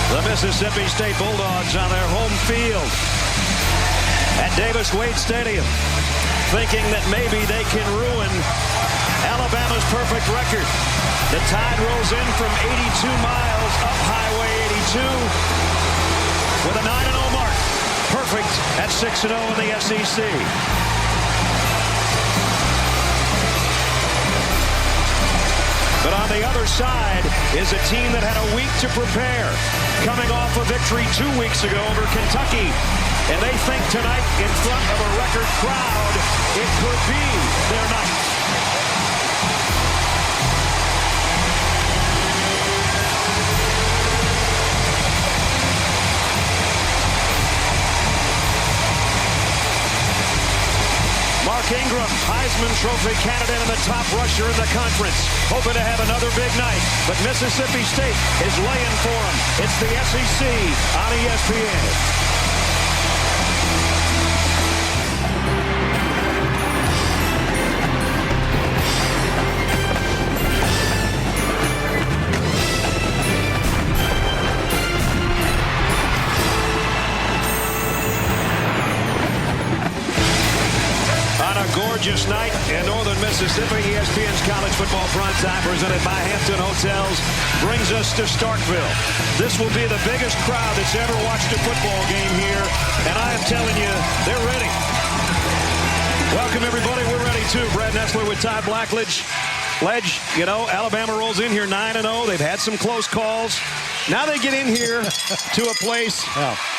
The Mississippi State Bulldogs on their home field at Davis-Wade Stadium, thinking that maybe they can ruin Alabama's perfect record. The Tide rolls in from 82 miles up Highway 82 with a 9-0 mark. Perfect at 6-0 in the SEC. But on the other side is a team that had a week to prepare, coming off a victory 2 weeks ago over Kentucky. And they think tonight, in front of a record crowd, it could be their night. Mark Ingram, Heisman Trophy candidate and the top rusher in the conference, hoping to have another big night. But Mississippi State is laying for him. It's the SEC on ESPN. Gorgeous night in northern Mississippi. ESPN's College Football Primetime, presented by Hampton Hotels, brings us to Starkville. This will be the biggest crowd that's ever watched a football game here, and I am telling you, they're ready. Welcome, everybody. We're ready, too. Brad Nessler with Todd Blackledge. You know, Alabama rolls in here 9-0. They've had some close calls. Now they get in here to a place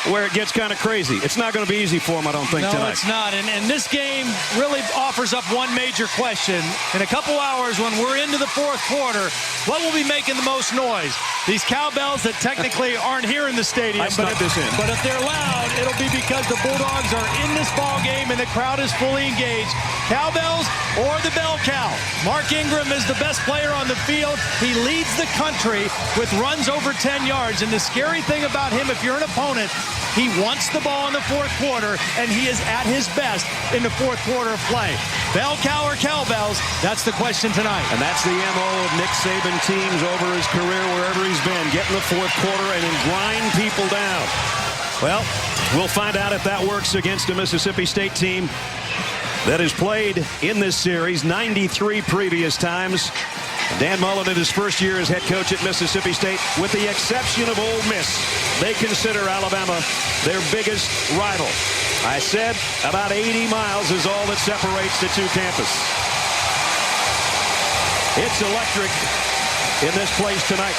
where it gets kind of crazy. It's not going to be easy for them, I don't think, tonight. No, it's not. And this game really offers up one major question. In a couple hours, when we're into the fourth quarter, what will be making the most noise? These cowbells that technically aren't here in the stadium. But if they're loud, it'll be because the Bulldogs are in this ball game and the crowd is fully engaged. Cowbells or the bell cow. Mark Ingram is the best player on the field. He leads the country with runs over 10 yards. And the scary thing about him, if you're an opponent, he wants the ball in the fourth quarter, and he is at his best in the fourth quarter of play. Bell cow or cowbells, that's the question tonight. And that's the MO of Nick Saban teams over his career, wherever he's been, get in the fourth quarter and then grind people down. Well, we'll find out if that works against a Mississippi State team that has played in this series 93 previous times. Dan Mullen in his first year as head coach at Mississippi State, with the exception of Ole Miss, they consider Alabama their biggest rival. I said about 80 miles is all that separates the two campuses. It's electric in this place tonight.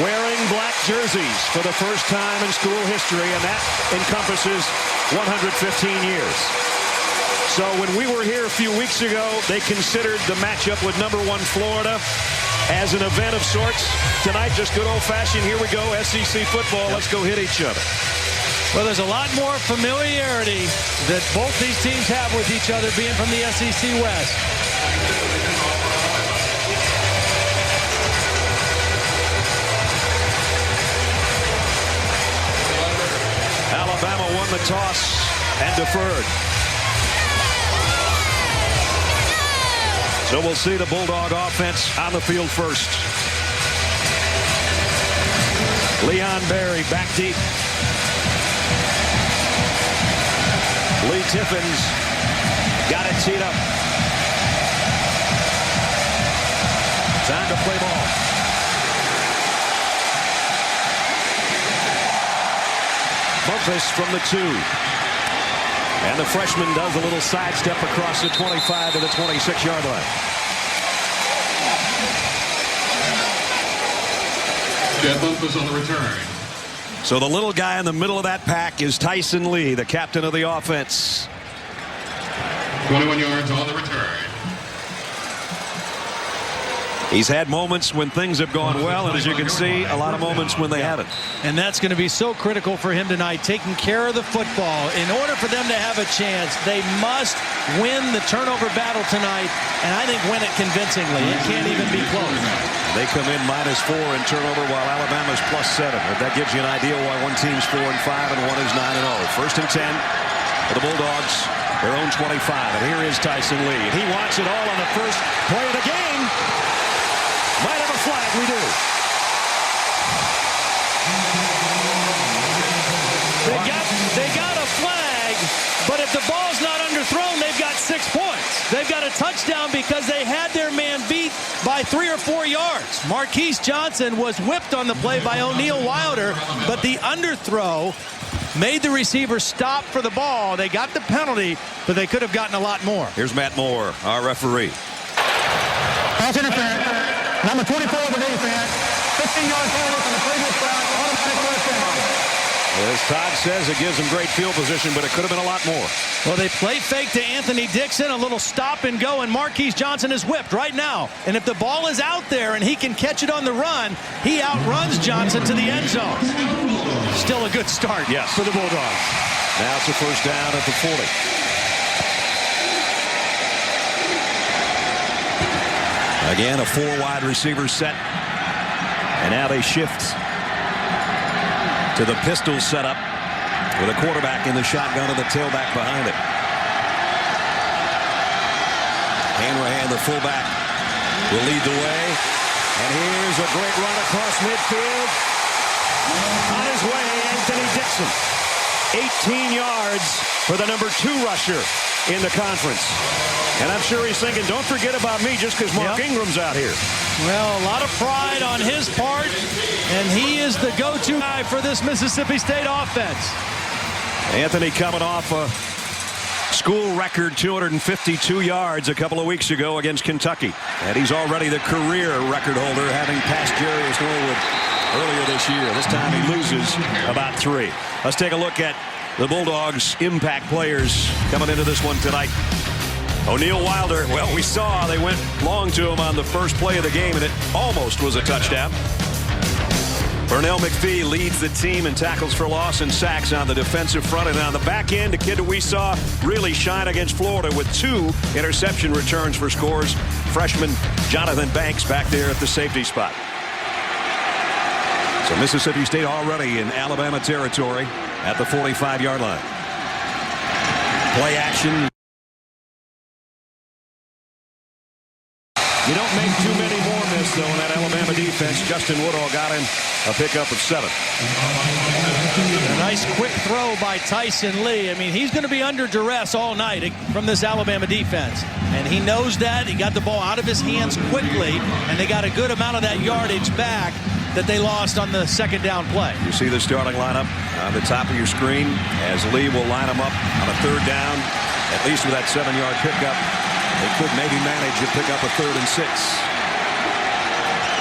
Wearing black jerseys for the first time in school history, and that encompasses 115 years. So when we were here a few weeks ago, they considered the matchup with #1 Florida as an event of sorts. Tonight, just good old-fashioned, here we go, SEC football. Let's go hit each other. Well, there's a lot more familiarity that both these teams have with each other, being from the SEC West. Alabama won the toss and deferred. So we'll see the Bulldog offense on the field first. Leon Berry back deep. Lee Tiffins got it teed up. Time to play ball. Memphis from the 2. And the freshman does a little sidestep across the 25 to the 26-yard line. Jeff Memphis on the return. So the little guy in the middle of that pack is Tyson Lee, the captain of the offense. 21 yards on the return. He's had moments when things have gone well, and as you can see, a lot of moments when they haven't. And that's going to be so critical for him tonight, taking care of the football. In order for them to have a chance, they must win the turnover battle tonight, and I think win it convincingly. It can't even be close. They come in -4 in turnover, while Alabama's +7. If that gives you an idea why one team's 4-5 and one is 9-0. 1st and 10 for the Bulldogs, their own 25. And here is Tyson Lee. And he wants it all on the first play of the game. Might have a flag. We do. But if the ball's not underthrown, they've got 6 points. They've got a touchdown because they had their man beat by 3 or 4 yards. Marquise Johnson was whipped on the play by O'Neal Wilder, but the underthrow made the receiver stop for the ball. They got the penalty, but they could have gotten a lot more. Here's Matt Moore, our referee. Pass interference. Number 24 of the defense. 15-yard penalty from the previous round. Automatic first down. As Todd says, it gives them great field position, but it could have been a lot more. Well, they play fake to Anthony Dixon, a little stop and go, and Marquise Johnson is whipped right now. And if the ball is out there and he can catch it on the run, he outruns Johnson to the end zone. Still a good start for the Bulldogs. Now it's a first down at the 40. Again, a 4 wide receiver set. And now they shift to the pistol setup with a quarterback in the shotgun and the tailback behind it. Hanrahan, the fullback, will lead the way. And here's a great run across midfield. On his way, Anthony Dixon. 18 yards for the number 2 rusher in the conference. And I'm sure he's thinking, don't forget about me just because Mark Ingram's out here. Well, a lot of pride on his part, and he is the go-to guy for this Mississippi State offense. Anthony coming off a school record 252 yards a couple of weeks ago against Kentucky. And he's already the career record holder, having passed Jarius Norwood earlier this year. This time he loses about 3. Let's take a look at the Bulldogs' impact players coming into this one tonight. O'Neal Wilder, well, we saw they went long to him on the first play of the game, and it almost was a touchdown. Burnell McPhee leads the team in tackles for loss and sacks on the defensive front. And on the back end, the kid that we saw really shine against Florida with 2 interception returns for scores. Freshman Jonathan Banks back there at the safety spot. So Mississippi State already in Alabama territory at the 45-yard line. Play action. You don't make too many more miss, though, in that Alabama defense. Justin Woodall got him a pickup of 7. A nice quick throw by Tyson Lee. I mean, he's going to be under duress all night from this Alabama defense. And he knows that. He got the ball out of his hands quickly, and they got a good amount of that yardage back that they lost on the second down play. You see the starting lineup on the top of your screen as Lee will line them up on a 3rd down, at least with that 7-yard pickup. They could maybe manage to pick up a 3rd and 6.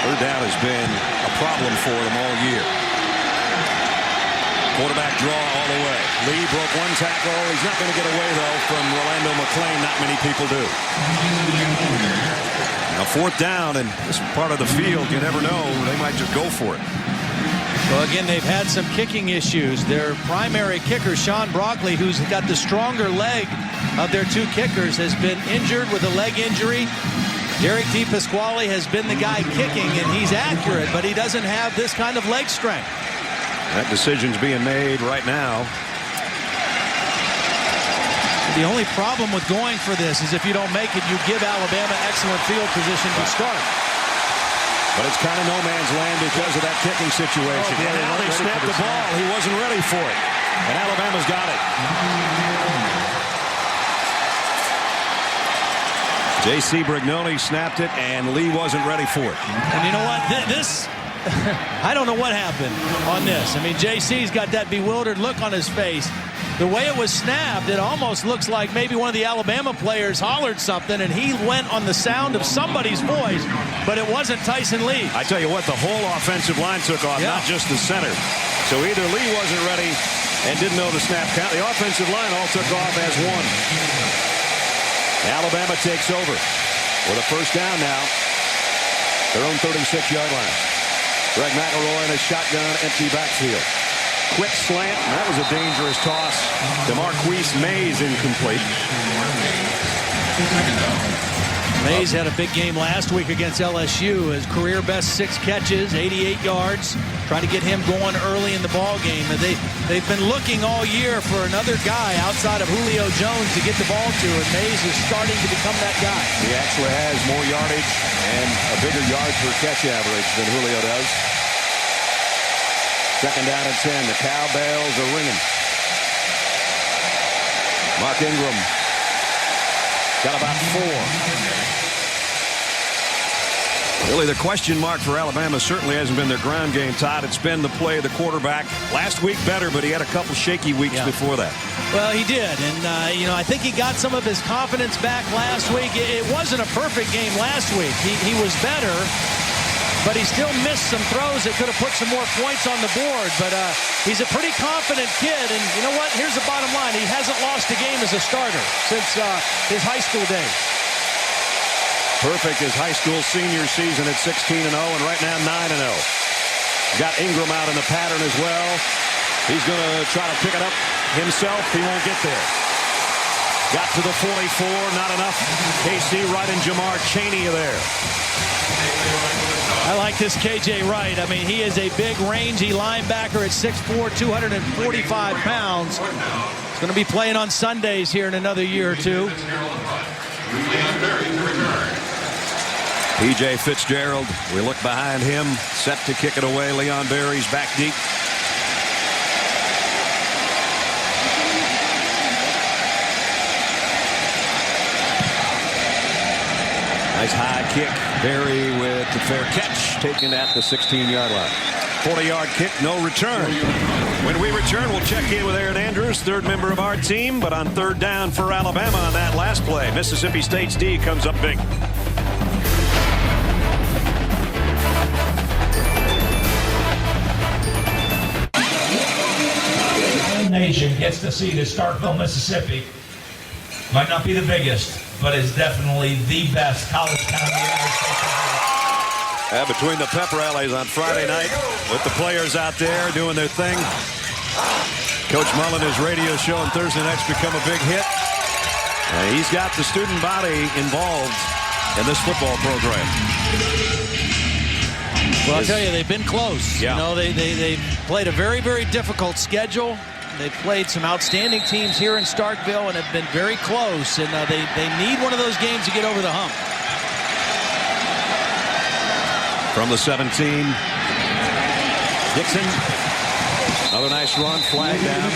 3rd down has been a problem for them all year. Quarterback draw all the way. Lee broke 1 tackle. He's not going to get away, though, from Rolando McClain. Not many people do. Now 4th down, and this part of the field, you never know. They might just go for it. Well, again, they've had some kicking issues. Their primary kicker, Sean Broccoli, who's got the stronger leg of their 2 kickers, has been injured with a leg injury. Derek DePasquale has been the guy kicking, and he's accurate, but he doesn't have this kind of leg strength. That decision's being made right now. The only problem with going for this is if you don't make it, you give Alabama excellent field position to start. But it's kind of no man's land because of that kicking situation. And now they snapped the ball. He wasn't ready for it. And Alabama's got it. J.C. Brignoni snapped it, and Lee wasn't ready for it. And you know what? This, I don't know what happened on this. I mean, J.C.'s got that bewildered look on his face. The way it was snapped, it almost looks like maybe one of the Alabama players hollered something, and he went on the sound of somebody's voice, but it wasn't Tyson Lee. I tell you what, the whole offensive line took off, not just the center. So either Lee wasn't ready and didn't know the snap count. The offensive line all took off as one. Alabama takes over with a first down now. Their own 36-yard line. Greg McElroy in a shotgun, empty backfield. Quick slant, and that was a dangerous toss to Marquise Mays, incomplete. Mays had a big game last week against LSU. His career best 6 catches, 88 yards. Try to get him going early in the ball game. And they've been looking all year for another guy outside of Julio Jones to get the ball to, and Mays is starting to become that guy. He actually has more yardage and a bigger yard per catch average than Julio does. Second down and 10. The cowbells are ringing. Mark Ingram got about 4. Really, the question mark for Alabama certainly hasn't been their ground game, Todd. It's been the play of the quarterback. Last week better, but he had a couple shaky weeks before that. Well, he did. And, I think he got some of his confidence back last week. It wasn't a perfect game last week. He was better, but he still missed some throws that could have put some more points on the board. But he's a pretty confident kid. And you know what? Here's the bottom line. He hasn't lost a game as a starter since his high school days. Perfect his high school senior season at 16-0, and right now 9-0. Got Ingram out in the pattern as well. He's going to try to pick it up himself. He won't get there. Got to the 44, not enough. KC Wright and Jamar Chaney are there. I like this KJ Wright. I mean, he is a big, rangy linebacker at 6'4", 245 pounds. He's going to be playing on Sundays here in another year or two. P.J. Fitzgerald, we look behind him, set to kick it away. Leon Berry's back deep. Nice high kick. Berry with the fair catch, taken at the 16-yard line. 40-yard kick, no return. When we return, we'll check in with Aaron Andrews, third member of our team, but on third down for Alabama on that last play. Mississippi State's D comes up big. Nation gets to see the Starkville, Mississippi. Might not be the biggest, but is definitely the best college town in the United States. Between the pep rallies on Friday night with the players out there doing their thing. Coach Mullen, his radio show on Thursday night's become a big hit. And he's got the student body involved in this football program. Well, I'll tell you, they've been close. Yeah. You know, they played a very, very difficult schedule. They've played some outstanding teams here in Starkville and have been very close. And they need one of those games to get over the hump. From the 17, Dixon. Another nice run, flag down.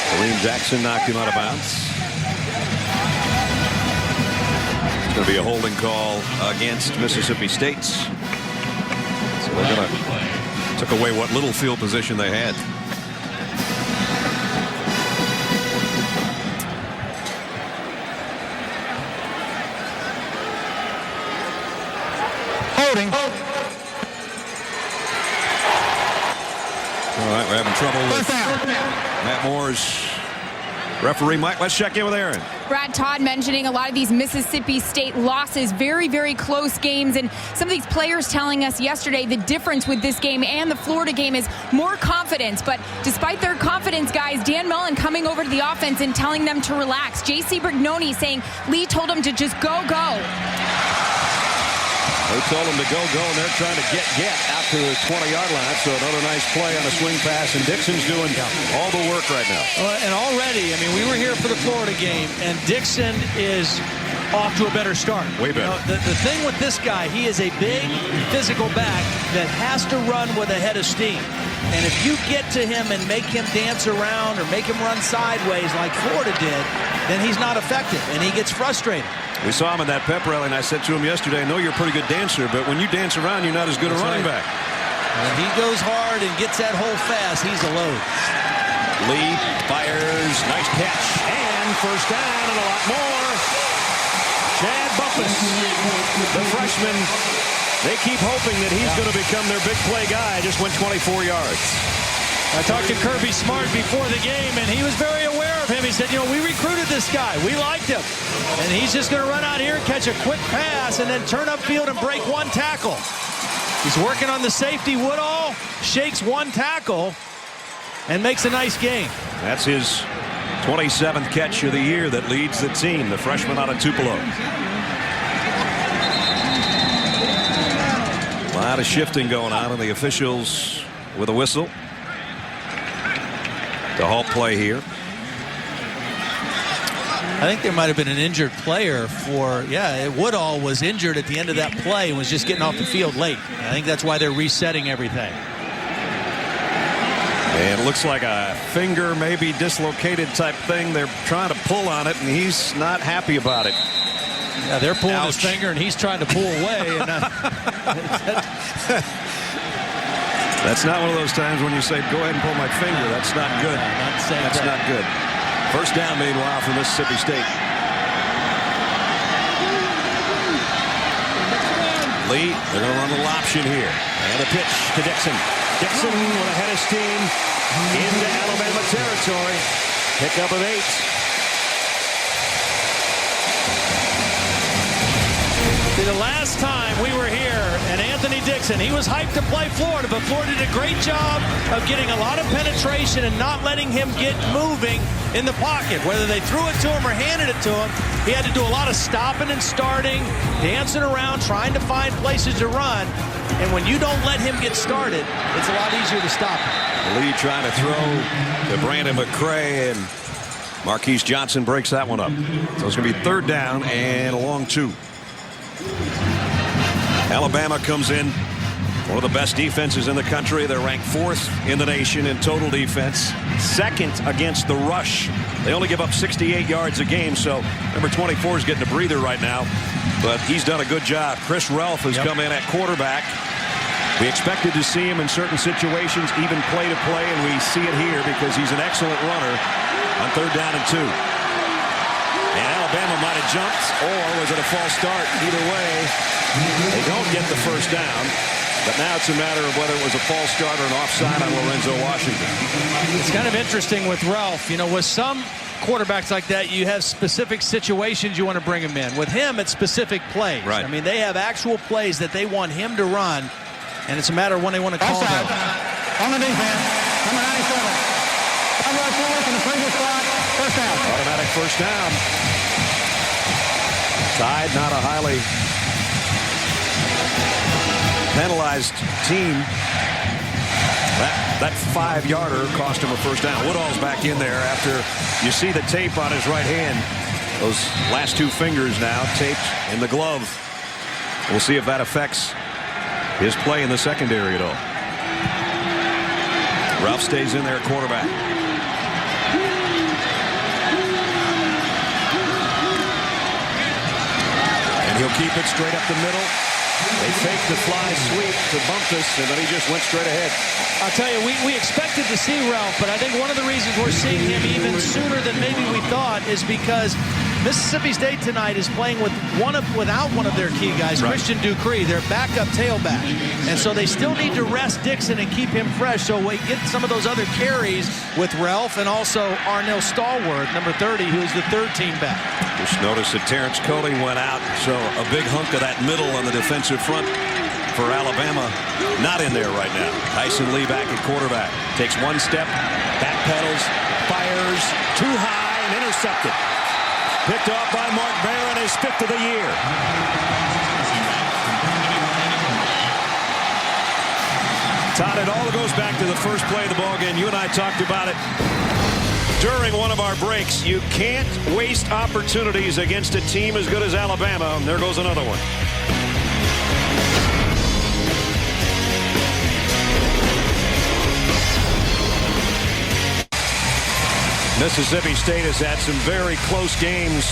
Kareem Jackson knocked him out of bounds. It's going to be a holding call against Mississippi State. So they're going to took away what little field position they had. Holding. All right, we're having trouble with Matt Moore's referee. Mike, let's check in with Aaron. Brad, Todd mentioning a lot of these Mississippi State losses, very, very close games. And some of these players telling us yesterday the difference with this game and the Florida game is more confidence. But despite their confidence, guys, Dan Mullen coming over to the offense and telling them to relax. J.C. Brignoni saying Lee told him to just go. They told him to go, and they're trying to get out to the 20-yard line. So another nice play on a swing pass, and Dixon's doing all the work right now. And already, I mean, we were here for the Florida game, and Dixon is off to a better start. Way better. You know, the thing with this guy, he is a big physical back that has to run with a head of steam. And if you get to him and make him dance around or make him run sideways like Florida did, then he's not effective, and he gets frustrated. We saw him in that pep rally, and I said to him yesterday, I know you're a pretty good dancer, but when you dance around, you're not as good a running back. When he goes hard and gets that hole fast, he's a load. Lee fires, nice catch, and first down and a lot more. Chad Buffus, the freshman, they keep hoping that he's going to become their big play guy. Just went 24 yards. I talked to Kirby Smart before the game, and he was very aware of him. He said, you know, we recruited this guy. We liked him. And he's just going to run out here, catch a quick pass, and then turn upfield and break one tackle. He's working on the safety. Woodall shakes one tackle and makes a nice gain. That's his 27th catch of the year that leads the team, the freshman out of Tupelo. A lot of shifting going on, and the officials with a whistle to halt play here. I think there might have been an injured player for, Woodall was injured at the end of that play and was just getting off the field late. I think that's why they're resetting everything. And it looks like a finger maybe dislocated type thing. They're trying to pull on it, and he's not happy about it. Yeah, they're pulling Ouch. his finger, and he's trying to pull away. And, that's not one of those times when you say, go ahead and pull my finger. That's not good. That's not good. First down, meanwhile, for Mississippi State. Lee, they're going to run a little option here. And a pitch to Dixon. Dixon with a head of steam into Alabama territory. Pickup of 8. See, the last time we were here, and Anthony Dixon, he was hyped to play Florida, but Florida did a great job of getting a lot of penetration and not letting him get moving in the pocket. Whether they threw it to him or handed it to him, he had to do a lot of stopping and starting, dancing around, trying to find places to run. And when you don't let him get started, it's a lot easier to stop him. Lee trying to throw to Brandon McCray, and Marquise Johnson breaks that one up. So it's going to be third down and a long 2. Alabama comes in, one of the best defenses in the country. They're ranked 4th in the nation in total defense, 2nd against the rush. They only give up 68 yards a game, so number 24 is getting a breather right now, but he's done a good job. Chris Relf has come in at quarterback. We expected to see him in certain situations, even play to play, and we see it here because he's an excellent runner on third down and 2. And Alabama might have jumped, or was it a false start? Either way, they don't get the first down. But now it's a matter of whether it was a false start or an offside on Lorenzo Washington. It's kind of interesting with Ralph. You know, with some quarterbacks like that, you have specific situations you want to bring him in. With him, it's specific plays. Right. I mean, they have actual plays that they want him to run, and it's a matter of when they want to call them. On the defense, number 97. Five right forward from the previous spot. First down. Automatic first down. Tide, not a highly penalized team. That 5-yarder cost him a first down. Woodall's back in there after you see the tape on his right hand. Those last 2 fingers now taped in the glove. We'll see if that affects his play in the secondary at all. Ralph stays in there at quarterback. And he'll keep it straight up the middle. They faked the fly sweep to Bumpus, and then he just went straight ahead. I'll tell you, we expected to see Ralph, but I think one of the reasons we're seeing him even sooner than maybe we thought is because Mississippi State tonight is playing without one of their key guys, right. Christian Dupree, their backup tailback. And so they still need to rest Dixon and keep him fresh so we get some of those other carries with Ralph and also Arnell Stallworth, number 30, who is the third-team back. Just notice that Terrence Coley went out, so a big hunk of that middle on the defensive front for Alabama not in there right now. Tyson Lee back at quarterback. Takes one step, backpedals, fires, too high, and intercepted. Picked off by Mark Barron, his 5th of the year. Todd, it all goes back to the first play of the ball game. You and I talked about it during one of our breaks. You can't waste opportunities against a team as good as Alabama. And there goes another one. Mississippi State has had some very close games.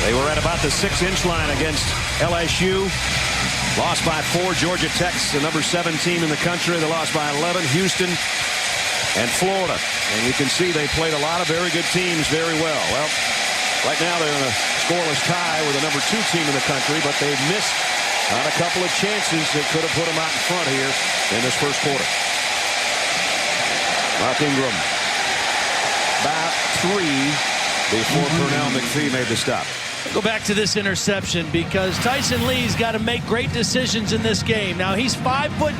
They were at about the 6-inch line against LSU. Lost by 4. Georgia Tech's the number 7 team in the country. They lost by 11. Houston and Florida. And you can see they played a lot of very good teams very well. Well, right now they're in a scoreless tie with the number 2 team in the country, but they've missed on a couple of chances that could have put them out in front here in this first quarter. Mark Ingram. About 3 before Pernell McPhee made the stop. Go back to this interception because Tyson Lee's got to make great decisions in this game. Now he's 5'9",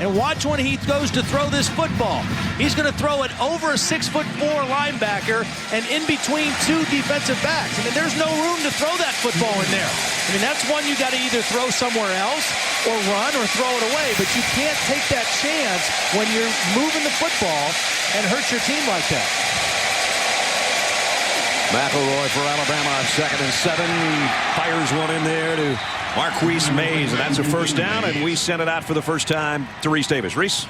and watch when he goes to throw this football. He's going to throw it over a 6'4" linebacker and in between 2 defensive backs. I mean, there's no room to throw that football in there. I mean, that's one you got to either throw somewhere else or run or throw it away. But you can't take that chance when you're moving the football and hurt your team like that. McElroy for Alabama on 2nd and 7. He fires one in there to Marquise Mays, and that's a first down, and we sent it out for the first time to Reese Davis. Reese?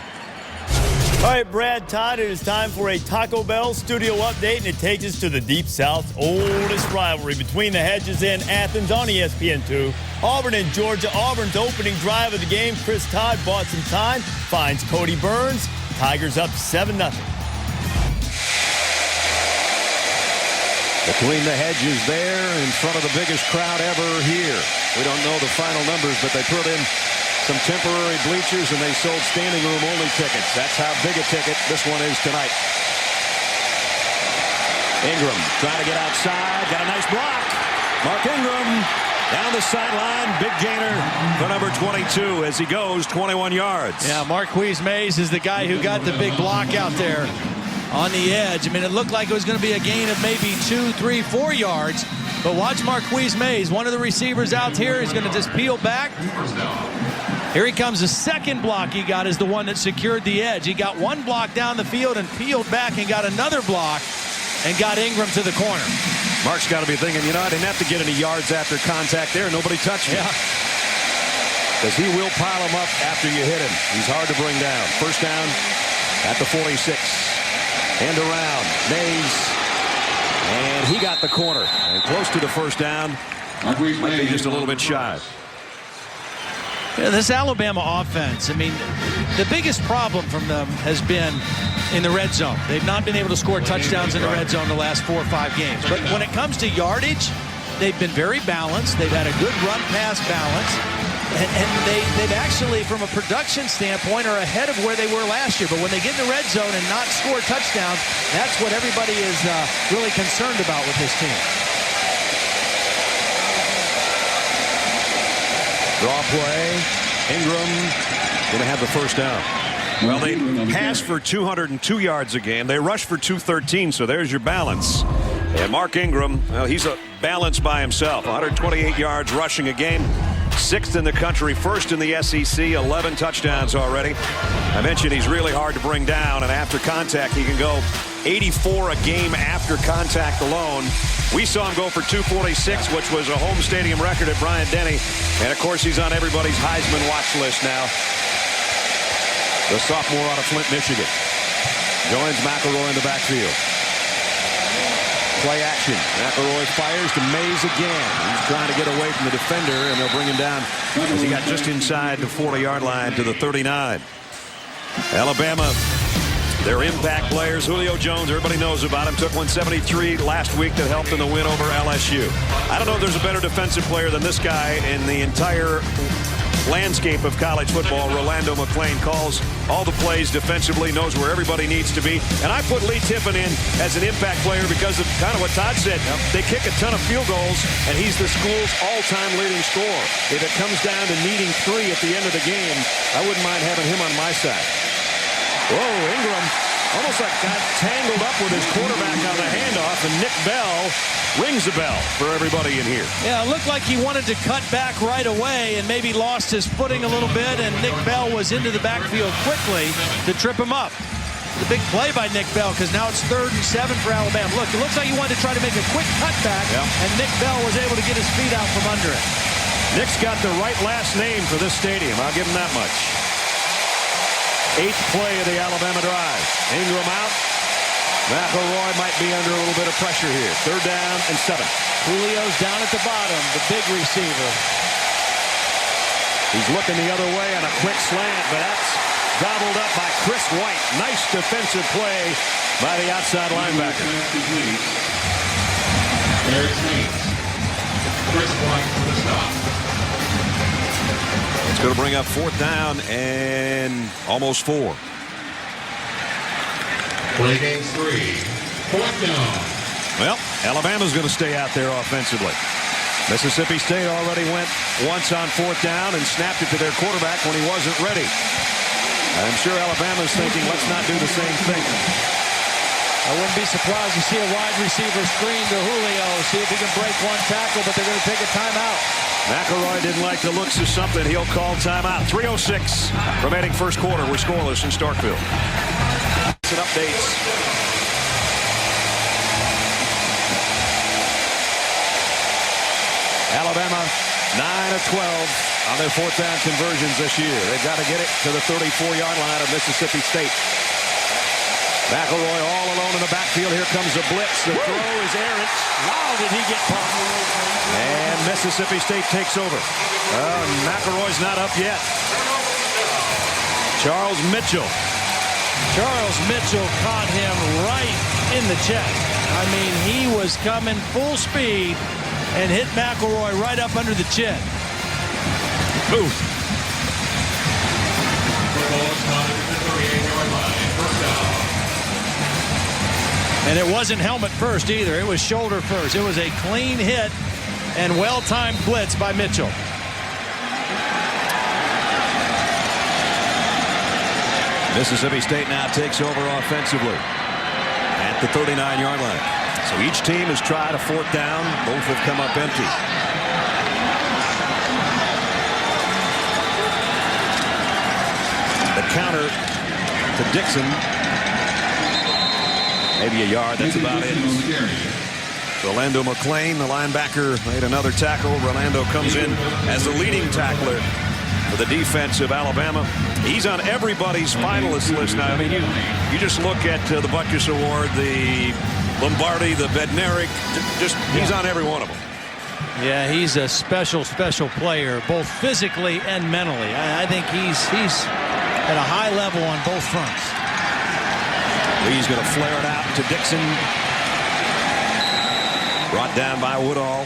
All right, Brad, Todd, it is time for a Taco Bell studio update, and it takes us to the Deep South's oldest rivalry between the Hedges and Athens on ESPN2. Auburn and Georgia. Auburn's opening drive of the game. Chris Todd bought some time, finds Cody Burns. Tigers up 7-0. Between the Hedges there in front of the biggest crowd ever here. We don't know the final numbers, but they put in some temporary bleachers and they sold standing room only tickets. That's how big a ticket this one is tonight. Ingram trying to get outside. Got a nice block. Mark Ingram down the sideline. Big gainer for number 22 as he goes 21 yards. Yeah, Marquise Mays is the guy who got the big block out there on the edge. I mean, it looked like it was going to be a gain of maybe 2, 3, 4 yards. But watch Marquise Mays, one of the receivers out here, is going to just peel back. Here he comes. The second block he got is the one that secured the edge. He got one block down the field and peeled back and got another block and got Ingram to the corner. Mark's got to be thinking, I didn't have to get any yards after contact there. Nobody touched him. Yeah. Because he will pile him up after you hit him. He's hard to bring down. First down at the 46. And around. Mays. And he got the corner. And close to the first down. Might be just a little bit shy. Yeah, this Alabama offense, I mean, the biggest problem from them has been in the red zone. They've not been able to score touchdowns in the red zone the last 4 or 5 games. But when it comes to yardage, they've been very balanced. They've had a good run-pass balance. And they've actually, from a production standpoint, are ahead of where they were last year. But when they get in the red zone and not score touchdowns, that's what everybody is really concerned about with this team. Draw play. Ingram going to have the first down. Well, they pass for 202 yards a game. They rush for 213, so there's your balance. And Mark Ingram, well, he's a balance by himself. 128 yards rushing a game. 6th in the country, 1st in the SEC, 11 touchdowns already. I mentioned he's really hard to bring down, and after contact, he can go 84 a game after contact alone. We saw him go for 246, which was a home stadium record at Bryant-Denny. And, of course, he's on everybody's Heisman watch list now. The sophomore out of Flint, Michigan. Joins McElroy in the backfield. Play action. McElroy fires to Mays again. He's trying to get away from the defender, and they'll bring him down as he got just inside the 40-yard line to the 39. Alabama, their impact players, Julio Jones, everybody knows about him, took 173 last week that helped in the win over LSU. I don't know if there's a better defensive player than this guy in the entire landscape of college football. Rolando McClain calls all the plays defensively, knows where everybody needs to be. And I put Lee Tiffin in as an impact player because of kind of what Todd said. They kick a ton of field goals, and he's the school's all-time leading scorer. If it comes down to needing 3 at the end of the game, I wouldn't mind having him on my side. Whoa, Ingram almost like got tangled up with his quarterback on the handoff, and Nick Bell rings the bell for everybody in here. Yeah, it looked like he wanted to cut back right away and maybe lost his footing a little bit, and Nick Bell was into the backfield quickly to trip him up. The big play by Nick Bell, because now it's 3rd and 7 for Alabama. Look, it looks like he wanted to try to make a quick cutback, and Nick Bell was able to get his feet out from under it. Nick's got the right last name for this stadium. I'll give him that much. 8th play of the Alabama drive. Ingram out. McElroy might be under a little bit of pressure here. 3rd down and 7. Julio's down at the bottom, the big receiver. He's looking the other way on a quick slant, but that's gobbled up by Chris White. Nice defensive play by the outside linebacker. Chris White for the stop. It's going to bring up 4th down and almost 4. Play game 3. 4th down. Well, Alabama's going to stay out there offensively. Mississippi State already went once on 4th down and snapped it to their quarterback when he wasn't ready. I'm sure Alabama's thinking, let's not do the same thing. I wouldn't be surprised to see a wide receiver screen to Julio, see if he can break one tackle, but they're going to take a timeout. McElroy didn't like the looks of something. He'll call timeout. 3:06 remaining first quarter. We're scoreless in Starkville. And updates. Alabama 9 of 12 on their 4th down conversions this year. They've got to get it to the 34-yard line of Mississippi State. McElroy all alone in the backfield. Here comes a blitz. The throw is errant. Wow, did he get caught? And Mississippi State takes over. McElroy's not up yet. Charles Mitchell. Charles Mitchell caught him right in the chest. I mean, he was coming full speed and hit McElroy right up under the chin. Booth. And it wasn't helmet first either. It was shoulder first. It was a clean hit and well-timed blitz by Mitchell. Mississippi State now takes over offensively at the 39-yard line. So each team has tried a fourth down. Both have come up empty. The counter to Dixon. Maybe a yard. That's about it. Rolando McClain, the linebacker, made another tackle. Rolando comes in as the leading tackler for the defense of Alabama. He's on everybody's finalist list now. I mean, you just look at the Butkus Award, the Lombardi, the Bednarik. He's on every one of them. Yeah, he's a special player, both physically and mentally. I think he's at a high level on both fronts. Lee's going to flare it out to Dixon. Brought down by Woodall.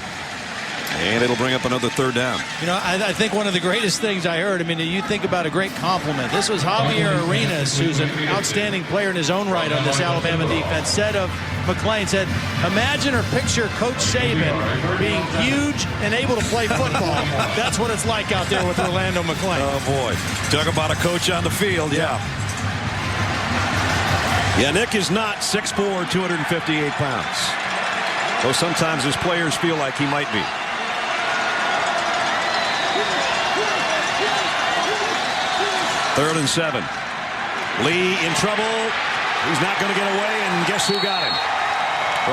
And it'll bring up another third down. You know, I think one of the greatest things I heard, I mean, you think about a great compliment. This was Javier Arenas, who's an outstanding player in his own right on this Alabama defense, said of McClain, said, imagine or picture Coach Saban being huge and able to play football. That's what it's like out there with Orlando McClain. Oh, boy. Talk about a coach on the field, yeah. Yeah, Nick is not 6'4", 258 pounds. Though sometimes his players feel like he might be. Third and 7. Lee in trouble. He's not going to get away, and guess who got him?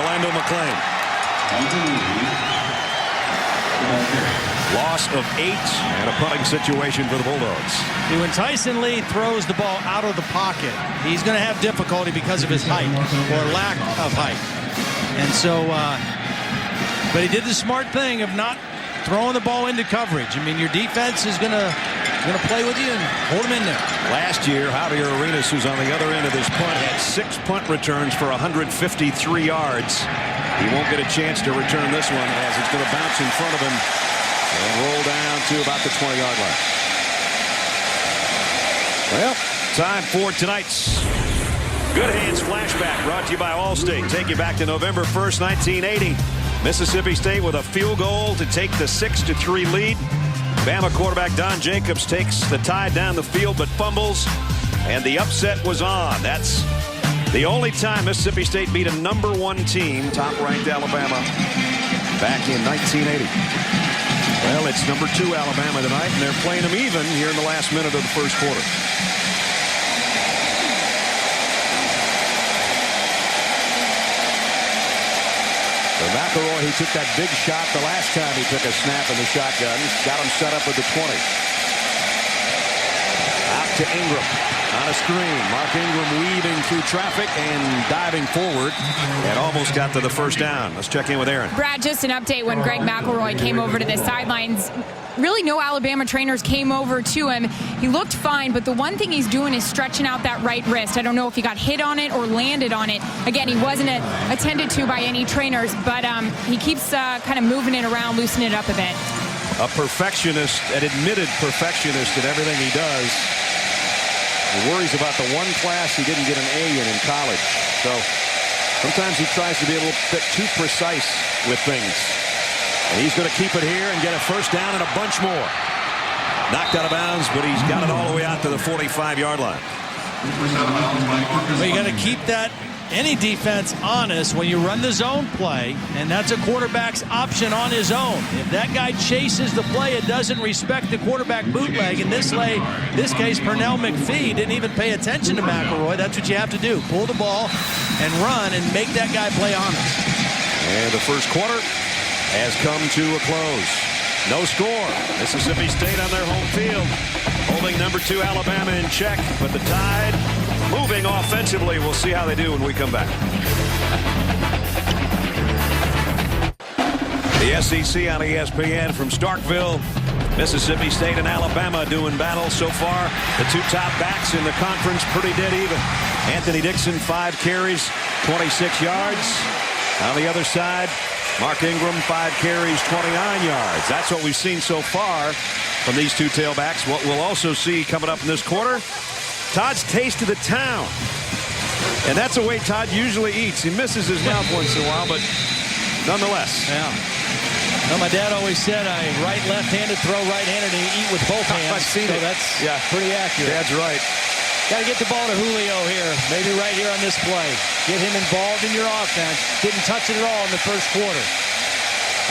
Orlando McClain. Loss of 8 and a punting situation for the Bulldogs. When Tyson Lee throws the ball out of the pocket, he's going to have difficulty because of his height or lack of height. And so, but he did the smart thing of not throwing the ball into coverage. I mean, your defense is going to play with you and hold him in there. Last year, Javier Arenas, who's on the other end of this punt, had 6 punt returns for 153 yards. He won't get a chance to return this one as it's going to bounce in front of him and roll down to about the 20-yard line. Well, time for tonight's Good Hands Flashback, brought to you by Allstate. Take you back to November 1st, 1980. Mississippi State with a field goal to take the 6-3 lead. Bama quarterback Don Jacobs takes the Tide down the field but fumbles, and the upset was on. That's the only time Mississippi State beat a #1 team, top-ranked Alabama, back in 1980. Well, it's #2 Alabama tonight, and they're playing them even here in the last minute of the first quarter. So McElroy, he took that big shot the last time he took a snap in the shotgun. Got him set up with the 20. Out to Ingram on a screen. Mark Ingram weaving through traffic and diving forward and almost got to the first down. Let's check in with Aaron. Brad, just an update when Greg McElroy came over to the sidelines. Really no Alabama trainers came over to him. He looked fine, but the one thing he's doing is stretching out that right wrist. I don't know if he got hit on it or landed on it. Again, he wasn't attended to by any trainers, but he keeps kind of moving it around, loosening it up a bit. A perfectionist, an admitted perfectionist in everything he does. He worries about the one class he didn't get an A in college. So sometimes he tries to be a little bit too precise with things. And he's going to keep it here and get a first down and a bunch more. Knocked out of bounds, but he's got it all the way out to the 45-yard line. Well, you got to keep that, any defense, honest when you run the zone play, and that's a quarterback's option on his own. If that guy chases the play, it doesn't respect the quarterback bootleg. In this case, Pernell McPhee didn't even pay attention to McElroy. That's what you have to do. Pull the ball and run and make that guy play honest. And the first quarter has come to a close. No score. Mississippi State on their home field, holding #2 Alabama in check, but the Tide moving offensively. We'll see how they do when we come back. The SEC on ESPN from Starkville. Mississippi State and Alabama doing battle so far. The two top backs in the conference pretty dead even. Anthony Dixon, 5 carries, 26 yards. On the other side, Mark Ingram, 5 carries, 29 yards. That's what we've seen so far from these two tailbacks. What we'll also see coming up in this quarter, Todd's taste of the town. And that's the way Todd usually eats. He misses his mouth once in a while, but nonetheless. Yeah. Well, my dad always said I right left-handed, throw right-handed, and eat with both hands. I've seen it. That's pretty accurate. Dad's right. Got to get the ball to Julio here. Maybe right here on this play. Get him involved in your offense. Didn't touch it at all in the first quarter.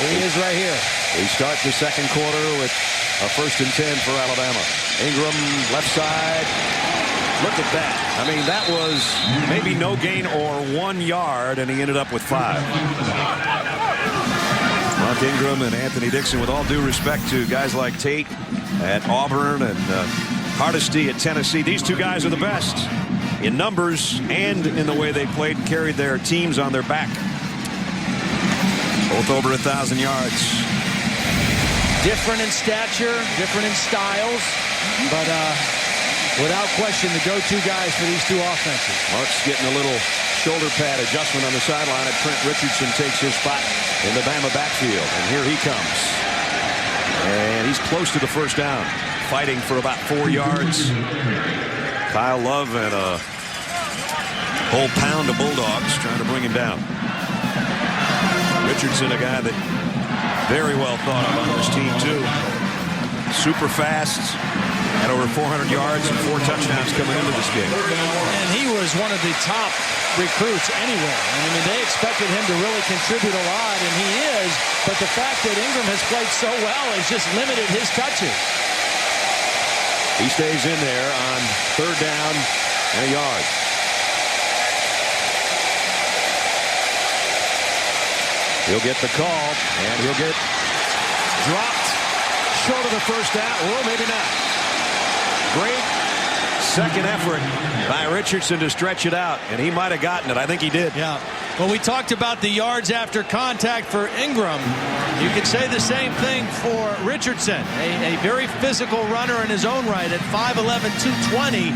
Here he is right here. We start the second quarter with a 1st and 10 for Alabama. Ingram, left side. Look at that. I mean, that was maybe no gain or 1 yard, and he ended up with 5. Mark Ingram and Anthony Dixon, with all due respect to guys like Tate at Auburn and Hardesty at Tennessee, these two guys are the best in numbers and in the way they played and carried their teams on their back. Both over 1,000 yards. Different in stature, different in styles, but without question the go-to guys for these two offenses. Mark's getting a little shoulder pad adjustment on the sideline, and Trent Richardson takes his spot in the Bama backfield. And here he comes. And he's close to the first down, fighting for about 4 yards. Kyle Love and a whole pound of Bulldogs trying to bring him down. Richardson, a guy that very well thought of on this team, too. Super fast. Had over 400 yards and 4 touchdowns coming into this game. And he was one of the top recruits anywhere. I mean, they expected him to really contribute a lot, and he is. But the fact that Ingram has played so well has just limited his touches. He stays in there on 3rd down and a yard. He'll get the call, and he'll get dropped short of the first down. Well, maybe not. Great second effort by Richardson to stretch it out, and he might have gotten it. I think he did. Yeah. Well, we talked about the yards after contact for Ingram. You could say the same thing for Richardson, a very physical runner in his own right at 5'11", 220.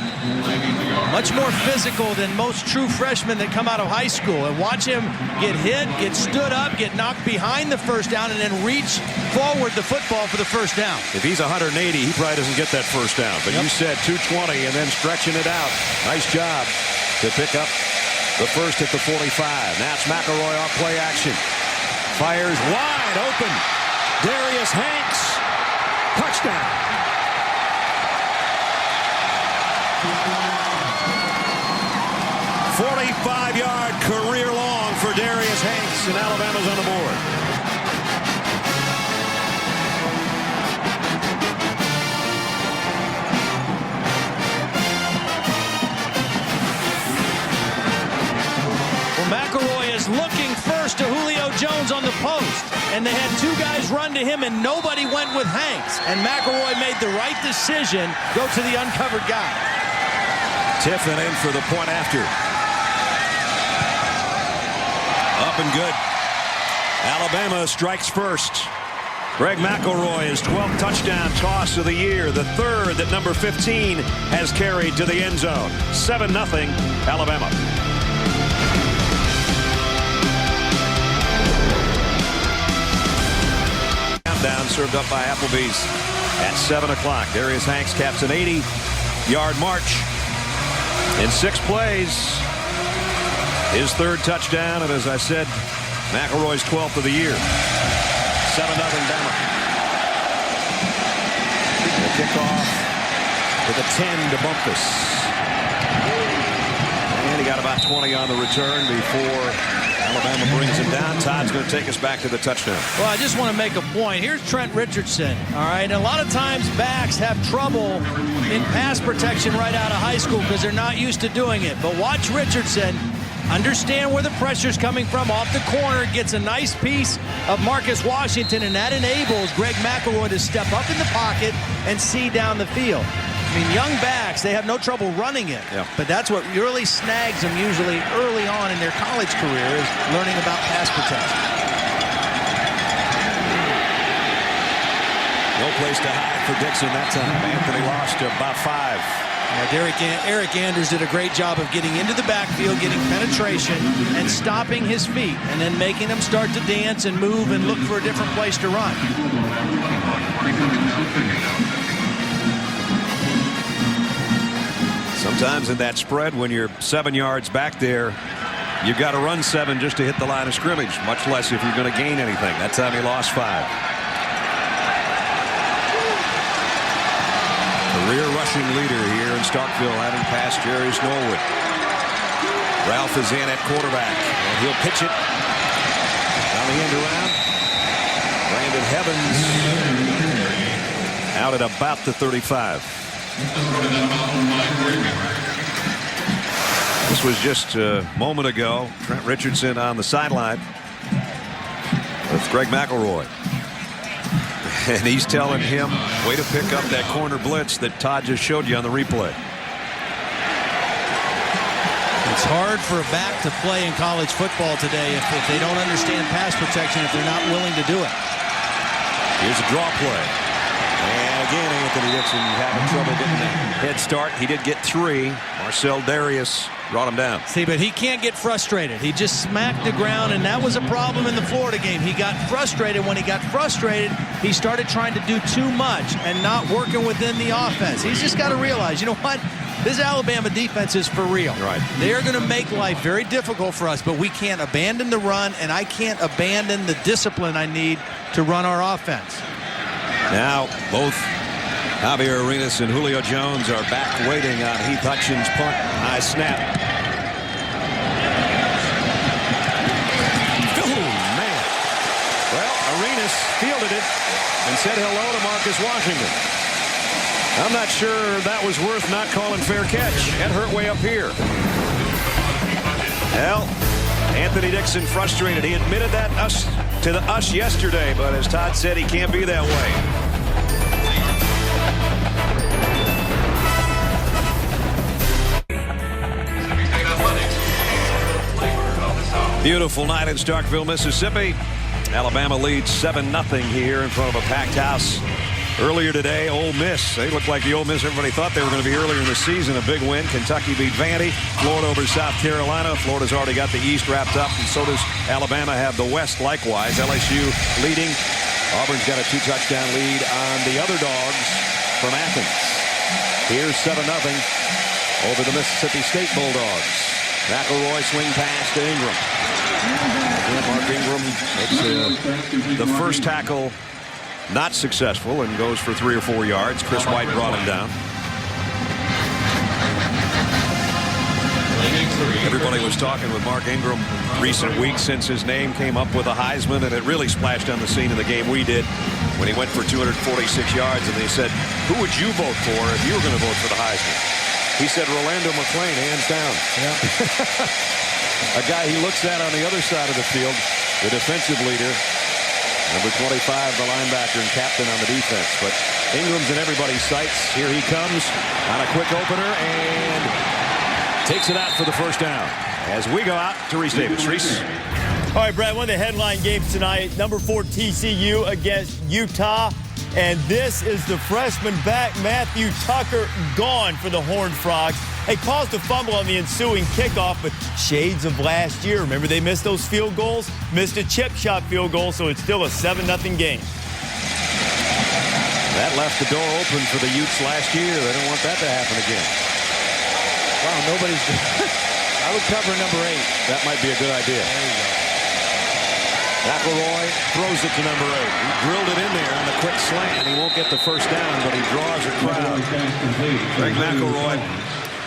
Much more physical than most true freshmen that come out of high school. And watch him get hit, get stood up, get knocked behind the first down, and then reach forward the football for the first down. If he's 180, he probably doesn't get that first down. But you said 220 and then stretching it out. Nice job to pick up the first at the 45. Now it's McElroy off play action. Fires wide open. Darius Hanks. Touchdown. "45-yard career long for Darius Hanks, and Alabama's on the board." McElroy is looking first to Julio Jones on the post, and they had 2 guys run to him, and nobody went with Hanks. And McElroy made the right decision, go to the uncovered guy. Tiffin in for the point after. Up and good. Alabama strikes first. Greg McElroy, his 12th touchdown toss of the year, the 3rd that number 15 has carried to the end zone. 7-0 Alabama. Down, served up by Applebee's at 7 o'clock. Darius Hanks caps an 80-yard march in 6 plays. His 3rd touchdown, and as I said, McElroy's 12th of the year. 7-0 Bama. The kickoff with a 10 to Bumpus. And he got about 20 on the return before Alabama brings him down. Todd's going to take us back to the touchdown. Well, I just want to make a point. Here's Trent Richardson. All right. And a lot of times backs have trouble in pass protection right out of high school because they're not used to doing it. But watch Richardson. Understand where the pressure's coming from off the corner. Gets a nice piece of Marcus Washington, and that enables Greg McElroy to step up in the pocket and see down the field. I mean, young backs, they have no trouble running it. Yeah. But that's what really snags them usually early on in their college career is learning about pass protection. No place to hide for Dixon that time. Anthony lost to about 5. Eric Anders did a great job of getting into the backfield, getting penetration, and stopping his feet, and then making them start to dance and move and look for a different place to run. Sometimes in that spread, when you're 7 yards back there, you've got to run 7 just to hit the line of scrimmage, much less if you're going to gain anything. That time he lost 5. Career rushing leader here in Starkville, having passed Jerry Norwood. Ralph is in at quarterback, and he'll pitch it on the end around. Brandon Heavens out at about the 35. This was just a moment ago. Trent Richardson on the sideline with Greg McElroy. And he's telling him, way to pick up that corner blitz that Todd just showed you on the replay. It's hard for a back to play in college football today if they don't understand pass protection, if they're not willing to do it. Here's a draw play. And again, Anthony Dixon having trouble getting the head start. He did get 3. Marcel Darius brought him down. See, but he can't get frustrated. He just smacked the ground, and that was a problem in the Florida game. He got frustrated. When he got frustrated, he started trying to do too much and not working within the offense. He's just got to realize, you know what? This Alabama defense is for real. Right. They are going to make life very difficult for us, but we can't abandon the run, and I can't abandon the discipline I need to run our offense. Now, both Javier Arenas and Julio Jones are back waiting on Heath Hutchins' punt. High snap. Oh, man. Well, Arenas fielded it and said hello to Marcus Washington. I'm not sure that was worth not calling fair catch. It hurt way up here. Well, Anthony Dixon frustrated. He admitted that to us yesterday, but as Todd said, he can't be that way. Beautiful night in Starkville, Mississippi. Alabama leads 7-0 here in front of a packed house. Earlier today, Ole Miss. They looked like the Ole Miss everybody thought they were going to be earlier in the season. A big win. Kentucky beat Vandy. Florida over South Carolina. Florida's already got the East wrapped up, and so does Alabama have the West likewise. LSU leading. Auburn's got a 2-touchdown lead on the other dogs from Athens. Here's 7-0 over the Mississippi State Bulldogs. McElroy swing pass to Ingram. And Mark Ingram makes the first tackle not successful and goes for 3 or 4 yards. Chris White brought him down. Everybody was talking with Mark Ingram recent weeks since his name came up with a Heisman, and it really splashed on the scene in the game we did when he went for 246 yards, and they said, who would you vote for if you were going to vote for the Heisman? He said Rolando McClain, hands down. Yeah. A guy he looks at on the other side of the field, the defensive leader, number 25, the linebacker and captain on the defense. But Ingram's in everybody's sights. Here he comes on a quick opener and takes it out for the first down as we go out to Reese Davis. Reese. All right, Brad, one of the headline games tonight, number 4 TCU against Utah. And this is the freshman back, Matthew Tucker, gone for the Horned Frogs. They caused a fumble on the ensuing kickoff, but shades of last year. Remember, they missed those field goals? Missed a chip shot field goal, so it's still a 7-0 game. That left the door open for the Utes last year. They don't want that to happen again. Wow, nobody's... I would cover number 8. That might be a good idea. There you go. McElroy throws it to number 8. He drilled it in there on the quick slant. He won't get the first down, but he draws a crowd. Greg McElroy.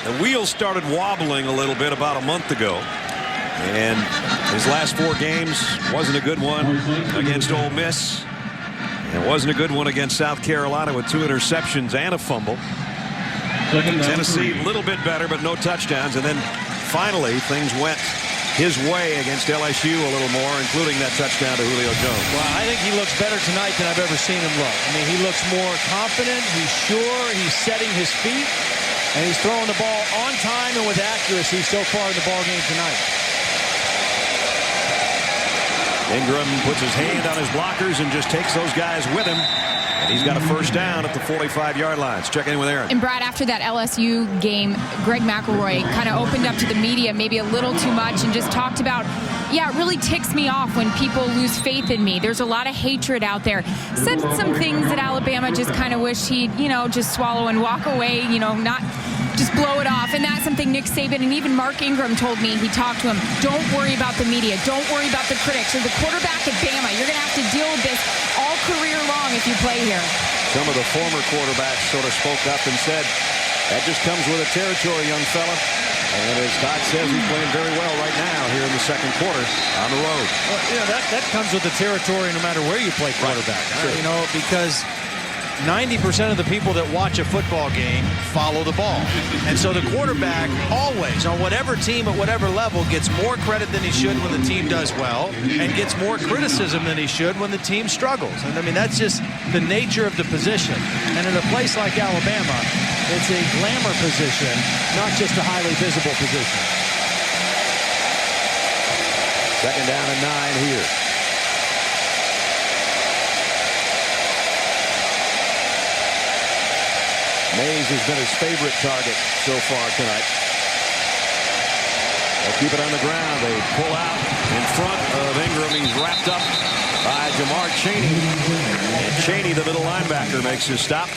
The wheels started wobbling a little bit about a month ago. And his last 4 games wasn't a good one against Ole Miss. And it wasn't a good one against South Carolina with 2 interceptions and a fumble. Tennessee a little bit better, but no touchdowns. And then finally things went his way against LSU a little more, including that touchdown to Julio Jones. Well, I think he looks better tonight than I've ever seen him look. I mean, he looks more confident. He's sure. He's setting his feet. And he's throwing the ball on time and with accuracy so far in the ball game tonight. Ingram puts his hand on his blockers and just takes those guys with him. And he's got a first down at the 45-yard line. Let's check in with Aaron. And Brad, after that LSU game, Greg McElroy kind of opened up to the media maybe a little too much and just talked about, yeah, it really ticks me off when people lose faith in me. There's a lot of hatred out there. Said some things that Alabama just kind of wished he'd, just swallow and walk away, not just blow it off. And that's something Nick Saban and even Mark Ingram told me. He talked to him. Don't worry about the media. Don't worry about the critics. You're the quarterback at Bama. You're going to have to deal with this all career long if you play here. Some of the former quarterbacks sort of spoke up and said, that just comes with the territory, young fella. And as Todd says, he's playing very well right now here in the second quarter on the road. Well, that comes with the territory no matter where you play quarterback. Right. Sure. Because 90% of the people that watch a football game follow the ball. And so the quarterback always, on whatever team at whatever level, gets more credit than he should when the team does well and gets more criticism than he should when the team struggles. And I mean, that's just the nature of the position. And in a place like Alabama, it's a glamour position, not just a highly visible position. Second down and 9 here. Mays has been his favorite target so far tonight. They'll keep it on the ground. They pull out in front of Ingram. He's wrapped up by Jamar Chaney. And Chaney, the middle linebacker, makes his stop.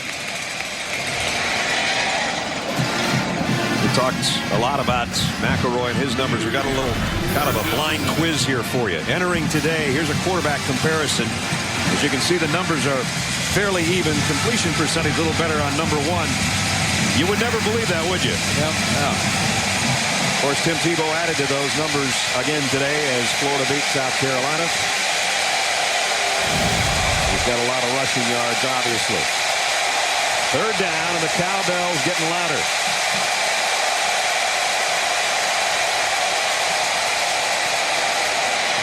We talked a lot about McElroy and his numbers. We got a little kind of a blind quiz here for you. Entering today, here's a quarterback comparison. As you can see, the numbers are fairly even. Completion percentage a little better on number 1. You would never believe that, would you? Yep. No. Of course, Tim Tebow added to those numbers again today as Florida beat South Carolina. He's got a lot of rushing yards, obviously. Third down, and the cowbell's getting louder.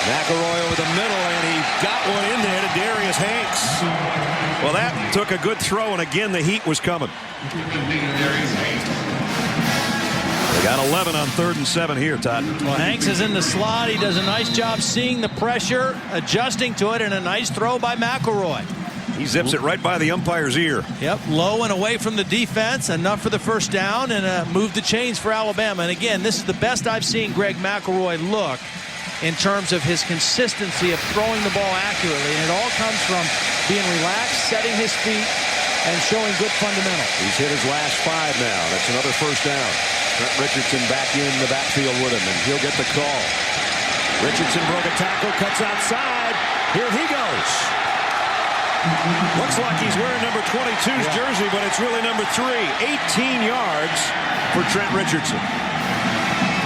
McElroy over the middle, and he got one in there to Darius Hanks. Well, that took a good throw, and again, the heat was coming. They got 11 on 3rd and 7 here, Todd. Well, Hanks is in the slot. He does a nice job seeing the pressure, adjusting to it, and a nice throw by McElroy. He zips it right by the umpire's ear. Yep, low and away from the defense, enough for the first down, and move the chains for Alabama. And again, this is the best I've seen Greg McElroy look in terms of his consistency of throwing the ball accurately. And it all comes from being relaxed, setting his feet, and showing good fundamentals. He's hit his last 5 now. That's another first down. Trent Richardson back in the backfield with him, and he'll get the call. Richardson broke a tackle, cuts outside. Here he goes. Looks like he's wearing number 22's jersey, but it's really number 3. 18 yards for Trent Richardson.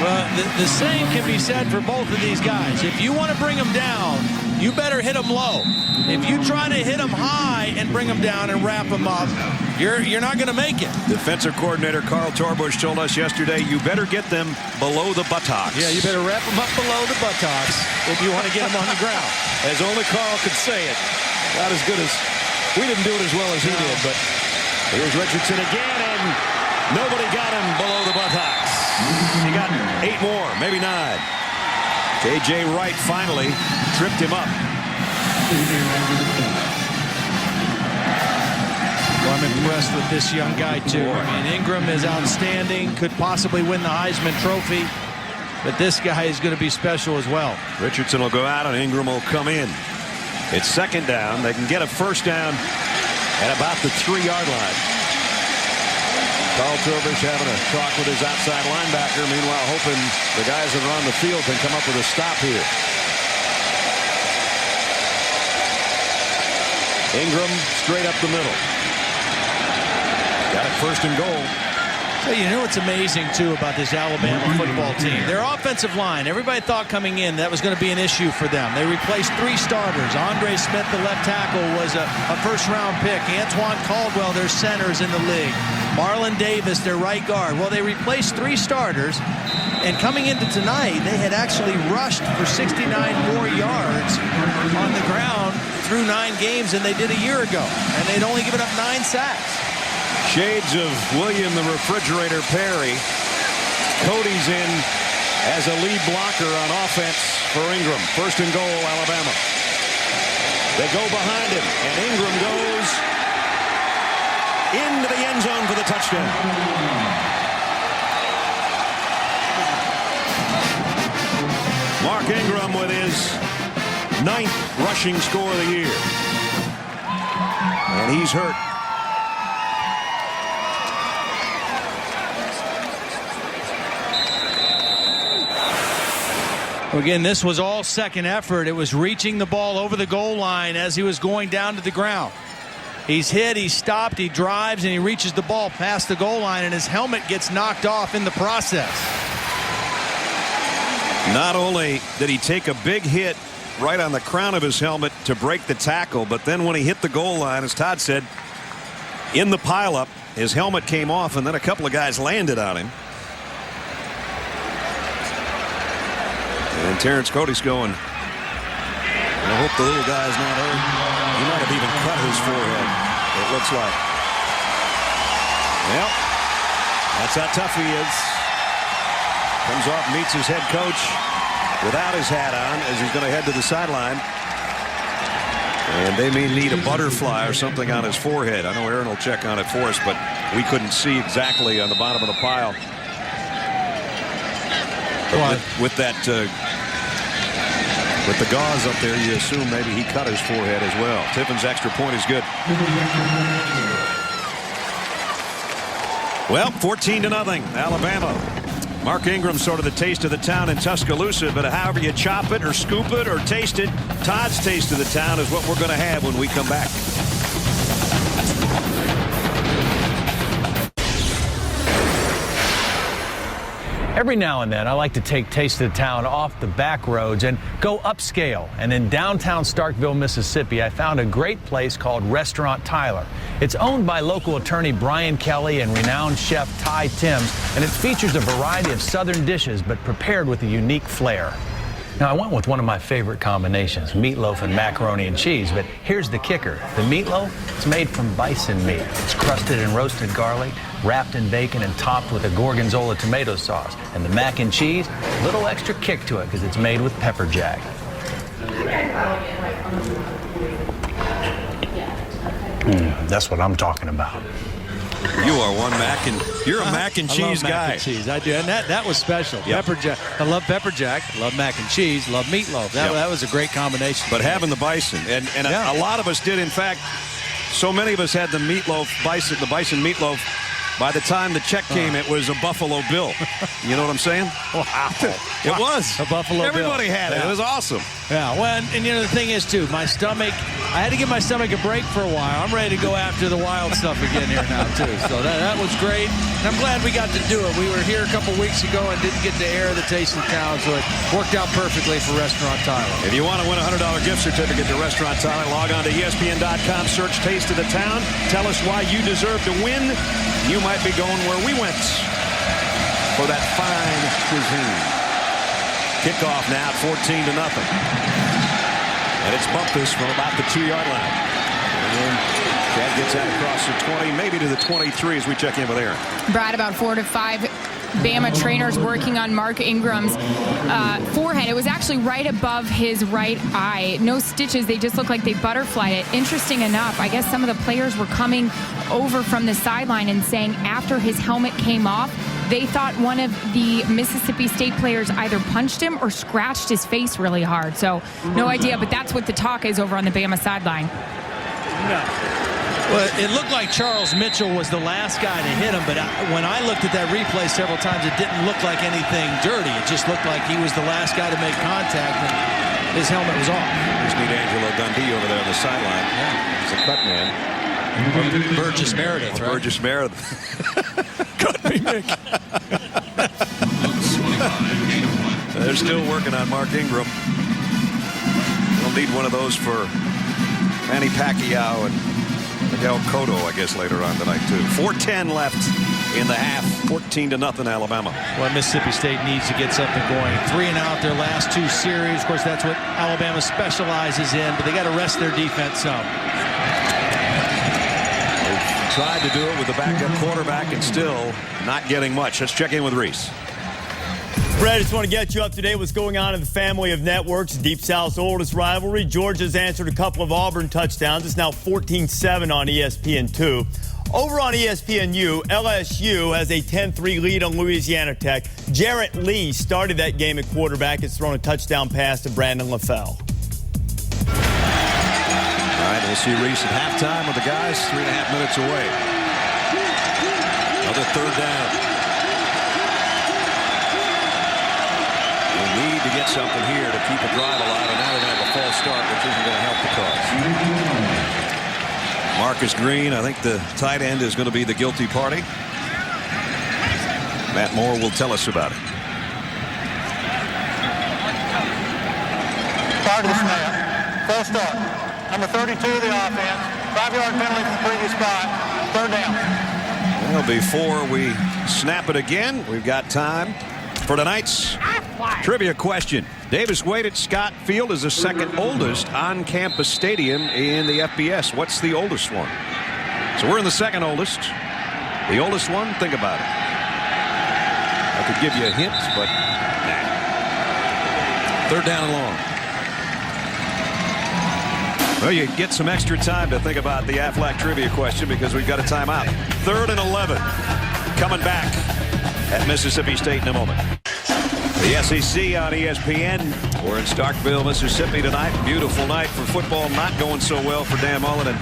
Well, the same can be said for both of these guys. If you want to bring them down, you better hit them low. If you try to hit them high and bring them down and wrap them up, you're not going to make it. Defensive coordinator Carl Torbush told us yesterday, you better get them below the buttocks. Yeah, you better wrap them up below the buttocks if you want to get them on the ground. As only Carl could say it. Not as good as, we didn't do it as well as he did, but here's Richardson again, and nobody got him below the buttocks. He got 8 more, maybe 9. J.J. Wright finally tripped him up. Well, I'm impressed with this young guy, too. I mean, Ingram is outstanding, could possibly win the Heisman Trophy, but this guy is going to be special as well. Richardson will go out, and Ingram will come in. It's second down. They can get a first down at about the 3-yard line. Carl Torbush having a talk with his outside linebacker, meanwhile hoping the guys that are on the field can come up with a stop here. Ingram straight up the middle. Got it first and goal. So you know what's amazing, too, about this Alabama football team? Their offensive line, everybody thought coming in that was going to be an issue for them. They replaced 3 starters. Andre Smith, the left tackle, was a first-round pick. Antoine Caldwell, their centers in the league. Marlon Davis, their right guard. Well, they replaced 3 starters, And coming into tonight, they had actually rushed for 69 more yards on the ground through 9 games than they did a year ago. And they'd only given up 9 sacks. Shades of William the Refrigerator Perry. Cody's in as a lead blocker on offense for Ingram. 1st and goal, Alabama. They go behind him, and Ingram goes into the end zone for the touchdown. Mark Ingram with his 9th rushing score of the year. And he's hurt. Again, this was all second effort. It was reaching the ball over the goal line as he was going down to the ground. He's hit, he's stopped, he drives, and he reaches the ball past the goal line, and his helmet gets knocked off in the process. Not only did he take a big hit right on the crown of his helmet to break the tackle, but then when he hit the goal line, as Todd said, in the pileup, his helmet came off, and then a couple of guys landed on him. And Terrence Cody's going, I hope the little guy's not hurt. He might have even cut his forehead, it looks like. Well, that's how tough he is. Comes off, meets his head coach without his hat on as he's going to head to the sideline. And they may need a butterfly or something on his forehead. I know Aaron will check on it for us, but we couldn't see exactly on the bottom of the pile. With that, with the gauze up there, you assume maybe he cut his forehead as well. Tiffin's extra point is good. Well, 14-0, Alabama. Mark Ingram sort of the taste of the town in Tuscaloosa, but however you chop it or scoop it or taste it, Todd's taste of the town is what we're going to have when we come back. Every now and then, I like to take Taste of the Town off the back roads and go upscale. And in downtown Starkville, Mississippi, I found a great place called Restaurant Tyler. It's owned by local attorney Brian Kelly and renowned chef Ty Timms, and it features a variety of southern dishes, but prepared with a unique flair. Now, I went with one of my favorite combinations, meatloaf and macaroni and cheese, but here's the kicker. The meatloaf, it's made from bison meat. It's crusted in roasted garlic, wrapped in bacon, and topped with a gorgonzola tomato sauce. And the mac and cheese, a little extra kick to it because it's made with pepper jack. That's what I'm talking about. You are one you're a mac and cheese guy. Mac and cheese, I do, and that was special. Yep. Pepper jack. I love pepper jack. Love mac and cheese. Love meatloaf. That was a great combination. But having the bison, and a lot of us did. In fact, so many of us had the bison meatloaf. By the time the check came, it was a Buffalo Bill. You know what I'm saying? Wow. It was. A Buffalo Bill. Everybody had it. It was awesome. Yeah, well, and you know, the thing is, too, my stomach, I had to give my stomach a break for a while. I'm ready to go after the wild stuff again here now, too. So that was great. And I'm glad we got to do it. We were here a couple weeks ago and didn't get to air the Taste of Town, so it worked out perfectly for Restaurant Tyler. If you want to win a $100 gift certificate to Restaurant Tyler, log on to ESPN.com, search Taste of the Town. Tell us why you deserve to win. You might be going where we went for that fine cuisine. Kickoff now at 14-0. And it's Bumpus from about the 2-yard line. And then Chad gets out across the 20, maybe to the 23 as we check in with Aaron. Brad, about 4 to 5 Bama trainers working on Mark Ingram's forehead. It was actually right above his right eye. No stitches. They just look like they butterflied it. Interesting enough, I guess some of the players were coming over from the sideline and saying after his helmet came off, they thought one of the Mississippi State players either punched him or scratched his face really hard. So no idea, but that's what the talk is over on the Bama sideline. Well, it looked like Charles Mitchell was the last guy to hit him, but when I looked at that replay several times, it didn't look like anything dirty. It just looked like he was the last guy to make contact, and his helmet was off. There's neat Angelo Dundee over there on the sideline. Yeah. He's a cut man. Burgess Meredith, right? Burgess Meredith. Cut me, Mick. They're still working on Mark Ingram. They'll need one of those for Manny Pacquiao and Del Cotto, I guess, later on tonight, too. 4:10 left in the half. 14-0 Alabama. Well, Mississippi State needs to get something going. 3 and out their last 2 series. Of course, that's what Alabama specializes in, but they got to rest their defense some. They've tried to do it with the backup quarterback and still not getting much. Let's check in with Reese. Brad, I just want to get you up to date what's going on in the family of networks. Deep South's oldest rivalry. Georgia's answered a couple of Auburn touchdowns. It's now 14-7 on ESPN2. Over on ESPNU, LSU has a 10-3 lead on Louisiana Tech. Jarrett Lee started that game at quarterback. Has thrown a touchdown pass to Brandon LaFell. All right, we'll see Reese at halftime with the guys 3.5 minutes away. Another 3rd down. Need to get something here to keep a drive alive, and now they're going to have a false start, which isn't going to help the cause. Marcus Green, I think the tight end, is going to be the guilty party. Matt Moore will tell us about it. Start of the snap. False start. Number 32 of the offense. 5-yard penalty from the previous spot. 3rd down. Well, before we snap it again, we've got time for tonight's trivia question. Davis Wade at Scott Field is the 2nd oldest on-campus stadium in the FBS. What's the oldest one? So we're in the 2nd oldest. The oldest one, think about it. I could give you a hint, but nah. 3rd down and long. Well, you get some extra time to think about the Aflac trivia question because we've got a timeout. 3rd and 11. Coming back at Mississippi State in a moment. The SEC on ESPN. We're in Starkville, Mississippi tonight. Beautiful night for football. Not going so well for Dan Mullen and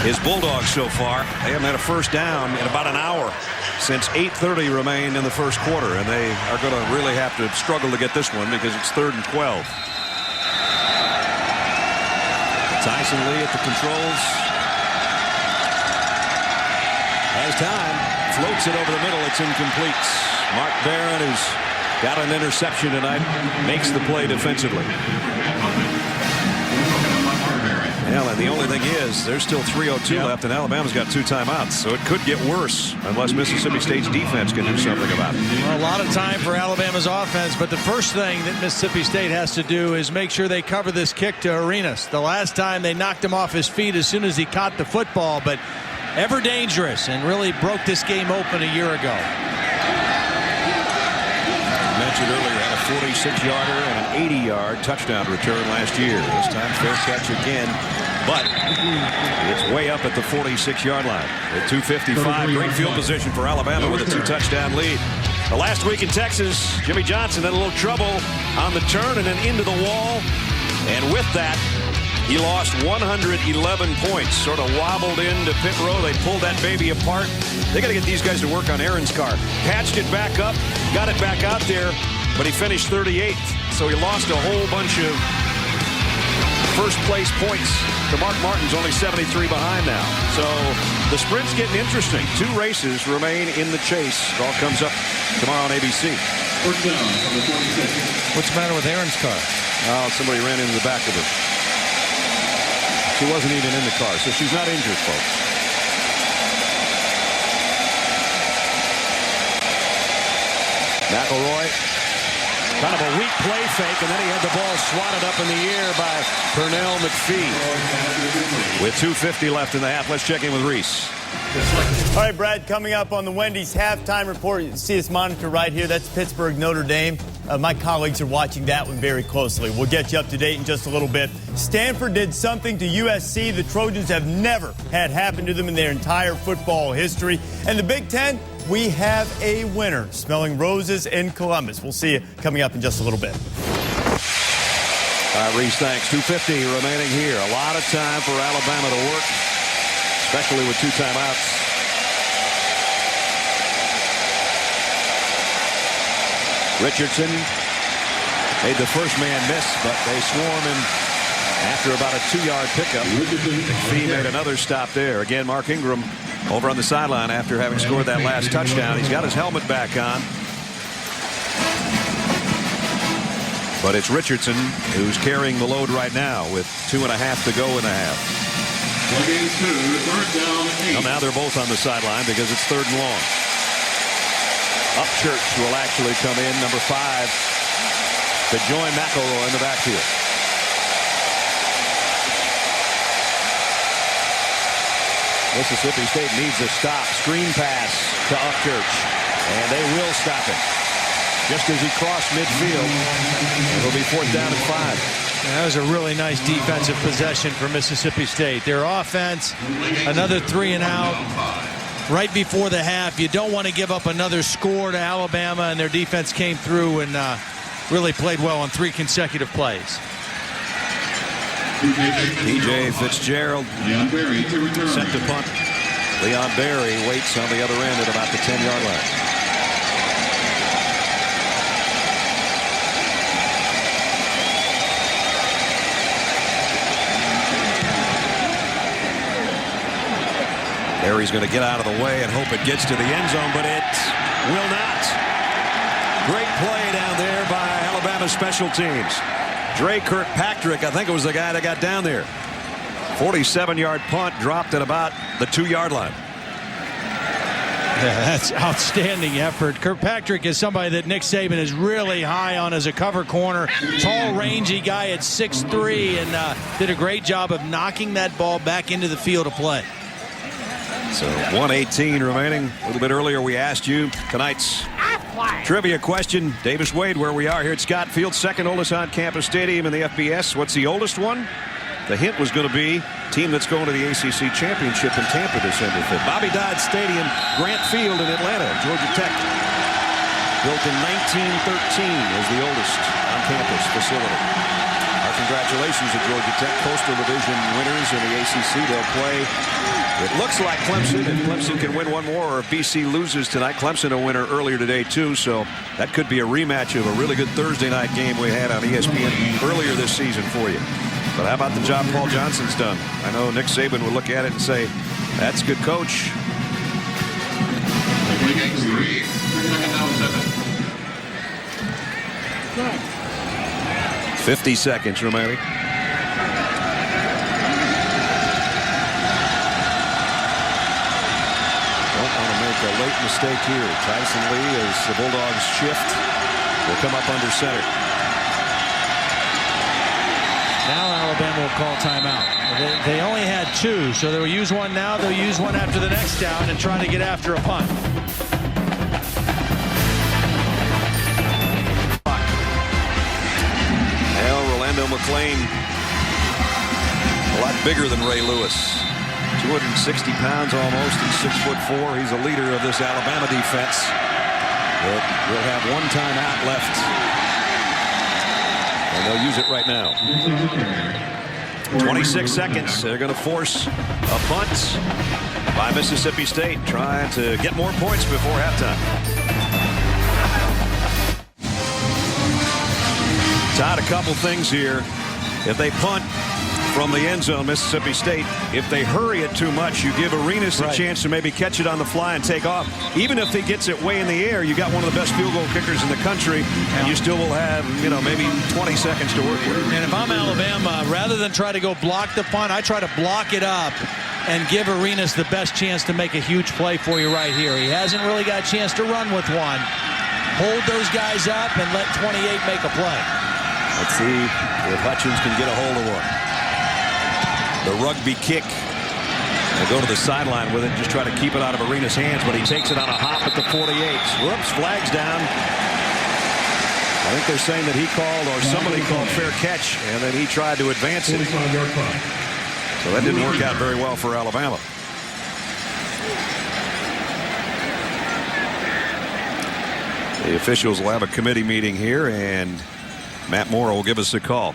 his Bulldogs so far. They haven't had a first down in about an hour since 8:30 remained in the first quarter, and they are going to really have to struggle to get this one because it's 3rd and 12. Tyson Lee at the controls. Has time. Floats it over the middle. It's incomplete. Mark Barron, who's got an interception tonight, makes the play defensively. Well, and the only thing is, there's still 3:02 left, and Alabama's got 2 timeouts, so it could get worse unless Mississippi State's defense can do something about it. Well, a lot of time for Alabama's offense, but the first thing that Mississippi State has to do is make sure they cover this kick to Arenas. The last time they knocked him off his feet as soon as he caught the football, but ever dangerous and really broke this game open a year ago. Mentioned earlier, had a 46-yarder and an 80-yard touchdown return last year. This time, fair catch again, but it's way up at the 46-yard line. At 2:55, great field position for Alabama with a 2-touchdown lead. The last week in Texas, Jimmy Johnson had a little trouble on the turn and then into the wall, and with that, he lost 111 points. Sort of wobbled into pit row. They pulled that baby apart. They got to get these guys to work on Aaron's car. Patched it back up, got it back out there, but he finished 38th. So he lost a whole bunch of first place points to Mark Martin's only 73 behind now. So the sprint's getting interesting. 2 races remain in the chase. It all comes up tomorrow on ABC. What's the matter with Aaron's car? Oh, somebody ran into the back of her. She wasn't even in the car, so she's not injured, folks. McElroy, kind of a weak play fake, and then he had the ball swatted up in the air by Pernell McPhee. With 2:50 left in the half, let's check in with Reese. All right, Brad, coming up on the Wendy's halftime report, you see this monitor right here. That's Pittsburgh, Notre Dame. My colleagues are watching that one very closely. We'll get you up to date in just a little bit. Stanford did something to USC the Trojans have never had happen to them in their entire football history. And the Big Ten, we have a winner. Smelling roses in Columbus. We'll see you coming up in just a little bit. Reese, thanks. 2:50 remaining here. A lot of time for Alabama to work, especially with 2 timeouts. Richardson made the first man miss, but they swarm him after about a 2-yard pickup. McPhee made another stop there. Again, Mark Ingram over on the sideline after having scored that last touchdown. He's got his helmet back on. But it's Richardson who's carrying the load right now with 2.5 to go in the half. Against 2, 3rd down and 8. Well, now they're both on the sideline because it's 3rd and long. Upchurch will actually come in, number 5, to join McElroy in the backfield. Mississippi State needs a stop. Screen pass to Upchurch, and they will stop it. Just as he crossed midfield, it'll be 4th down and 5. That was a really nice defensive possession for Mississippi State. Their offense, another 3 and out right before the half. You don't want to give up another score to Alabama, and their defense came through and really played well on 3 consecutive plays. DJ Fitzgerald sent to punt. Leon Berry waits on the other end at about the 10-yard line. Berry's going to get out of the way and hope it gets to the end zone, but it will not. Great play down there by Alabama special teams. Dre Kirkpatrick, I think it was the guy that got down there. 47-yard punt dropped at about the 2-yard line. Yeah, that's outstanding effort. Kirkpatrick is somebody that Nick Saban is really high on as a cover corner. Tall, rangy guy at 6'3", and did a great job of knocking that ball back into the field of play. So 1:18 remaining. A little bit earlier we asked you tonight's trivia question. Davis Wade, where we are here at Scott Field, second oldest on-campus stadium in the FBS. What's the oldest one? The hint was going to be team that's going to the ACC championship in Tampa December 5th. Bobby Dodd Stadium, Grant Field in Atlanta, Georgia Tech. Built in 1913 as the oldest on-campus facility. Our congratulations to Georgia Tech, Coastal Division winners in the ACC. They'll play. It looks like Clemson. If Clemson can win one more, or if BC loses tonight, Clemson a winner earlier today too. So that could be a rematch of a really good Thursday night game we had on ESPN earlier this season for you. But how about the job Paul Johnson's done? I know Nick Saban would look at it and say, that's good coach. 50 seconds remaining. A late mistake here. Tyson Lee, as the Bulldogs shift, will come up under center. Now Alabama will call timeout. They only had 2, so they'll use one now. They'll use one after the next down and try to get after a punt. Now Rolando McClain, a lot bigger than Ray Lewis. 260 pounds almost, and 6'4". He's a leader of this Alabama defense. But we'll have one timeout left, and they'll use it right now. 26 seconds. They're going to force a punt by Mississippi State, trying to get more points before halftime. Todd, a couple things here. If they punt from the end zone, Mississippi State, if they hurry it too much, you give Arenas a chance to maybe catch it on the fly and take off. Even if he gets it way in the air, you got one of the best field goal kickers in the country, and you still will have, maybe 20 seconds to work with. And if I'm Alabama, rather than try to go block the punt, I try to block it up and give Arenas the best chance to make a huge play for you right here. He hasn't really got a chance to run with one. Hold those guys up and let 28 make a play. Let's see if Hutchins can get a hold of one. The rugby kick. They'll go to the sideline with it, just try to keep it out of Arenas' hands, but he takes it on a hop at the 48. Whoops, flags down. I think they're saying that he called, or somebody called fair catch, and then he tried to advance it. So that didn't work out very well for Alabama. The officials will have a committee meeting here, and Matt Moore will give us a call.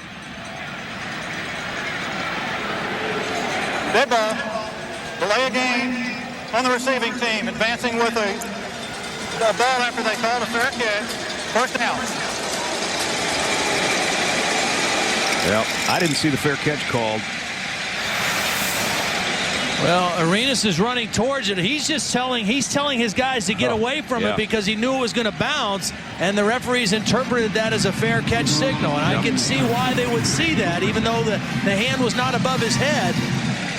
Dead ball. Delay a game on the receiving team. Advancing with a ball after they called a fair catch. First down. Well, I didn't see the fair catch called. Well, Arenas is running towards it. He's telling his guys to get away from it because he knew it was going to bounce, and the referees interpreted that as a fair catch signal. And I can see why they would see that, even though the hand was not above his head.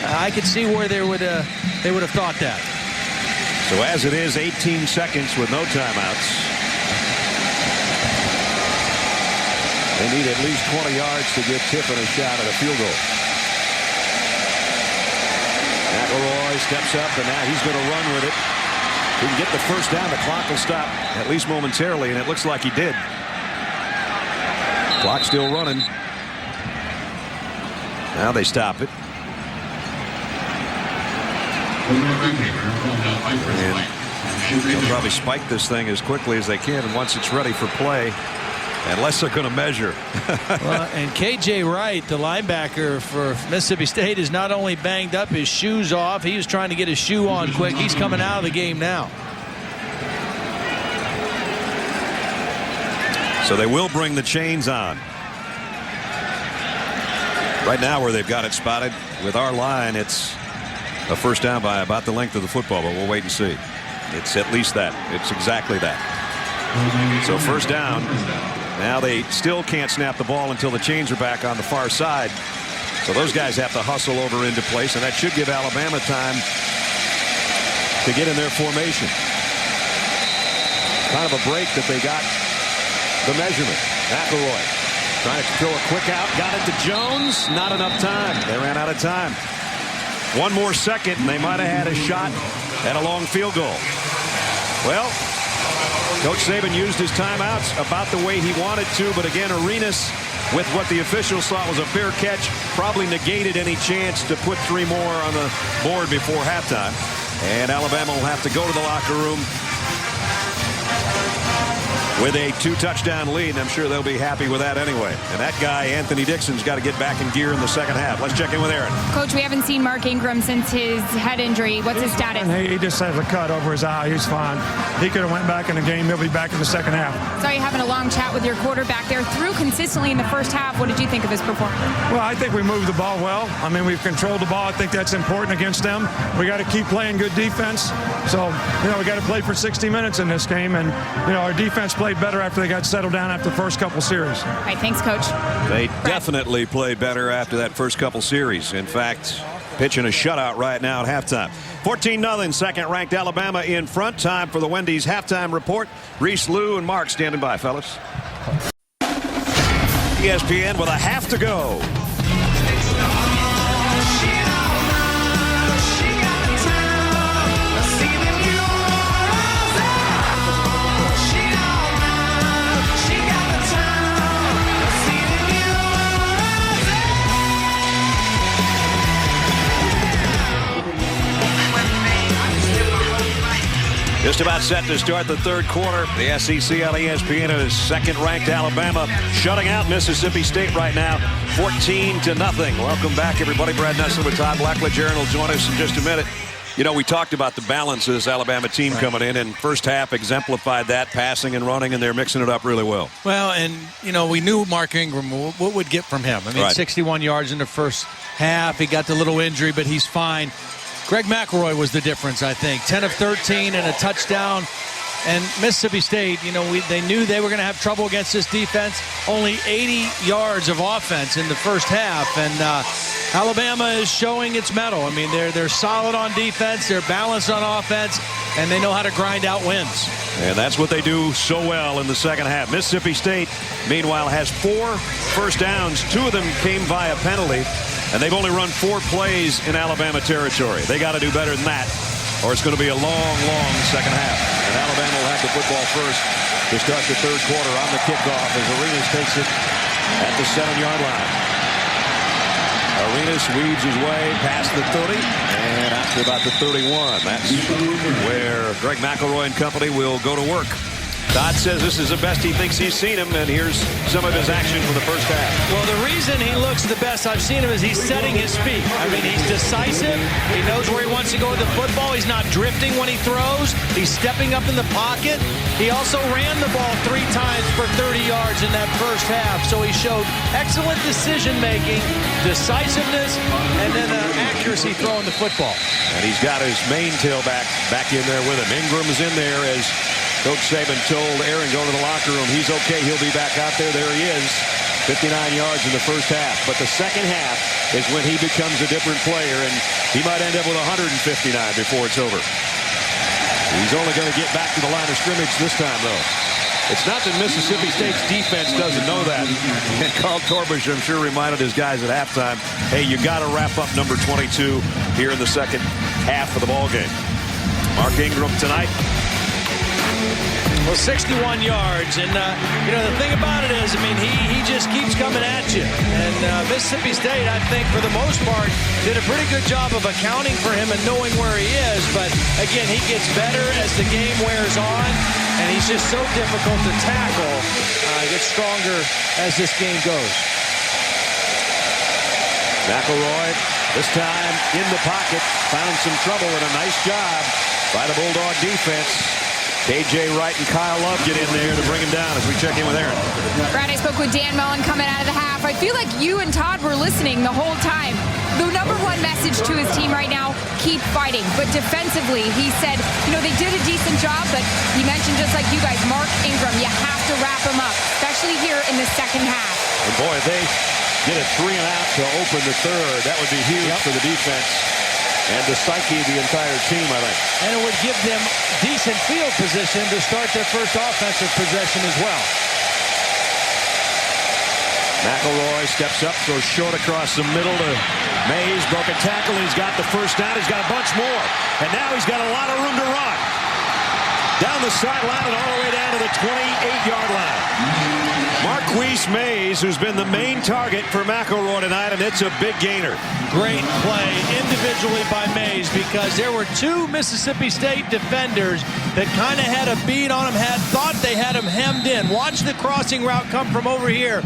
I could see where they would have thought that. So as it is, 18 seconds with no timeouts. They need at least 20 yards to give Tiffin a shot at a field goal. McElroy steps up, and now he's going to run with it. If he can get the first down, the clock will stop, at least momentarily, and it looks like he did. Clock still running. Now they stop it. And they'll probably spike this thing as quickly as they can, and once it's ready for play, unless they're going to measure. Well, and K.J. Wright, the linebacker for Mississippi State, is not only banged up, his shoes off. He was trying to get his shoe on quick. He's coming out of the game now. So they will bring the chains on. Right now where they've got it spotted with our line, it's a first down by about the length of the football, but we'll wait and see. It's at least that. It's exactly that. So first down. Now they still can't snap the ball until the chains are back on the far side. So those guys have to hustle over into place, and that should give Alabama time to get in their formation. Kind of a break that they got the measurement. McElroy trying to throw a quick out. Got it to Jones. Not enough time. They ran out of time. One more second, and they might have had a shot at a long field goal. Well, Coach Saban used his timeouts about the way he wanted to, but again, Arenas, with what the officials thought was a fair catch, probably negated any chance to put 3 more on the board before halftime. And Alabama will have to go to the locker room with a 2-touchdown lead, and I'm sure they'll be happy with that anyway. And that guy, Anthony Dixon's got to get back in gear in the second half. Let's check in with Aaron. Coach, we haven't seen Mark Ingram since his head injury. What's his status? He just has a cut over his eye. He's fine. He could have went back in the game. He'll be back in the second half. Saw you having a long chat with your quarterback there. Threw consistently in the first half. What did you think of his performance? Well, I think we moved the ball well. I mean, we've controlled the ball. I think that's important against them. We got to keep playing good defense. So, we got to play for 60 minutes in this game. And, our defense played better after they got settled down after the first couple series. All right, thanks, Coach. They definitely played better after that first couple series. In fact, pitching a shutout right now at halftime. 14-0, second-ranked Alabama in front. Time for the Wendy's halftime report. Reese, Lou, and Mark standing by, fellas. ESPN with a half to go. Just about set to start the third quarter. The SEC on ESPN is second-ranked Alabama shutting out Mississippi State right now, 14-0. Welcome back, everybody. Brad Nessler with Todd Blackledge. Aaron will join us in just a minute. We talked about the balance of this Alabama team coming in, and first half exemplified that, passing and running, and they're mixing it up really well. Well, and, we knew Mark Ingram, what would get from him. I mean, 61 yards in the first half. He got the little injury, but he's fine. Greg McElroy was the difference, I think. 10 of 13 and a touchdown. And Mississippi State, they knew they were going to have trouble against this defense. Only 80 yards of offense in the first half. And Alabama is showing its mettle. I mean, they're solid on defense. They're balanced on offense. And they know how to grind out wins. And that's what they do so well in the second half. Mississippi State, meanwhile, has 4 first downs. 2 of them came via penalty. And they've only run 4 plays in Alabama territory. They got to do better than that, or it's going to be a long, long second half. And Alabama will have the football first to start the third quarter on the kickoff as Arenas takes it at the 7-yard line. Arenas weaves his way past the 30 and out to about the 31. That's where Greg McElroy and company will go to work. Todd says this is the best he thinks he's seen him, and here's some of his action for the first half. Well, the reason he looks the best I've seen him is he's setting his feet. I mean, he's decisive. He knows where he wants to go with the football. He's not drifting when he throws. He's stepping up in the pocket. He also ran the ball 3 times for 30 yards in that first half. So he showed excellent decision-making, decisiveness, and then accuracy throwing the football. And he's got his main tailback back in there with him. Ingram's in there as Coach Saban told Aaron, go to the locker room. He's okay. He'll be back out there. There he is. 59 yards in the first half. But the second half is when he becomes a different player, and he might end up with 159 before it's over. He's only going to get back to the line of scrimmage this time, though. It's not that Mississippi State's defense doesn't know that. And Carl Torbush, I'm sure, reminded his guys at halftime, hey, you got to wrap up number 22 here in the second half of the ball game. Mark Ingram tonight. Well, 61 yards, and the thing about it is, I mean, he just keeps coming at you. And Mississippi State, I think, for the most part, did a pretty good job of accounting for him and knowing where he is. But again, he gets better as the game wears on, and he's just so difficult to tackle. Gets stronger as this game goes. McElroy, this time in the pocket, found some trouble, and a nice job by the Bulldog defense. KJ Wright and Kyle Love get in there to bring him down as we check in with Aaron. Brad, I spoke with Dan Mullen coming out of the half. I feel like you and Todd were listening the whole time. The number one message to his team right now, keep fighting. But defensively, he said, they did a decent job, but he mentioned, just like you guys, Mark Ingram, you have to wrap him up, especially here in the second half. And boy, they did a 3 and out to open the third. That would be huge for the defense. And the psyche of the entire team, I think. And it would give them decent field position to start their first offensive possession as well. McElroy steps up, throws short across the middle to Mays. Broken tackle. He's got the first down. He's got a bunch more. And now he's got a lot of room to run. Down the sideline and all the way down to the 28-yard line. Marquise Mays, who's been the main target for McElroy tonight, and it's a big gainer. Great play individually by Mays, because there were 2 Mississippi State defenders that kind of had a bead on him, thought they had him hemmed in. Watch the crossing route come from over here.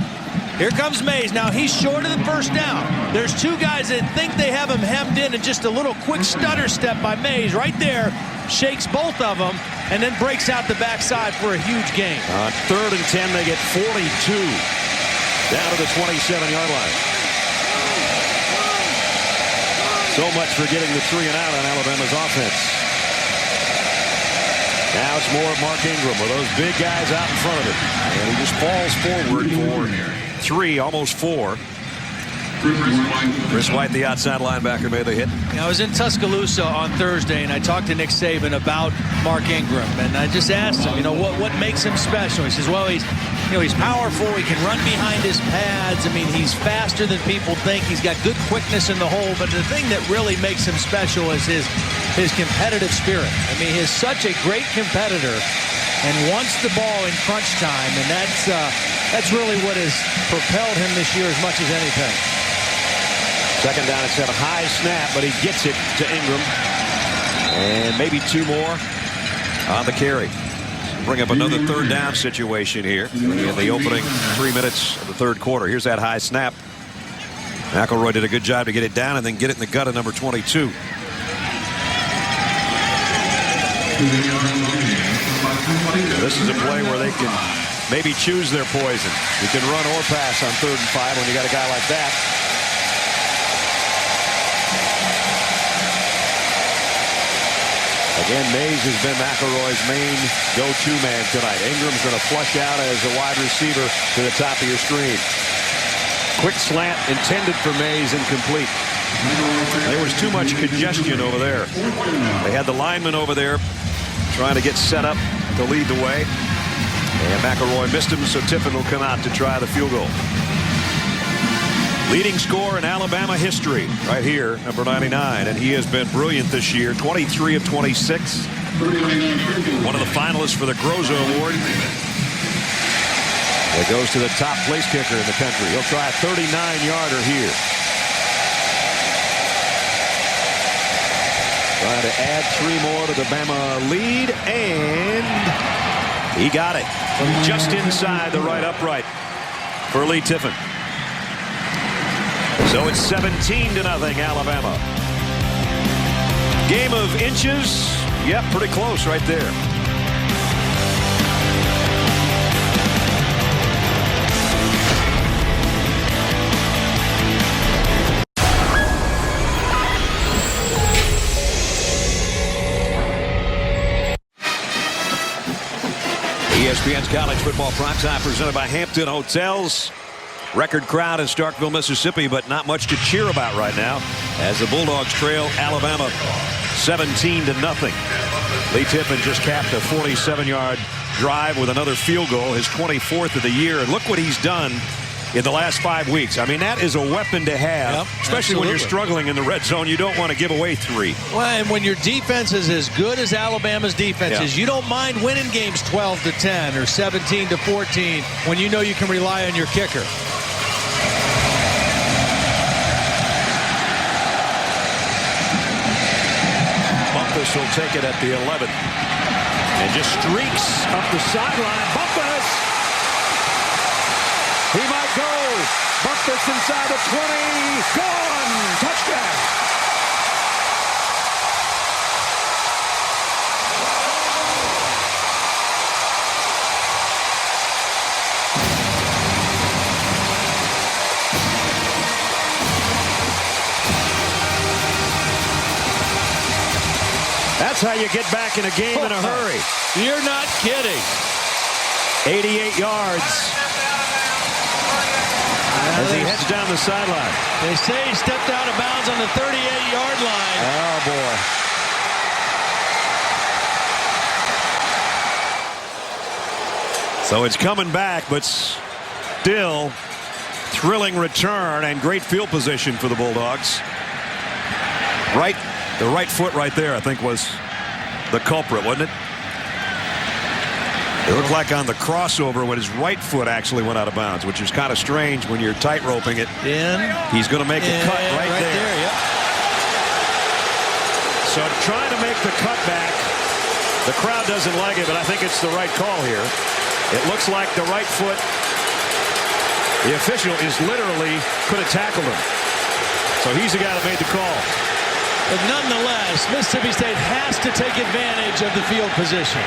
Here comes Mays. Now he's short of the first down. There's 2 guys that think they have him hemmed in, and just a little quick stutter step by Mays right there shakes both of them, and then breaks out the backside for a huge gain. On 3rd and 10, they get 42 down to the 27-yard line. So much for getting the 3 and out on Alabama's offense. Now it's more of Mark Ingram with those big guys out in front of him. And he just falls forward for 3, almost 4. Chris White, the outside linebacker, made the hit. I was in Tuscaloosa on Thursday, and I talked to Nick Saban about Mark Ingram, and I just asked him, what makes him special? He says, well, he's powerful. He can run behind his pads. I mean, he's faster than people think. He's got good quickness in the hole. But the thing that really makes him special is his competitive spirit. I mean, he's such a great competitor, and wants the ball in crunch time, and that's really what has propelled him this year as much as anything. Second down, it's a high snap, but he gets it to Ingram. And maybe 2 more on the carry. Bring up another 3rd down situation here in the opening 3 minutes of the 3rd quarter. Here's that high snap. McElroy did a good job to get it down and then get it in the gut of number 22. This is a play where they can maybe choose their poison. You can run or pass on 3rd and 5 when you got a guy like that. Again, Mays has been McElroy's main go-to man tonight. Ingram's going to flush out as a wide receiver to the top of your screen. Quick slant intended for Mays, incomplete. There was too much congestion over there. They had the lineman over there trying to get set up to lead the way. And McElroy missed him, so Tiffin will come out to try the field goal. Leading scorer in Alabama history right here, number 99, and he has been brilliant this year. 23 of 26. One of the finalists for the Groza Award. It goes to the top place kicker in the country. He'll try a 39-yarder here. Trying to add 3 more to the Bama lead, and he got it from just inside the right upright for Lee Tiffin. So it's 17-0 Alabama. Game of inches. Yep, pretty close right there. ESPN's College Football Primetime presented by Hampton Hotels. Record crowd in Starkville, Mississippi, but not much to cheer about right now as the Bulldogs trail Alabama 17-0. Lee Tippin just capped a 47-yard drive with another field goal, his 24th of the year. And look what he's done in the last 5 weeks. I mean, that is a weapon to have, especially when you're struggling in the red zone. You don't want to give away 3. Well, and when your defense is as good as Alabama's defense is, you don't mind winning games 12-10 or 17-14 when you know you can rely on your kicker. Bumpus will take it at the 11 and just streaks up the sideline. Bumpus! He might go. Bumpus inside the 20. Gone! Touchdown! That's how you get back in a game in a hurry. You're not kidding. 88 yards. As he heads down the sideline. They say he stepped out of bounds on the 38-yard line. Oh, boy. So it's coming back, but still thrilling return and great field position for the Bulldogs. The right foot right there, I think, was the culprit, wasn't it? It looked like on the crossover when his right foot actually went out of bounds, which is kind of strange when you're tight roping it. He's going to make a cut right there. Yep. So trying to make the cut back. The crowd doesn't like it, but I think it's the right call here. It looks like the right foot. The official is literally could have tackled him. So he's the guy that made the call. But nonetheless, Mississippi State has to take advantage of the field position.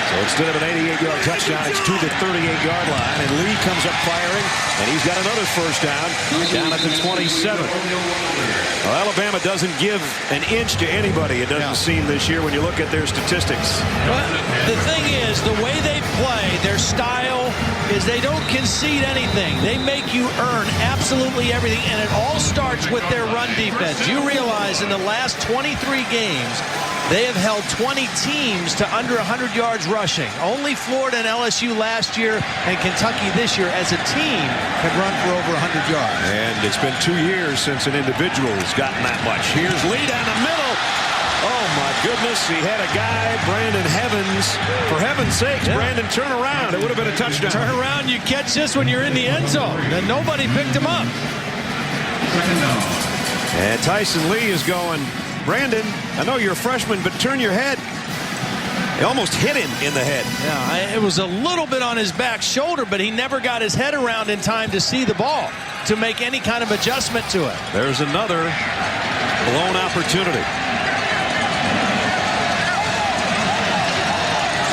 So instead of an 88-yard touchdown, it's to the 38-yard line, and Lee comes up firing, and he's got another first down at the 27. Well, Alabama doesn't give an inch to anybody, it doesn't seem, this year when you look at their statistics. Well, the thing is, the way they play, their style is they don't concede anything. They make you earn absolutely everything, and it all starts with their run defense. You realize in the last 23 games, they have held 20 teams to under 100 yards rushing. Only Florida and LSU last year and Kentucky this year as a team have run for over 100 yards. And it's been 2 years since an individual has gotten that much. Here's Lee down the middle. Oh, my goodness. He had a guy, Brandon Evans. For heaven's sakes, Brandon, turn around. It would have been a touchdown. Turn around, you catch this when you're in the end zone. And nobody picked him up. And Tyson Lee is going, Brandon, I know you're a freshman, but turn your head. He almost hit him in the head. Yeah, it was a little bit on his back shoulder, but he never got his head around in time to see the ball, to make any kind of adjustment to it. There's another blown opportunity.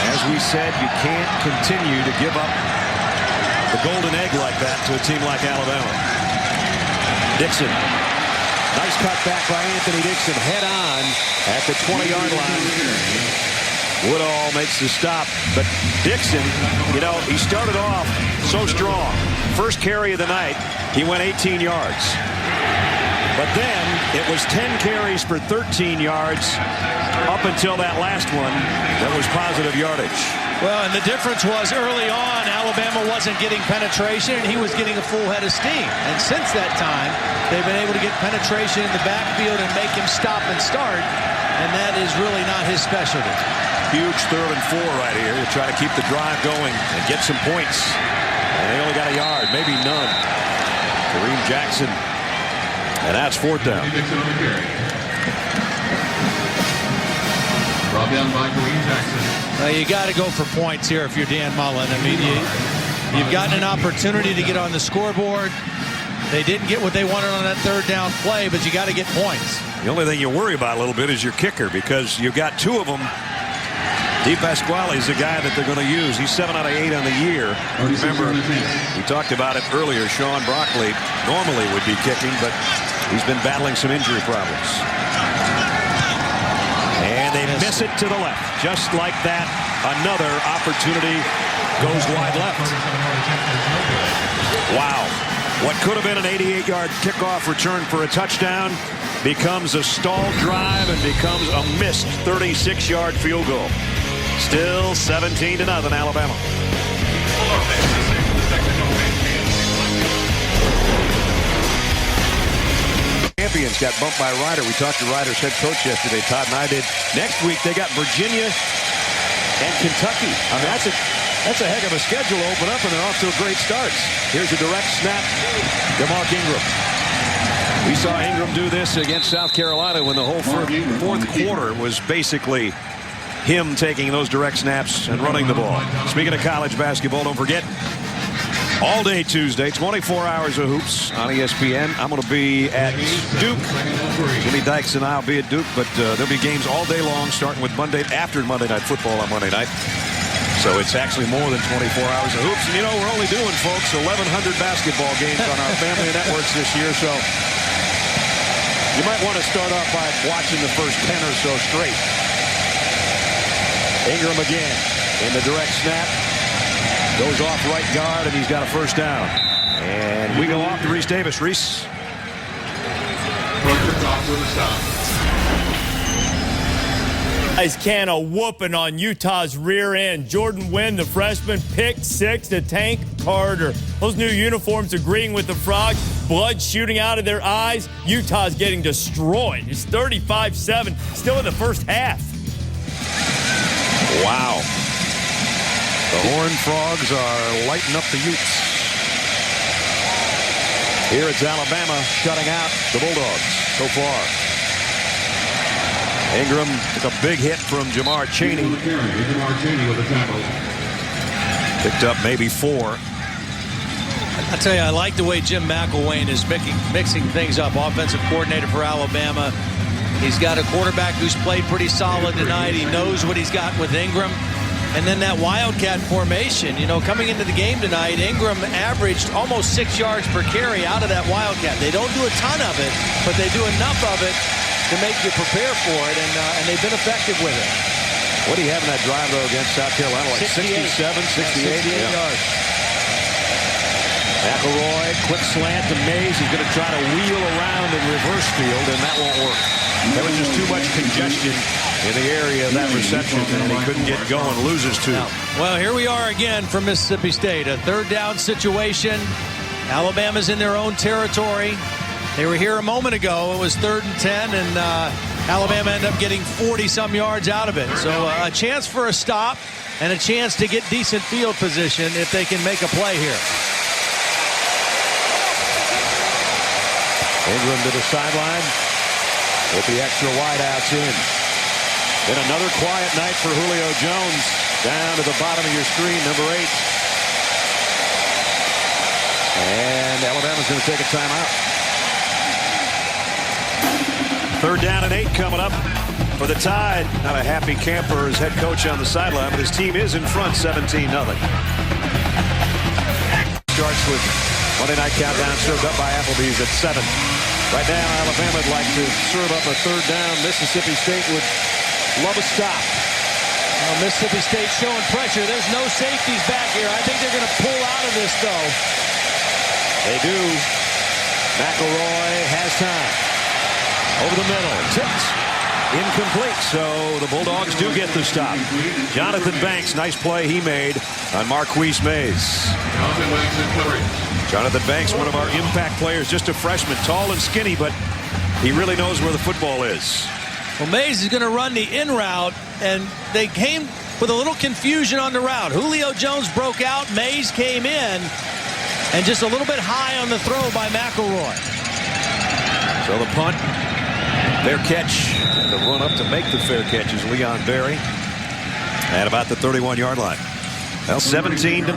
As we said, you can't continue to give up the golden egg like that to a team like Alabama. Dixon. Nice cut back by Anthony Dixon, head on at the 20-yard line. Woodall makes the stop, but Dixon, you know, he started off so strong. First carry of the night, he went 18 yards. But then it was 10 carries for 13 yards up until that last one that was positive yardage. Well, and the difference was early on, Alabama wasn't getting penetration, and he was getting a full head of steam. And since that time, they've been able to get penetration in the backfield and make him stop and start, and that is really not his specialty. Huge 3rd and 4 right here to try to keep the drive going and get some points. And they only got a yard, maybe none. Kareem Jackson, and that's 4th down. Brought down by Kareem Jackson. Well, you got to go for points here if you're Dan Mullen. I mean, you've gotten an opportunity to get on the scoreboard. They didn't get what they wanted on that 3rd down play, but you got to get points. The only thing you worry about a little bit is your kicker, because you've got 2 of them. DePasquale is the guy that they're going to use. He's 7 out of 8 on the year. Remember, we talked about it earlier. Sean Broccoli normally would be kicking, but he's been battling some injury problems. And they miss it to the left. Just like that, another opportunity goes wide left. Wow. What could have been an 88-yard kickoff return for a touchdown becomes a stalled drive and becomes a missed 36-yard field goal. Still 17-0 Alabama. Champions got bumped by Ryder. We talked to Ryder's head coach yesterday, Todd and I did. Next week they got Virginia and Kentucky. I mean, that's a heck of a schedule to open up, and they're off to a great start. Here's a direct snap to Mark Ingram. We saw Ingram do this against South Carolina when the whole fourth quarter was basically him taking those direct snaps and running the ball. Speaking of college basketball, don't forget, all day Tuesday, 24 hours of hoops on ESPN. I'm going to be at Duke. Jimmy Dykes and I will be at Duke, but there'll be games all day long, starting with after Monday Night Football on Monday night. So it's actually more than 24 hours of hoops. And, you know, we're only doing, folks, 1,100 basketball games on our family networks this year. So you might want to start off by watching the first 10 or so straight. Ingram again in the direct snap. Goes off right guard, and he's got a first down. And we go off to Reese Davis. Reese. Nice can of whooping on Utah's rear end. Jordan Wynn, the freshman, picked six to Tank Carter. Those new uniforms agreeing with the Frogs. Blood shooting out of their eyes. Utah's getting destroyed. It's 35-7, still in the first half. Wow. The Horned Frogs are lighting up the Utes. Here it's Alabama shutting out the Bulldogs so far. Ingram took a big hit from Jamar Chaney. Picked up maybe 4. I tell you, I like the way Jim McElwain is mixing things up. Offensive coordinator for Alabama. He's got a quarterback who's played pretty solid tonight. He knows what he's got with Ingram. And then that Wildcat formation, you know, coming into the game tonight, Ingram averaged almost 6 yards per carry out of that Wildcat. They don't do a ton of it, but they do enough of it to make you prepare for it, and they've been effective with it. What do you have in that drive, though, against South Carolina? Like 67, 68 yards. McElroy, quick slant to Mays. He's going to try to wheel around in reverse field, and that won't work. There was just too much congestion in the area of that reception, and he couldn't get going. Loses 2. Well, here we are again from Mississippi State. A third down situation. Alabama's in their own territory. They were here a moment ago. It was 3rd and 10, and Alabama ended up getting 40-some yards out of it. So a chance for a stop and a chance to get decent field position if they can make a play here. Ingram to the sideline with the extra wideouts in. Then another quiet night for Julio Jones. Down to the bottom of your screen, number 8. And Alabama's going to take a timeout. 3rd down and 8 coming up for the Tide. Not a happy camper as head coach on the sideline, but his team is in front 17-0. Starts with Monday Night Countdown served up by Applebee's at 7. Right now, Alabama would like to serve up a 3rd down. Mississippi State would love a stop. Well, Mississippi State showing pressure. There's no safeties back here. I think they're going to pull out of this, though. They do. McElroy has time. Over the middle. Tipped. Incomplete. So the Bulldogs do get the stop. Jonathan Banks, nice play he made on Marquise Mays. Jonathan Banks, one of our impact players, just a freshman, tall and skinny, but he really knows where the football is. Well, Mays is going to run the in route, and they came with a little confusion on the route. Julio Jones broke out. Mays came in, and just a little bit high on the throw by McElroy. So the punt, fair catch. The run up to make the fair catch is Leon Berry at about the 31-yard line. Well, 17-0.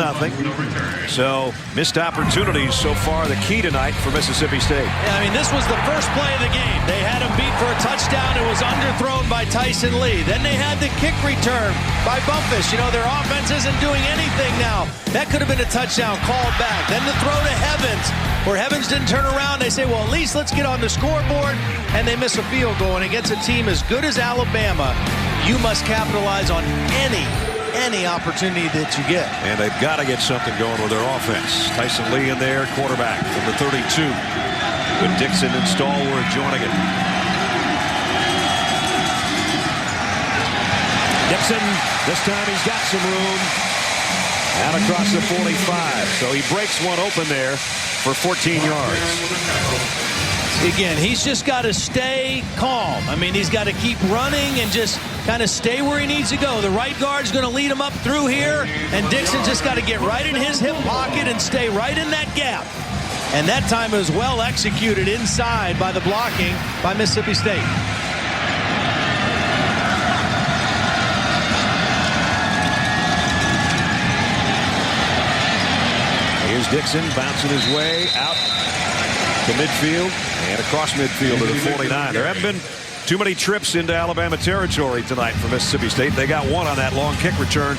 So missed opportunities so far. The key tonight for Mississippi State. Yeah, I mean, this was the first play of the game. They had him beat for a touchdown. It was underthrown by Tyson Lee. Then they had the kick return by Bumpus. You know, their offense isn't doing anything now. That could have been a touchdown called back. Then the throw to Evans, where Evans didn't turn around. They say, well, at least let's get on the scoreboard. And they miss a field goal. And against a team as good as Alabama, you must capitalize on any any opportunity that you get. And they've got to get something going with their offense. Tyson Lee in there, quarterback from the 32. With Dixon and Stallworth joining it. Dixon, this time he's got some room. Out across the 45. So he breaks one open there for 14 yards. Again, he's just got to stay calm. I mean, he's got to keep running and just kind of stay where he needs to go. The right guard's going to lead him up through here, and Dixon just got to get right in his hip pocket and stay right in that gap. And that time it was well executed inside by the blocking by Mississippi State. Here's Dixon bouncing his way out to midfield and across midfield to the 49. There haven't been too many trips into Alabama territory tonight for Mississippi State. They got one on that long kick return,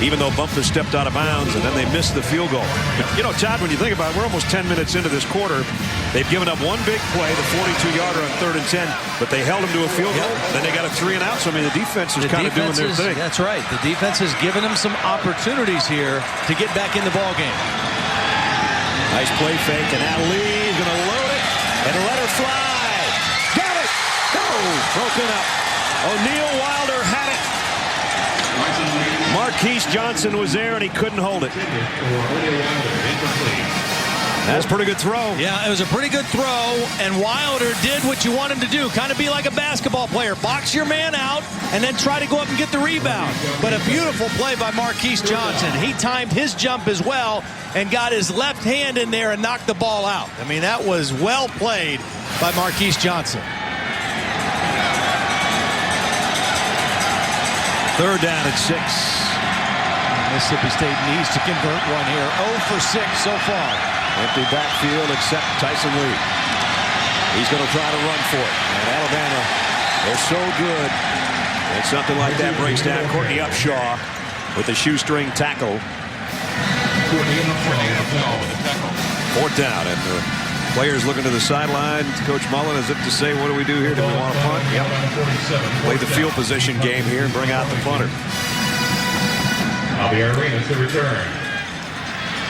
even though Bumpus stepped out of bounds, and then they missed the field goal. You know, Todd, when you think about it, we're almost 10 minutes into this quarter. They've given up one big play, the 42-yarder on 3rd and 10, but they held him to a field goal. Then they got a 3 and out. So, I mean, the defense is kind of doing their thing. That's right. The defense has given them some opportunities here to get back in the ball game. Nice play fake, and now Lee's going to load it and let her fly. Got it! Oh, broken up. O'Neal Wilder had it. Marquise Johnson was there, and he couldn't hold it. That's a pretty good throw. Yeah, it was a pretty good throw, and Wilder did what you want him to do, kind of be like a basketball player. Box your man out, and then try to go up and get the rebound. But a beautiful play by Marquise Johnson. He timed his jump as well and got his left hand in there and knocked the ball out. I mean, that was well played by Marquise Johnson. 3rd down and 6. Mississippi State needs to convert one here. 0 for 6 so far. Empty backfield except Tyson Lee. He's going to try to run for it. And Alabama, they're so good. And something like that breaks down. Courtney Upshaw with the shoestring tackle. 4th down. And the players looking to the sideline. Coach Mullen as if to say, what do we do here? Do we want to punt? Yep. Play the field position game here and bring out the punter. Javier Arenas to return.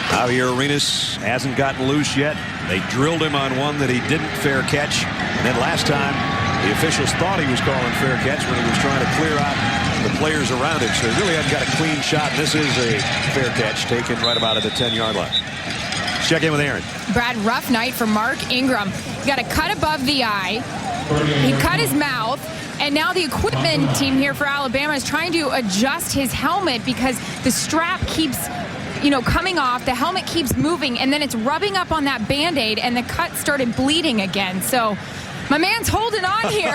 Javier Arenas hasn't gotten loose yet. They drilled him on one that he didn't fair catch. And then last time, the officials thought he was calling fair catch when he was trying to clear out the players around him. So he really hadn't got a clean shot. And this is a fair catch taken right about at the 10-yard line. Let's check in with Aaron. Brad, rough night for Mark Ingram. He got a cut above the eye. He cut his mouth. And now the equipment team here for Alabama is trying to adjust his helmet because the strap keeps, coming off. The helmet keeps moving, and then it's rubbing up on that Band-Aid, and the cut started bleeding again. So my man's holding on here.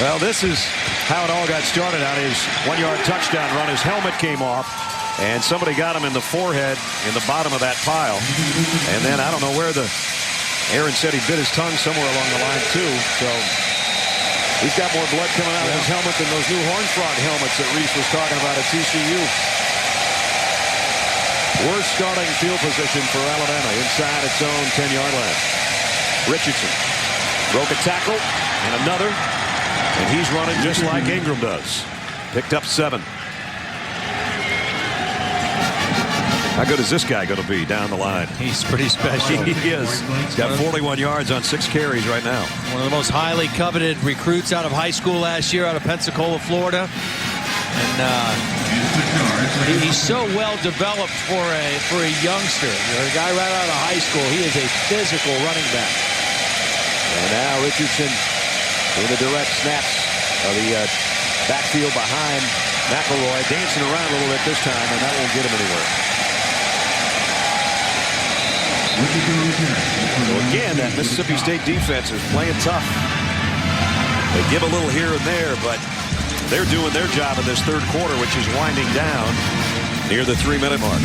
Well, this is how it all got started on his 1-yard touchdown run. His helmet came off, and somebody got him in the forehead in the bottom of that pile. And then I don't know where Aaron said he bit his tongue somewhere along the line, too. So he's got more blood coming out of his helmet than those new Horned Frog helmets that Reese was talking about at TCU. Worst starting field position for Alabama inside its own 10-yard line. Richardson broke a tackle and another, and he's running just like Ingram does. Picked up 7. How good is this guy going to be down the line? He's pretty special. He is. He's got 41 yards on 6 carries right now. One of the most highly coveted recruits out of high school last year, out of Pensacola, Florida. And he's so well developed for a youngster. A guy right out of high school. He is a physical running back. And now Richardson in the direct snaps of the backfield behind McElroy, dancing around a little bit this time, and that won't get him anywhere. So again, that Mississippi State defense is playing tough. They give a little here and there, but they're doing their job in this 3rd quarter, which is winding down near the 3-minute mark.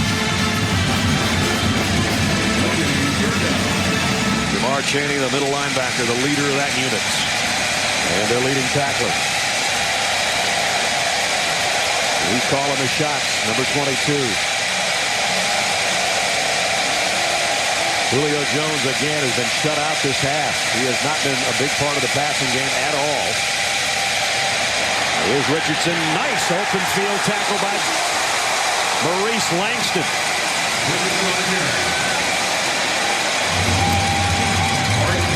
Jamar Chaney, the middle linebacker, the leader of that unit, and their leading tackler. He's calling the shots, number 22. Julio Jones again has been shut out this half. He has not been a big part of the passing game at all. Here's Richardson. Nice open field tackle by Maurice Langston.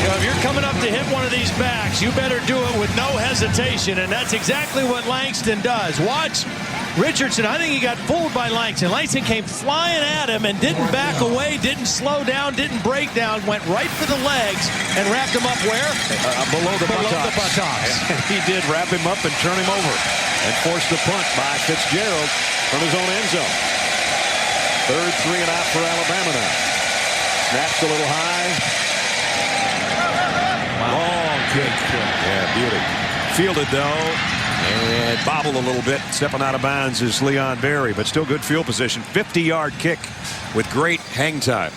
You know, if you're coming up to hit one of these backs, you better do it with no hesitation, and that's exactly what Langston does. Watch Richardson. I think he got fooled by Langston. Langston came flying at him and didn't back away, didn't slow down, didn't break down, went right for the legs and wrapped him up where? Below the buttocks. The buttocks. He did wrap him up and turn him over and force the punt by Fitzgerald from his own end zone. Third 3 and out for Alabama now. Snaps a little high. Long kick. Yeah, beauty. Fielded, though, and bobbled a little bit. Stepping out of bounds is Leon Berry, but still good field position. 50-yard kick with great hang time.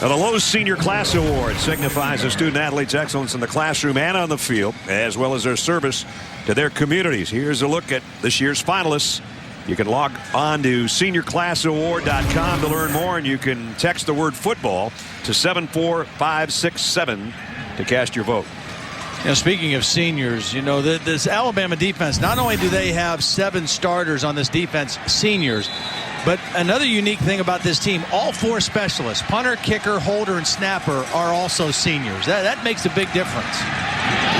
Now, the Lowe's Senior Class Award signifies a student-athlete's excellence in the classroom and on the field, as well as their service to their communities. Here's a look at this year's finalists. You can log on to seniorclassaward.com to learn more, and you can text the word football to 74567 to cast your vote. You know, speaking of seniors, you know, this Alabama defense, not only do they have 7 starters on this defense, seniors, but another unique thing about this team, all 4 specialists, punter, kicker, holder, and snapper, are also seniors. That makes a big difference.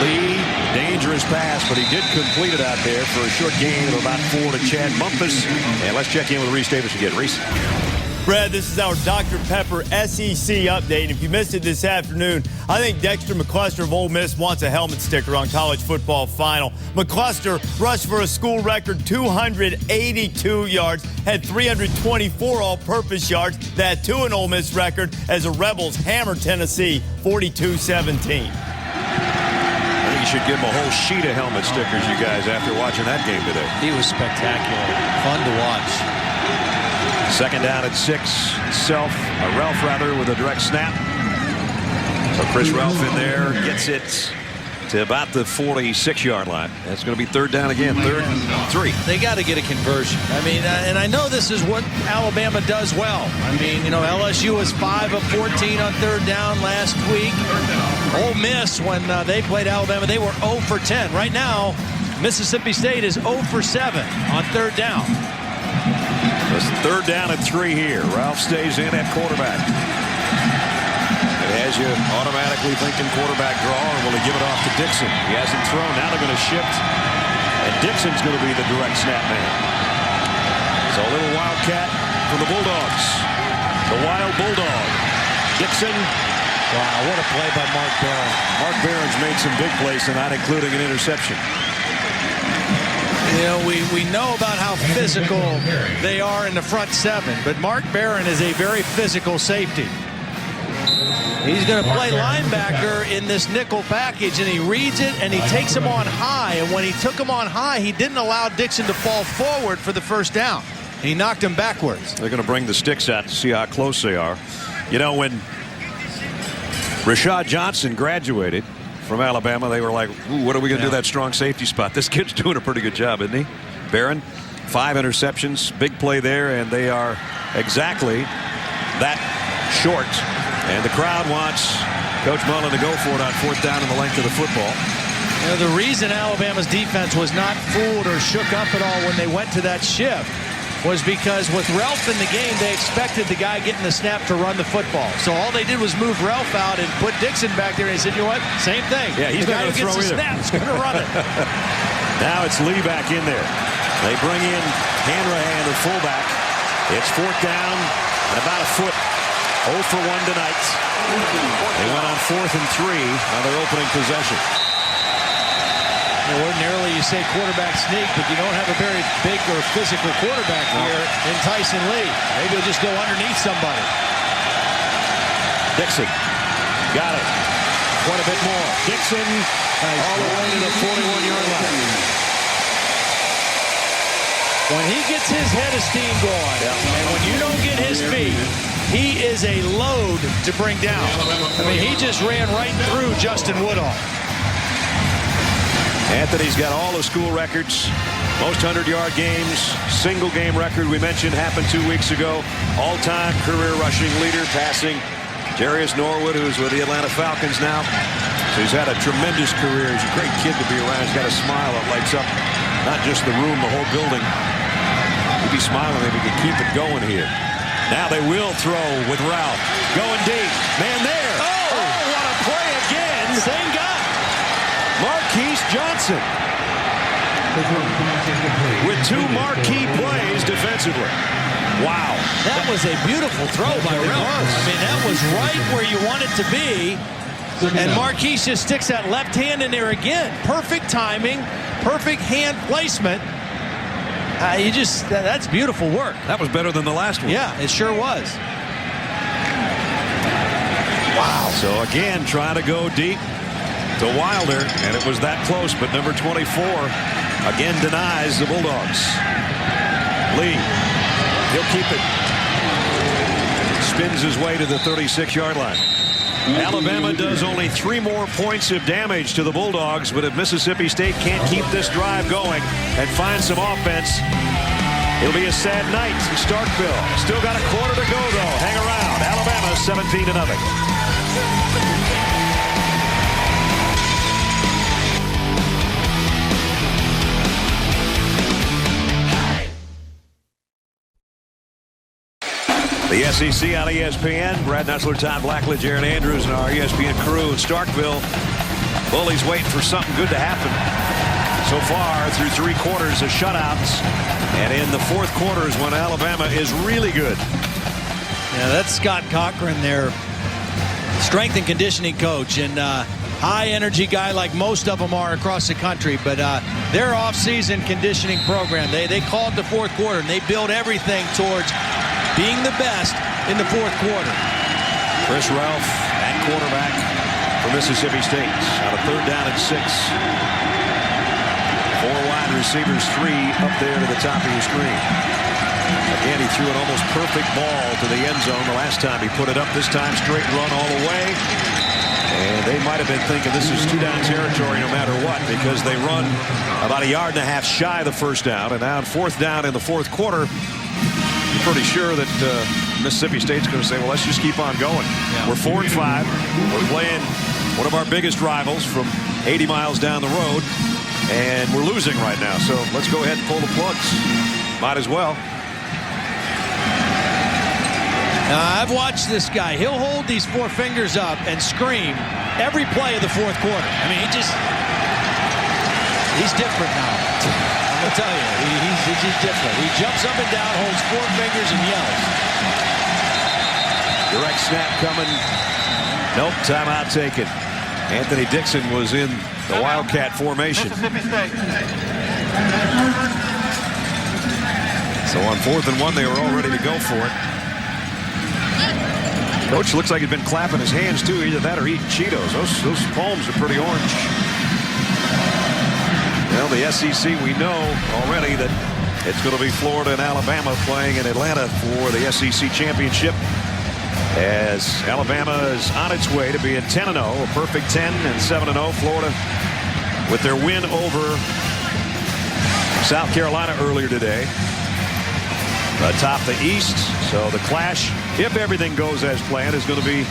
Lee, dangerous pass, but he did complete it out there for a short gain of about 4 to Chad Bumpus. And let's check in with Reese Davis again. Reese. Brad, this is our Dr. Pepper SEC update. If you missed it this afternoon, I think Dexter McCluster of Ole Miss wants a helmet sticker on College Football Final. McCluster rushed for a school record 282 yards, had 324 all-purpose yards. That too an Ole Miss record as the Rebels hammered Tennessee 42-17. You should give him a whole sheet of helmet stickers, you guys, after watching that game today. He was spectacular. Fun to watch. Second down at 6. Ralph with a direct snap. So Chris Ralph in there gets it to about the 46-yard line. That's going to be third down again. 3rd and 3. They got to get a conversion. I mean, and I know this is what Alabama does well. I mean, you know, LSU was 5 of 14 on third down last week. Ole Miss, when they played Alabama, they were 0 for 10. Right now, Mississippi State is 0 for 7 on third down. It's third down and 3 here. Ralph stays in at quarterback. It has you automatically thinking quarterback draw, or will he give it off to Dixon? He hasn't thrown. Now they're going to shift, and Dixon's going to be the direct snap man. So a little wildcat for the Bulldogs. The Wild Bulldog. Dixon. Wow, what a play by Mark Barron. Mark Barron's made some big plays tonight, including an interception. You know, we know about how physical they are in the front 7, but Mark Barron is a very physical safety. He's going to play linebacker in this nickel package, and he reads it, and he takes him on high. And when he took him on high, he didn't allow Dixon to fall forward for the first down. He knocked him backwards. They're going to bring the sticks out to see how close they are. You know, when Rashad Johnson graduated from Alabama, they were like, ooh, what are we going to do that strong safety spot? This kid's doing a pretty good job, isn't he? Barron, 5 interceptions, big play there, and they are exactly that short. And the crowd wants Coach Mullen to go for it on 4th down and the length of the football. You know, the reason Alabama's defense was not fooled or shook up at all when they went to that shift was because with Ralph in the game, they expected the guy getting the snap to run the football. So all they did was move Ralph out and put Dixon back there. And they said, you know what? Same thing. Yeah, he's the guy not who going to gets throw the either. snap is going to run it. Now it's Lee back in there. They bring in Hanrahan, the fullback. It's 4th down and about a foot. 0 for 1 tonight. They went on 4th and 3 on their opening possession. Ordinarily, you say quarterback sneak, but you don't have a very big or physical quarterback here in Tyson Lee. Maybe he'll just go underneath somebody. Dixon got it. Quite a bit more. Dixon all the way to the 41-yard line. When he gets his head of steam going, and when you don't get his feet, he is a load to bring down. I mean, he just ran right through Justin Woodall. Anthony's got all the school records, most 100-yard games, single game record we mentioned happened 2 weeks ago. All-time career rushing leader, passing Jarius Norwood, who's with the Atlanta Falcons now. So he's had a tremendous career. He's a great kid to be around. He's got a smile that lights up not just the room, the whole building. He'd be smiling if he could keep it going here. Now they will throw with Ralph. Going deep. Man there. Oh, what a play again. Same guy. Marquise Johnson. With 2 marquee plays defensively. Wow. That was a beautiful throw by Ralph. I mean, that was right where you want it to be. And Marquise just sticks that left hand in there again. Perfect timing, perfect hand placement. That's beautiful work. That was better than the last one. Yeah, it sure was. Wow. So again, trying to go deep to Wilder, and it was that close, but number 24 again denies the Bulldogs. Lee, he'll keep it. Spins his way to the 36-yard line. Alabama does only 3 more points of damage to the Bulldogs, but if Mississippi State can't keep this drive going and find some offense, it'll be a sad night in Starkville. Still got a quarter to go, though. Hang around. Alabama 17-0. The SEC on ESPN. Brad Nussler, Todd Blackledge, Aaron Andrews, and our ESPN crew in Starkville. Bullies waiting for something good to happen. So far, through 3 quarters of shutouts. And in the 4th quarter is when Alabama is really good. Yeah, that's Scott Cochran, their strength and conditioning coach. And high-energy guy like most of them are across the country. But their off-season conditioning program, they call it the 4th quarter, and they build everything towards being the best in the 4th quarter. Chris Ralph at quarterback for Mississippi State on a 3rd down and 6. 4 wide receivers, 3 up there to the top of your screen. Again, he threw an almost perfect ball to the end zone the last time he put it up. This time straight run all the way. And they might have been thinking this is 2-down territory no matter what, because they run about 1.5 yards shy of the 1st down. And now 4th down in the 4th quarter. I'm pretty sure that Mississippi State's going to say, well, let's just keep on going. Yeah. We're 4-5. We're playing one of our biggest rivals from 80 miles down the road, and we're losing right now. So let's go ahead and pull the plugs. Might as well. I've watched this guy. He'll hold these 4 fingers up and scream every play of the 4th quarter. I mean, he's different now. I'm going to tell you, he's just different. He jumps up and down, holds 4 fingers, and yells. Direct snap coming. Nope, timeout taken. Anthony Dixon was in the Wildcat formation. Mississippi State. So on 4th and 1, they were all ready to go for it. Coach looks like he's been clapping his hands, too. Either that or eating Cheetos. Those palms are pretty orange. Well, the SEC, we know already that it's going to be Florida and Alabama playing in Atlanta for the SEC championship, as Alabama is on its way to being 10-0, a perfect 10 and 7-0. Florida with their win over South Carolina earlier today atop the East. So the clash, if everything goes as planned, is going to be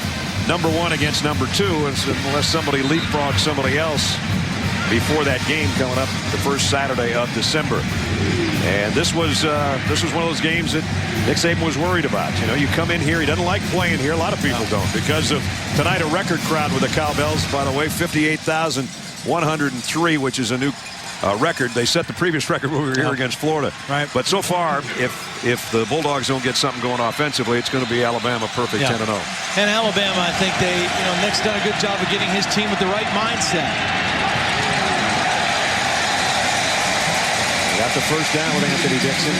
number 1 against number 2, unless somebody leapfrogs somebody else before that game coming up the 1st Saturday of December. And this was one of those games that Nick Saban was worried about. You know, you come in here, he doesn't like playing here. A lot of people don't, because of tonight, a record crowd with the Cowbells. By the way, 58,103, which is a new record. They set the previous record when we were here against Florida. Right. But so far, if the Bulldogs don't get something going offensively, it's going to be Alabama perfect 10-0. And Alabama, I think Nick's done a good job of getting his team with the right mindset. Got the 1st down with Anthony Dixon.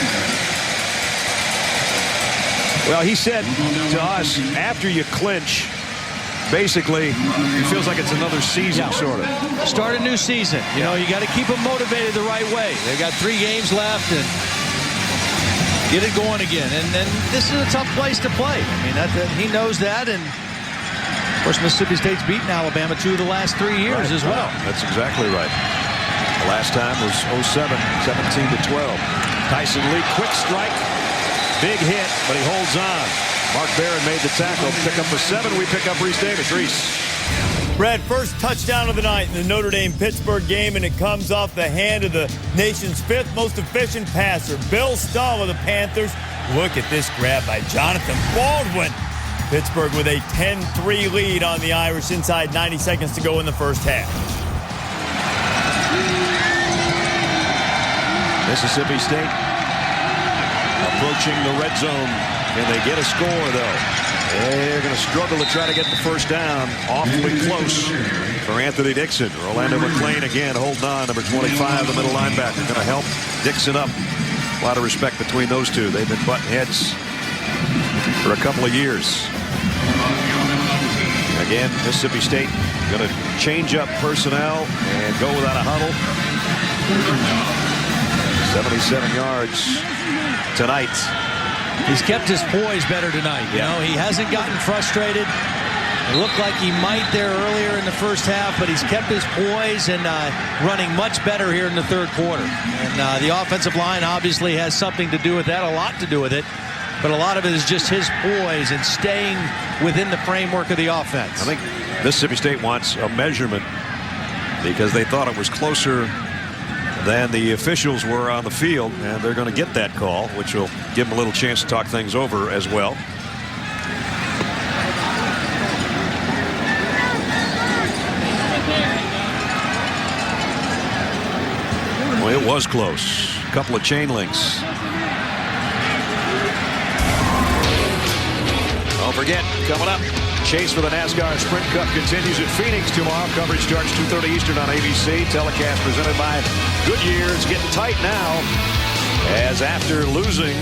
Well, he said to us, after you clinch, basically, it feels like it's another season, sort of. Start a new season. You know, you got to keep them motivated the right way. They got 3 games left, and get it going again. And then this is a tough place to play. I mean, he knows that, and of course, Mississippi State's beaten Alabama 2 of the last 3 years as well. That's exactly right. The last time was 07, 17-12. Tyson Lee, quick strike, big hit, but he holds on. Mark Barron made the tackle. Pick up a 7. We pick up Reese Davis. Reese. Brad, first touchdown of the night in the Notre Dame-Pittsburgh game, and it comes off the hand of the nation's fifth most efficient passer, Bill Stahl of the Panthers. Look at this grab by Jonathan Baldwin. Pittsburgh with a 10-3 lead on the Irish inside 90 seconds to go in the first half. Mississippi State approaching the red zone. Can they get a score, though? They're going to struggle to try to get the first down. Awfully close for Anthony Dixon. Orlando McClain again holding on. Number 25, the middle linebacker, going to help Dixon up. A lot of respect between those two. They've been butting heads for a couple of years. Again, Mississippi State going to change up personnel and go without a huddle. 77 yards tonight. He's kept his poise better tonight. You know, he hasn't gotten frustrated. It looked like he might there earlier in the first half, but he's kept his poise and running much better here in the third quarter. And the offensive line obviously has something to do with that, a lot to do with it. But a lot of it is just his poise and staying within the framework of the offense. I think Mississippi State wants a measurement because they thought it was closer than the officials were on the field, and they're going to get that call, which will give them a little chance to talk things over as well. Well, it was close. A couple of chain links. Don't forget, coming up, chase for the NASCAR Sprint Cup continues at Phoenix tomorrow. Coverage starts 2:30 Eastern on ABC. Telecast presented by Goodyear. It's getting tight now, as after losing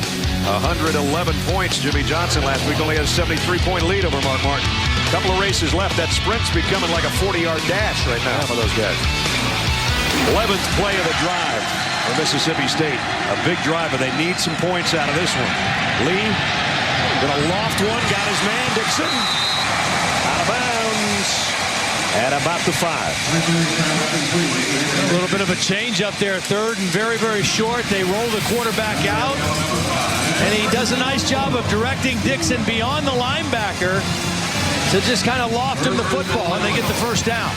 111 points, Jimmy Johnson last week only has a 73-point lead over Mark Martin. A couple of races left. That sprint's becoming like a 40-yard dash right now for those guys. 11th play of the drive for Mississippi State. A big drive, but they need some points out of this one. Lee gonna loft one, got his man, Dixon. Out of bounds at about the 5. A little bit of a change up there, third and very, very short. They roll the quarterback out, and he does a nice job of directing Dixon beyond the linebacker to just kind of loft him the football, and they get the first down.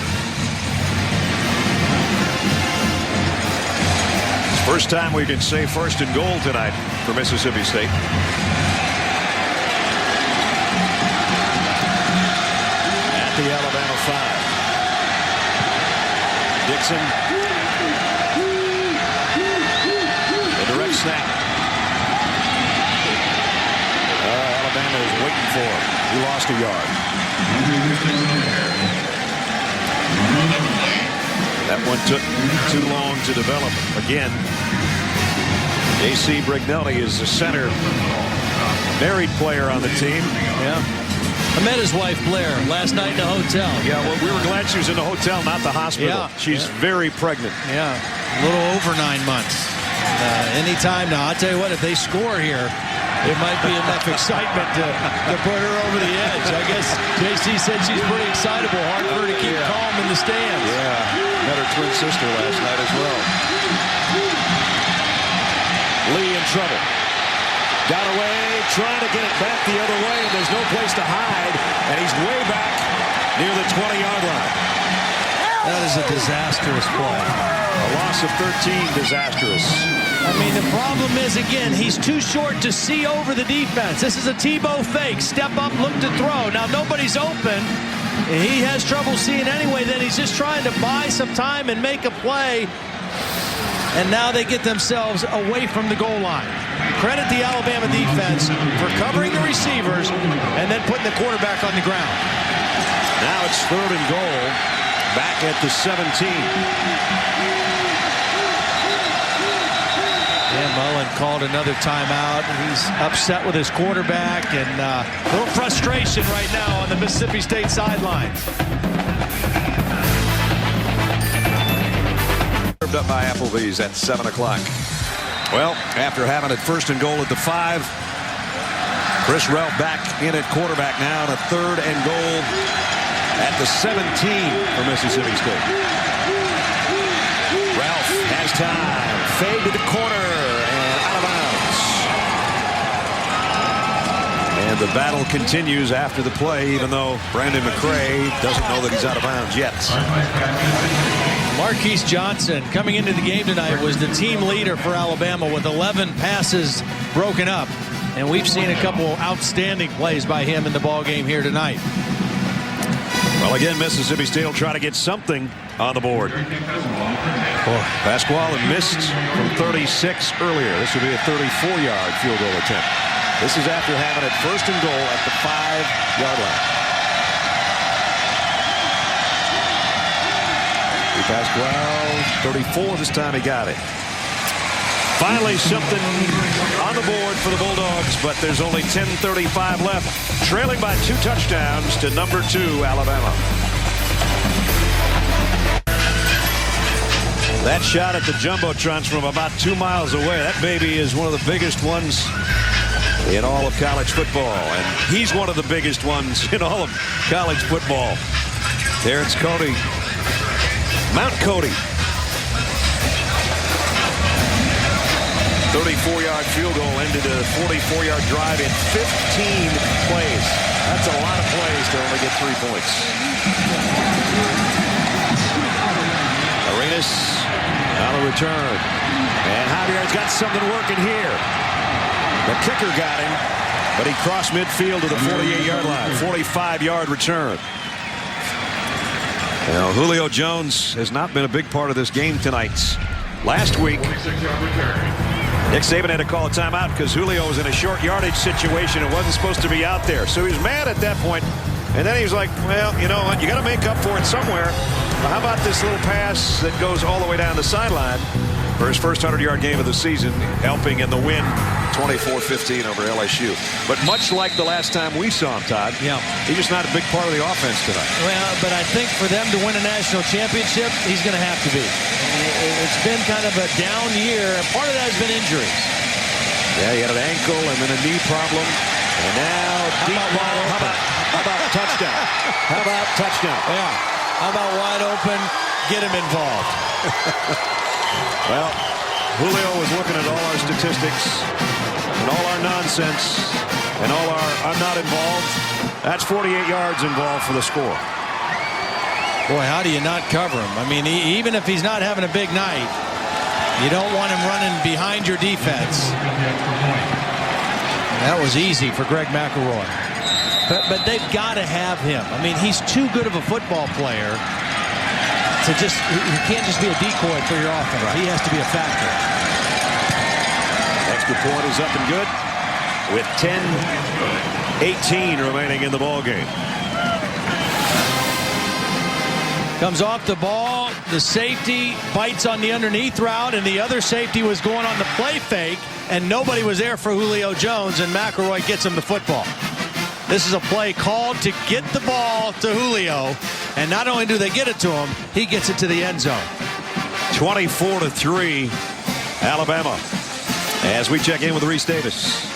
It's first time we can say first and goal tonight for Mississippi State. The Alabama 5. Dixon. The direct snap. Alabama is waiting for him. He lost a yard. That one took too long to develop. Again, A.C. Brignelli is the center, married player on the team. Yeah. I met his wife, Blair, last night in the hotel. Yeah, well, we were glad she was in the hotel, not the hospital. Yeah, She's very pregnant. Yeah, a little over 9 months. Anytime now, I'll tell you what, if they score here, it might be enough excitement to put her over the edge. I guess JC said she's pretty excitable. Hard for her to keep calm in the stands. Yeah, met her twin sister last night as well. Lee in trouble. Got away, trying to get it back the other way, and there's no place to hide, and he's way back near the 20-yard line. That is a disastrous play. A loss of 13, disastrous. I mean, the problem is, again, he's too short to see over the defense. This is a Tebow fake. Step up, look to throw. Now, nobody's open. He has trouble seeing anyway. Then he's just trying to buy some time and make a play. And now they get themselves away from the goal line. Credit the Alabama defense for covering the receivers and then putting the quarterback on the ground. Now it's 3rd and goal, back at the 17. Dan Mullen called another timeout. He's upset with his quarterback, and a little frustration right now on the Mississippi State sideline. Served up by Applebee's at 7 o'clock. Well, after having it 1st and goal at the 5, Chris Ralph back in at quarterback now, and a 3rd and goal at the 17 for Mississippi State. Ralph has time. Fade to the corner and out of bounds. And the battle continues after the play, even though Brandon McCray doesn't know that he's out of bounds yet. Marquise Johnson coming into the game tonight was the team leader for Alabama with 11 passes broken up. And we've seen a couple outstanding plays by him in the ball game here tonight. Well, again, Mississippi State will try to get something on the board. Pasquale missed from 36 earlier. This will be a 34-yard field goal attempt. This is after having it first and goal at the 5-yard line. Pasquale, 34 this time he got it. Finally something on the board for the Bulldogs, but there's only 10:35 left. Trailing by 2 touchdowns to number 2, Alabama. That shot at the Jumbotrons from about 2 miles away. That baby is one of the biggest ones in all of college football. And he's one of the biggest ones in all of college football. There it's Cody. Mount Cody. 34-yard field goal ended a 44-yard drive in 15 plays. That's a lot of plays to only get 3 points. Arenas on the return. And Javier's got something working here. The kicker got him, but he crossed midfield to the 48-yard line. 45-yard return. Now, Julio Jones has not been a big part of this game tonight. Last week, Nick Saban had to call a timeout because Julio was in a short yardage situation and wasn't supposed to be out there. So he was mad at that point. And then he was like, well, you know what? You got to make up for it somewhere. Well, how about this little pass that goes all the way down the sideline for his first 100-yard game of the season, helping in the win 24-15 over LSU. But much like the last time we saw him, Todd, he's just not a big part of the offense tonight. Well, but I think for them to win a national championship, he's going to have to be. It's been kind of a down year. Part of that has been injuries. Yeah, he had an ankle and then a knee problem. And now deep ball. How about touchdown? How about touchdown? Yeah. How about wide open? Get him involved. Well, Julio was looking at all our statistics and all our nonsense and all our I'm not involved. That's 48 yards involved for the score. Boy, how do you not cover him? I mean, even if he's not having a big night, you don't want him running behind your defense. That was easy for Greg McElroy. But they've got to have him. I mean, he's too good of a football player to just, he can't just be a decoy for your offense. Right. He has to be a factor. Extra point is up and good with 10:18 remaining in the ball game. Comes off the ball, the safety bites on the underneath route, and the other safety was going on the play fake, and nobody was there for Julio Jones, and McElroy gets him the football. This is a play called to get the ball to Julio, and not only do they get it to him, he gets it to the end zone. 24-3, Alabama. As we check in with Reese Davis.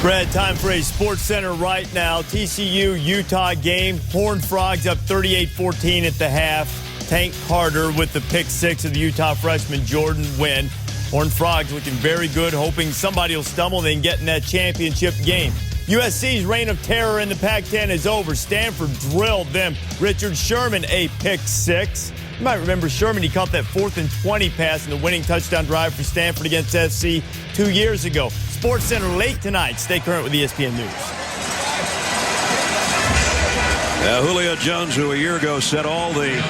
Brad, time for a Sports Center right now. TCU-Utah game. Horned Frogs up 38-14 at the half. Tank Carter with the pick 6 of the Utah freshman Jordan Wynn. Horned Frogs looking very good, hoping somebody will stumble and then get in that championship game. USC's reign of terror in the Pac-10 is over. Stanford drilled them. Richard Sherman a pick 6. You might remember Sherman. He caught that 4th and 20 pass in the winning touchdown drive for Stanford against SC 2 years ago. Sports Center late tonight. Stay current with ESPN News. Julio Jones, who a year ago set all the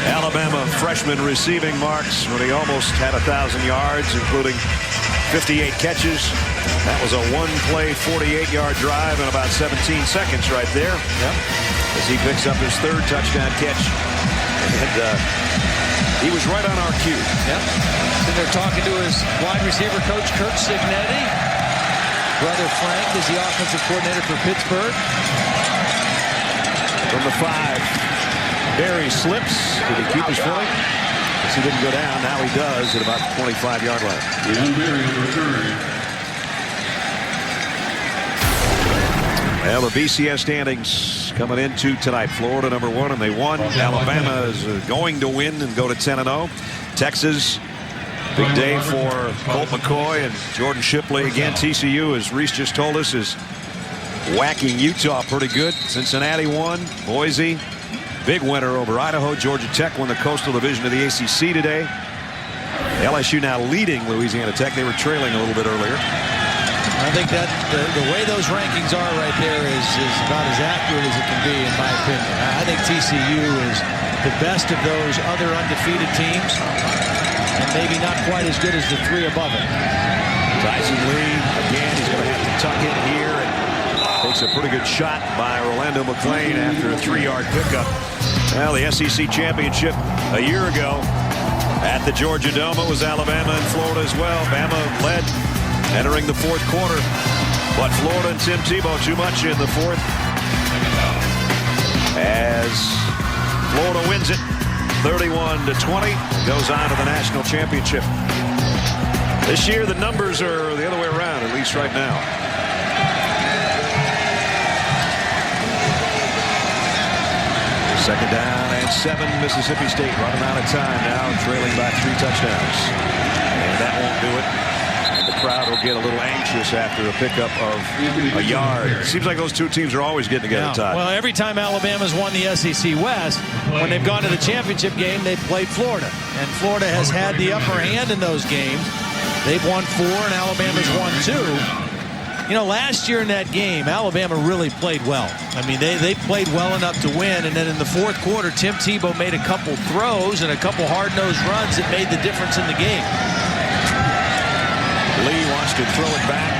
Alabama freshman receiving marks when he almost had 1,000 yards, including 58 catches. That was a one-play, 48-yard drive in about 17 seconds right there. Yep. As he picks up his 3rd touchdown catch. And he was right on our cue. Yep. And they're talking to his wide receiver coach, Kurt Cignetti. Brother Frank is the offensive coordinator for Pittsburgh. From the 5, Barry slips. Did he keep his footing? He didn't go down. Now he does at about the 25-yard line. Well, the BCS standings coming into tonight. Florida number 1, and they won. Alabama is going to win and go to 10-0. Texas, big day for Colt McCoy and Jordan Shipley. Again, TCU, as Reese just told us, is whacking Utah pretty good. Cincinnati won. Boise, big winner over Idaho. Georgia Tech won the Coastal Division of the ACC today. LSU now leading Louisiana Tech. They were trailing a little bit earlier. I think that the way those rankings are right there is about as accurate as it can be, in my opinion. I think TCU is the best of those other undefeated teams, and maybe not quite as good as the three above it. Tyson Lee, again, he's going to have to tuck in here, and takes a pretty good shot by Orlando McClain after a 3-yard pickup. Well, the SEC championship a year ago at the Georgia Dome, it was Alabama and Florida as well. Bama led entering the fourth quarter, but Florida and Tim Tebow too much in the fourth, as Florida wins it 31-20, goes on to the national championship. This year the numbers are the other way around, at least right now. Second down and 7. Mississippi State running out of time now, trailing by 3 touchdowns, and that won't do it. The crowd will get a little anxious after a pickup of a yard. It seems like those two teams are always getting together, Todd. Well, every time Alabama's won the SEC West, when they've gone to the championship game, they've played Florida. And Florida has had the upper hand in those games. They've won 4, and Alabama's won 2. You know, last year in that game, Alabama really played well. I mean, they played well enough to win, and then in the fourth quarter, Tim Tebow made a couple throws and a couple hard-nosed runs that made the difference in the game. Lee wants to throw it back.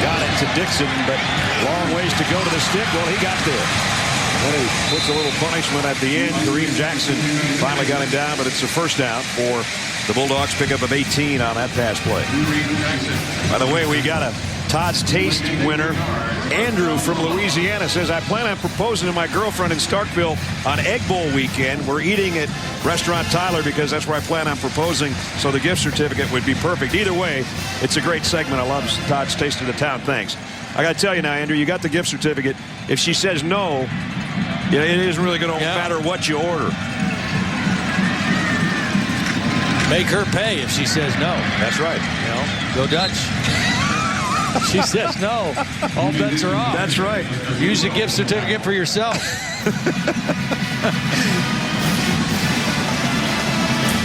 Got it to Dixon, but long ways to go to the stick. Well, he got there. Then he puts a little punishment at the end. Kareem Jackson finally got him down, but it's a first down for the Bulldogs. Pickup of 18 on that pass play. By the way, we got a Todd's Taste winner. Andrew from Louisiana says, I plan on proposing to my girlfriend in Starkville on Egg Bowl weekend. We're eating at Restaurant Tyler because that's where I plan on proposing, so the gift certificate would be perfect. Either way, it's a great segment. I love Todd's Taste of the Town. Thanks. I got to tell you now, Andrew, you got the gift certificate. If she says no, you know, it isn't really going to matter what you order. Make her pay if she says no. That's right. You know, go Dutch. She says no, all bets are off. That's right. Use the gift certificate for yourself.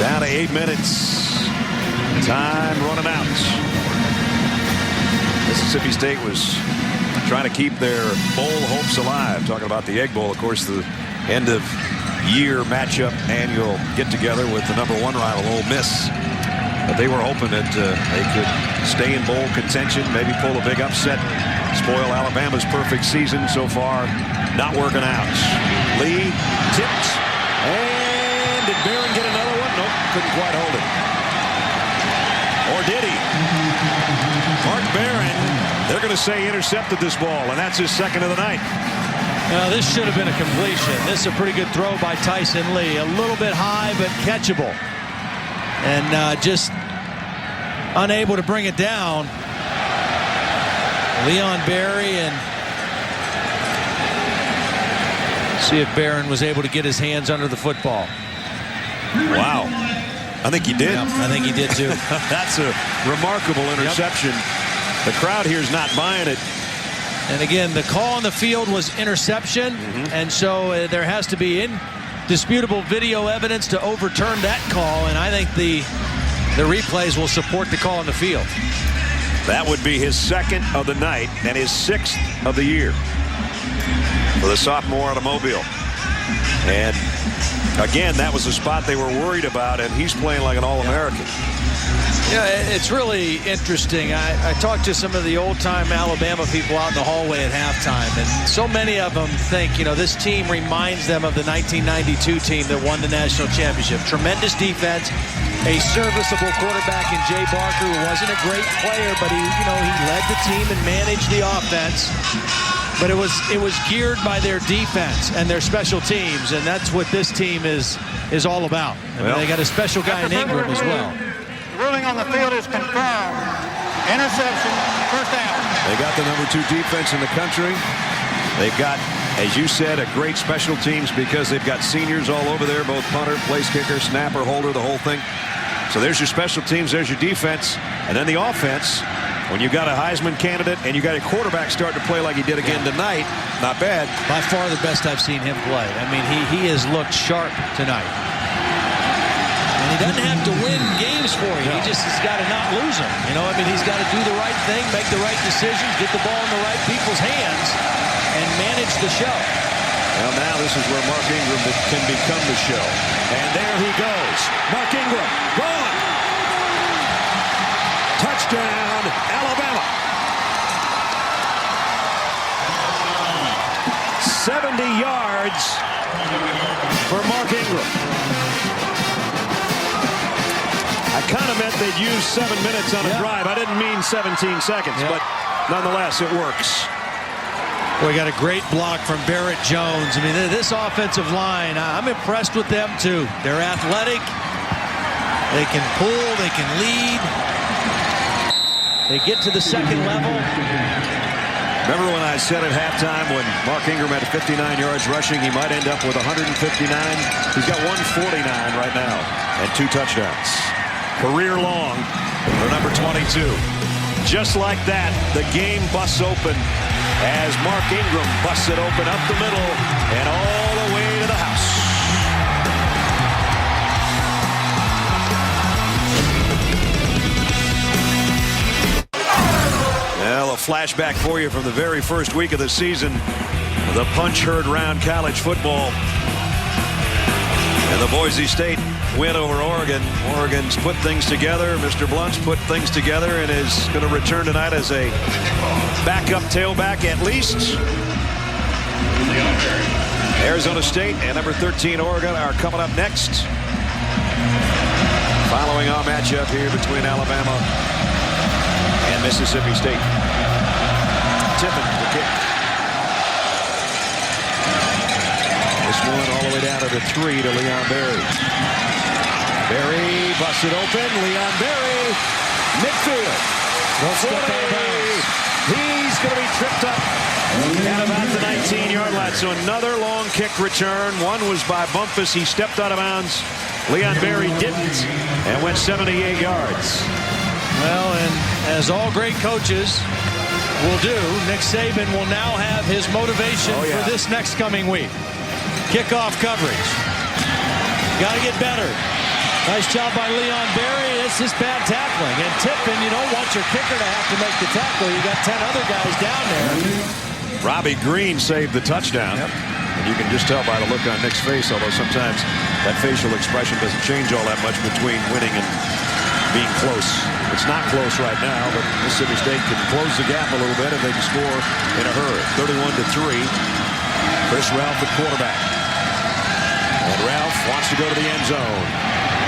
Down to 8 minutes. Time running out. Mississippi State was trying to keep their bowl hopes alive. Talking about the Egg Bowl, of course, the end of year matchup, annual get together with the #1 rival, Ole Miss. But they were hoping that they could stay in bowl contention, maybe pull a big upset, spoil Alabama's perfect season so far. Not working out. Lee tipped, and did Barron get another one? Nope, couldn't quite hold it. Or did he? Mark Barron, they're going to say intercepted this ball, and that's his second of the night. Now, this should have been a completion. This is a pretty good throw by Tyson Lee. A little bit high, but catchable. And just unable to bring it down. Leon Berry, and see if Barron was able to get his hands under the football. Wow. I think he did. Yep, I think he did too. That's a remarkable interception. Yep. The crowd here is not buying it. And again, the call on the field was interception, and so there has to be indisputable video evidence to overturn that call, and I think the replays will support the call on the field. That would be his second of the night and his 6th of the year for the sophomore automobile. And again, that was the spot they were worried about, and he's playing like an All-American. Yeah, it's really interesting. I talked to some of the old-time Alabama people out in the hallway at halftime, and so many of them think, you know, this team reminds them of the 1992 team that won the national championship. Tremendous defense, a serviceable quarterback in Jay Barker, who wasn't a great player, but he led the team and managed the offense. But it was geared by their defense and their special teams, and that's what this team is all about. I mean, they got a special guy in Ingram as well. Ruling on the field is confirmed. Interception, first down. They got the #2 defense in the country. They've got, as you said, a great special teams because they've got seniors all over there, both punter, place kicker, snapper, holder, the whole thing. So there's your special teams, there's your defense, and then the offense. when you got a Heisman candidate and you got a quarterback starting to play like he did again tonight, not bad. By far the best I've seen him play. I mean, he has looked sharp tonight. And he doesn't have to win games for you. He just has got to not lose them. You know, I mean, he's got to do the right thing, make the right decisions, get the ball in the right people's hands, and manage the show. Well, now this is where Mark Ingram can become the show. And there he goes. Mark Ingram, gone. Touchdown, Alabama. 70 yards for Mark Ingram. I kind of meant they'd use 7 minutes on a drive. I didn't mean 17 seconds, but nonetheless, it works. We got a great block from Barrett Jones. I mean, this offensive line, I'm impressed with them, too. They're athletic. They can pull. They can lead. They get to the second level. Remember when I said at halftime when Mark Ingram had 59 yards rushing, he might end up with 159? He's got 149 right now and 2 touchdowns. Career long for number 22. Just like that, the game busts open as Mark Ingram busts it open up the middle and all the way to the house. Well, a flashback for you from the very first week of the season. The punch heard round college football. And the Boise State win over Oregon. Oregon's put things together. Mr. Blunt's put things together and is going to return tonight as a backup tailback at least. Arizona State and number 13 Oregon are coming up next. Following our matchup here between Alabama and Mississippi State. Tippin the kick. This one all the way down to the 3 to Leon Berry. Berry busted open. Leon Berry, midfield. He's going to be tripped up at about the 19-yard line. So another long kick return. One was by Bumpus. He stepped out of bounds. Leon Berry didn't and went 78 yards. Well, and as all great coaches will do, Nick Saban will now have his motivation for this next coming week. Kickoff coverage. Got to get better. Nice job by Leon Berry. It's just bad tackling. And Tippin, you don't want your kicker to have to make the tackle. You got 10 other guys down there. Robbie Green saved the touchdown. And you can just tell by the look on Nick's face, although sometimes that facial expression doesn't change all that much between winning and being close. It's not close right now, but Mississippi State can close the gap a little bit if they can score in a hurry. 31-3. Chris Ralph, the quarterback. And Ralph wants to go to the end zone.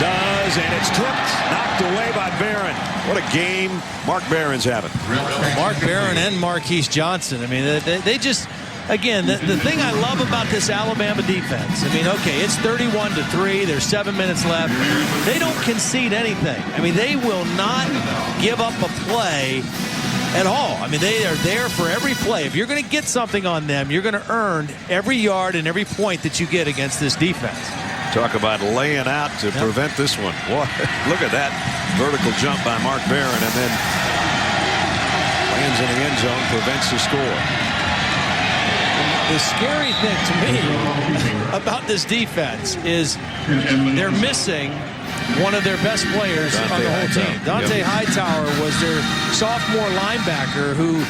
Does, and it's tripped. Knocked away by Barron. What a game Mark Barron's having. Mark Barron and Marquise Johnson. I mean, they just, again, the thing I love about this Alabama defense, I mean, okay, it's 31-3. There's 7 minutes left. They don't concede anything. I mean, they will not give up a play at all. I mean, they are there for every play. If you're going to get something on them, you're going to earn every yard and every point that you get against this defense. Talk about laying out to prevent this one. Boy, look at that vertical jump by Mark Barron, and then lands in the end zone, prevents the score. The scary thing to me about this defense is they're missing one of their best players on the whole team. Dante Hightower was their sophomore linebacker who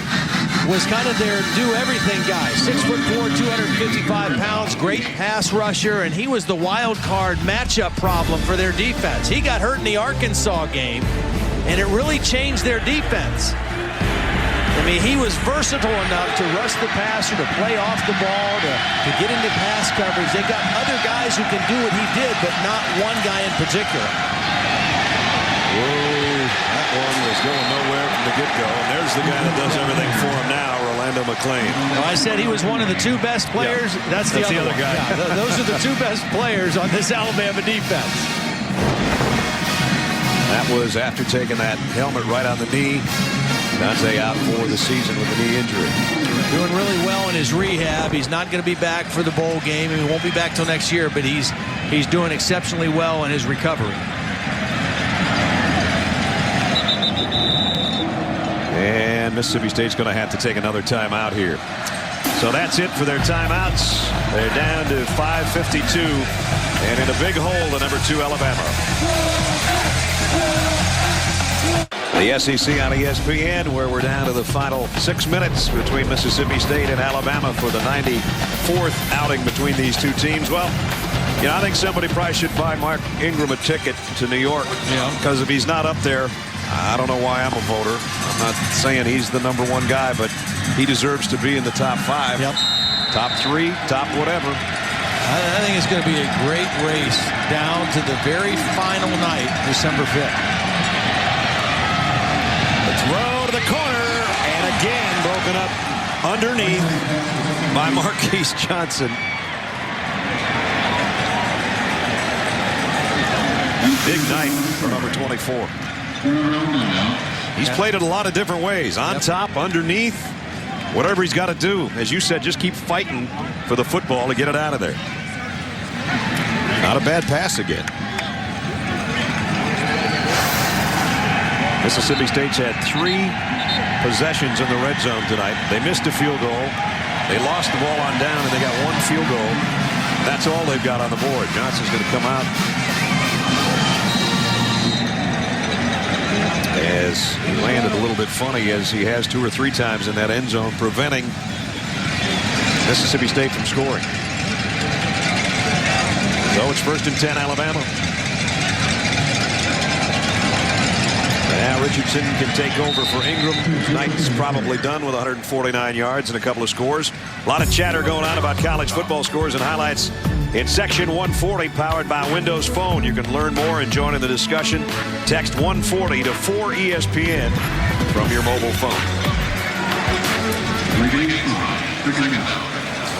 was kind of their do-everything guy. 6'4", 255 pounds, great pass rusher, and he was the wild card matchup problem for their defense. He got hurt in the Arkansas game, and it really changed their defense. I mean, he was versatile enough to rush the passer, to play off the ball, to get into pass coverage. They got other guys who can do what he did, but not one guy in particular. Whoa, that one was going nowhere from the get-go. And there's the guy that does everything for him now, Orlando McClain. Well, I said he was one of the 2 best players. Yeah, that's the other guy. Yeah, those are the 2 best players on this Alabama defense. That was after taking that helmet right on the knee. Dante out for the season with a knee injury. Doing really well in his rehab. He's not going to be back for the bowl game. He won't be back till next year, but he's doing exceptionally well in his recovery. Mississippi State's going to have to take another timeout here. So that's it for their timeouts. They're down to 5:52 and in a big hole to number 2 Alabama. The SEC on ESPN, where we're down to the final 6 minutes between Mississippi State and Alabama for the 94th outing between these two teams. Well, you know, I think somebody probably should buy Mark Ingram a ticket to New York. Because if he's not up there, I don't know why I'm a voter. I'm not saying he's the #1 guy, but he deserves to be in the top 5. Top 3, top whatever. I think it's going to be a great race down to the very final night, December 5th. The throw to the corner, and again broken up underneath by Marquise Johnson. Big night for number 24. He's played it a lot of different ways. On top, underneath, whatever he's got to do. As you said, just keep fighting for the football to get it out of there. Not a bad pass again. Mississippi State's had 3 possessions in the red zone tonight. They missed a field goal. They lost the ball on down, and they got 1 field goal. That's all they've got on the board. Johnson's going to come out as he landed a little bit funny, as he has 2 or 3 times in that end zone, preventing Mississippi State from scoring. So it's 1st and 10 Alabama. Now Richardson can take over for Ingram. Tonight's probably done with 149 yards and a couple of scores. A lot of chatter going on about college football scores and highlights in Section 140, powered by Windows Phone. You can learn more and join in the discussion. Text 140 to 4ESPN from your mobile phone.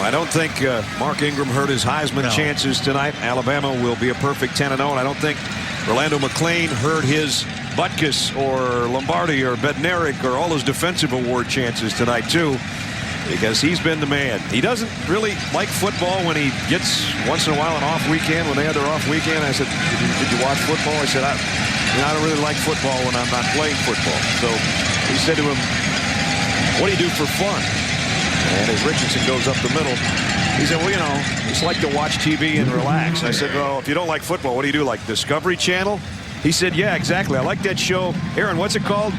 I don't think Mark Ingram hurt his Heisman chances tonight. Alabama will be a perfect 10-0, and I don't think Orlando McClain hurt his Butkus or Lombardi or Bednarik or all his defensive award chances tonight, too, because he's been the man. He doesn't really like football when he gets once in a while an off weekend. When they had their off weekend, I said, did you watch football? I said, I don't really like football when I'm not playing football. So he said to him, what do you do for fun? And as Richardson goes up the middle, he said, well, you know, it's like to watch TV and relax. I said, well, if you don't like football, what do you do, like Discovery Channel? He said, yeah, exactly. I like that show. Aaron, what's it called?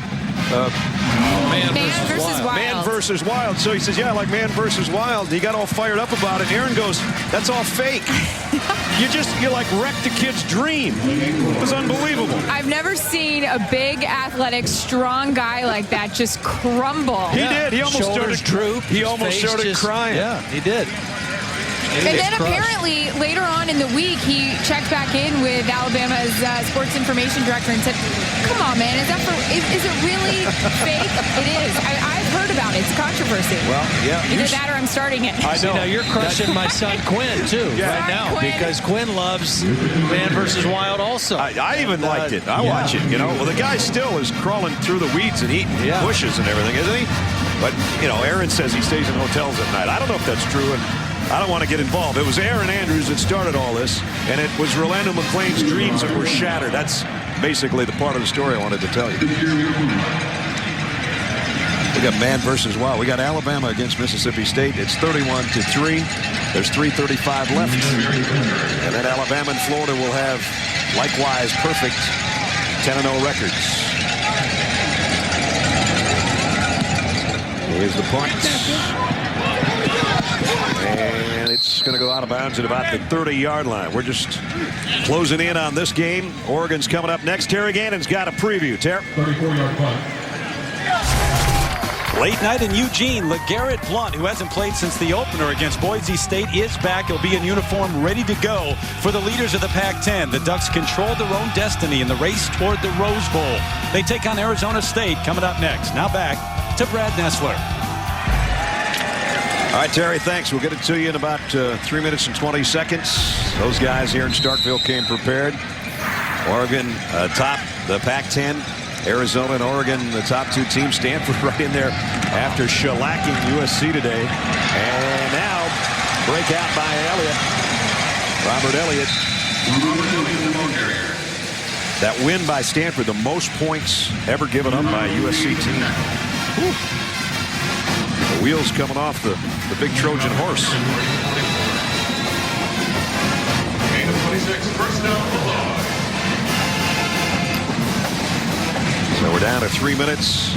Man versus Wild. Man versus Wild. So he says, yeah, I like Man versus Wild. He got all fired up about it. Aaron goes, that's all fake. You like wrecked the kid's dream. It was unbelievable. I've never seen a big, athletic, strong guy like that just crumble. He did. He almost Shoulders droop. He almost started crying. Yeah, he did. And then apparently later on in the week, he checked back in with Alabama's sports information director and said, come on, man, is it really fake? It is. I've heard about it. It's controversy. Well, yeah. Either that or I'm starting it. I know. You're crushing my son Quinn, too, right now. Quinn. Because Quinn loves Man versus Wild also. I even liked it. I watch it, you know. Well, the guy still is crawling through the weeds and eating bushes and everything, isn't he? But, you know, Aaron says he stays in hotels at night. I don't know if that's true, and I don't want to get involved. It was Aaron Andrews that started all this, and it was Orlando McClain's dreams that were shattered. That's basically the part of the story I wanted to tell you. We got Man versus Wild. We got Alabama against Mississippi State. It's 31-3. There's 3:35 left. And then Alabama and Florida will have likewise perfect 10-0 records. Here's the punt. And it's going to go out of bounds at about the 30-yard line. We're just closing in on this game. Oregon's coming up next. Terry Gannon's got a preview. Terry. 34-yard punt. Late night in Eugene, LeGarrette Blount, who hasn't played since the opener against Boise State, is back. He'll be in uniform, ready to go for the leaders of the Pac-10. The Ducks control their own destiny in the race toward the Rose Bowl. They take on Arizona State coming up next. Now back to Brad Nessler. All right, Terry, thanks. We'll get it to you in about 3 minutes and 20 seconds. Those guys here in Starkville came prepared. Oregon top the Pac-10. Arizona and Oregon, the top 2 teams. Stanford right in there after shellacking USC today. And now, breakout by Elliott. Robert Elliott. That win by Stanford, the most points ever given up by a USC team. The wheels coming off the big Trojan horse. Gain of 26, first down the line. So we're down to 3 minutes.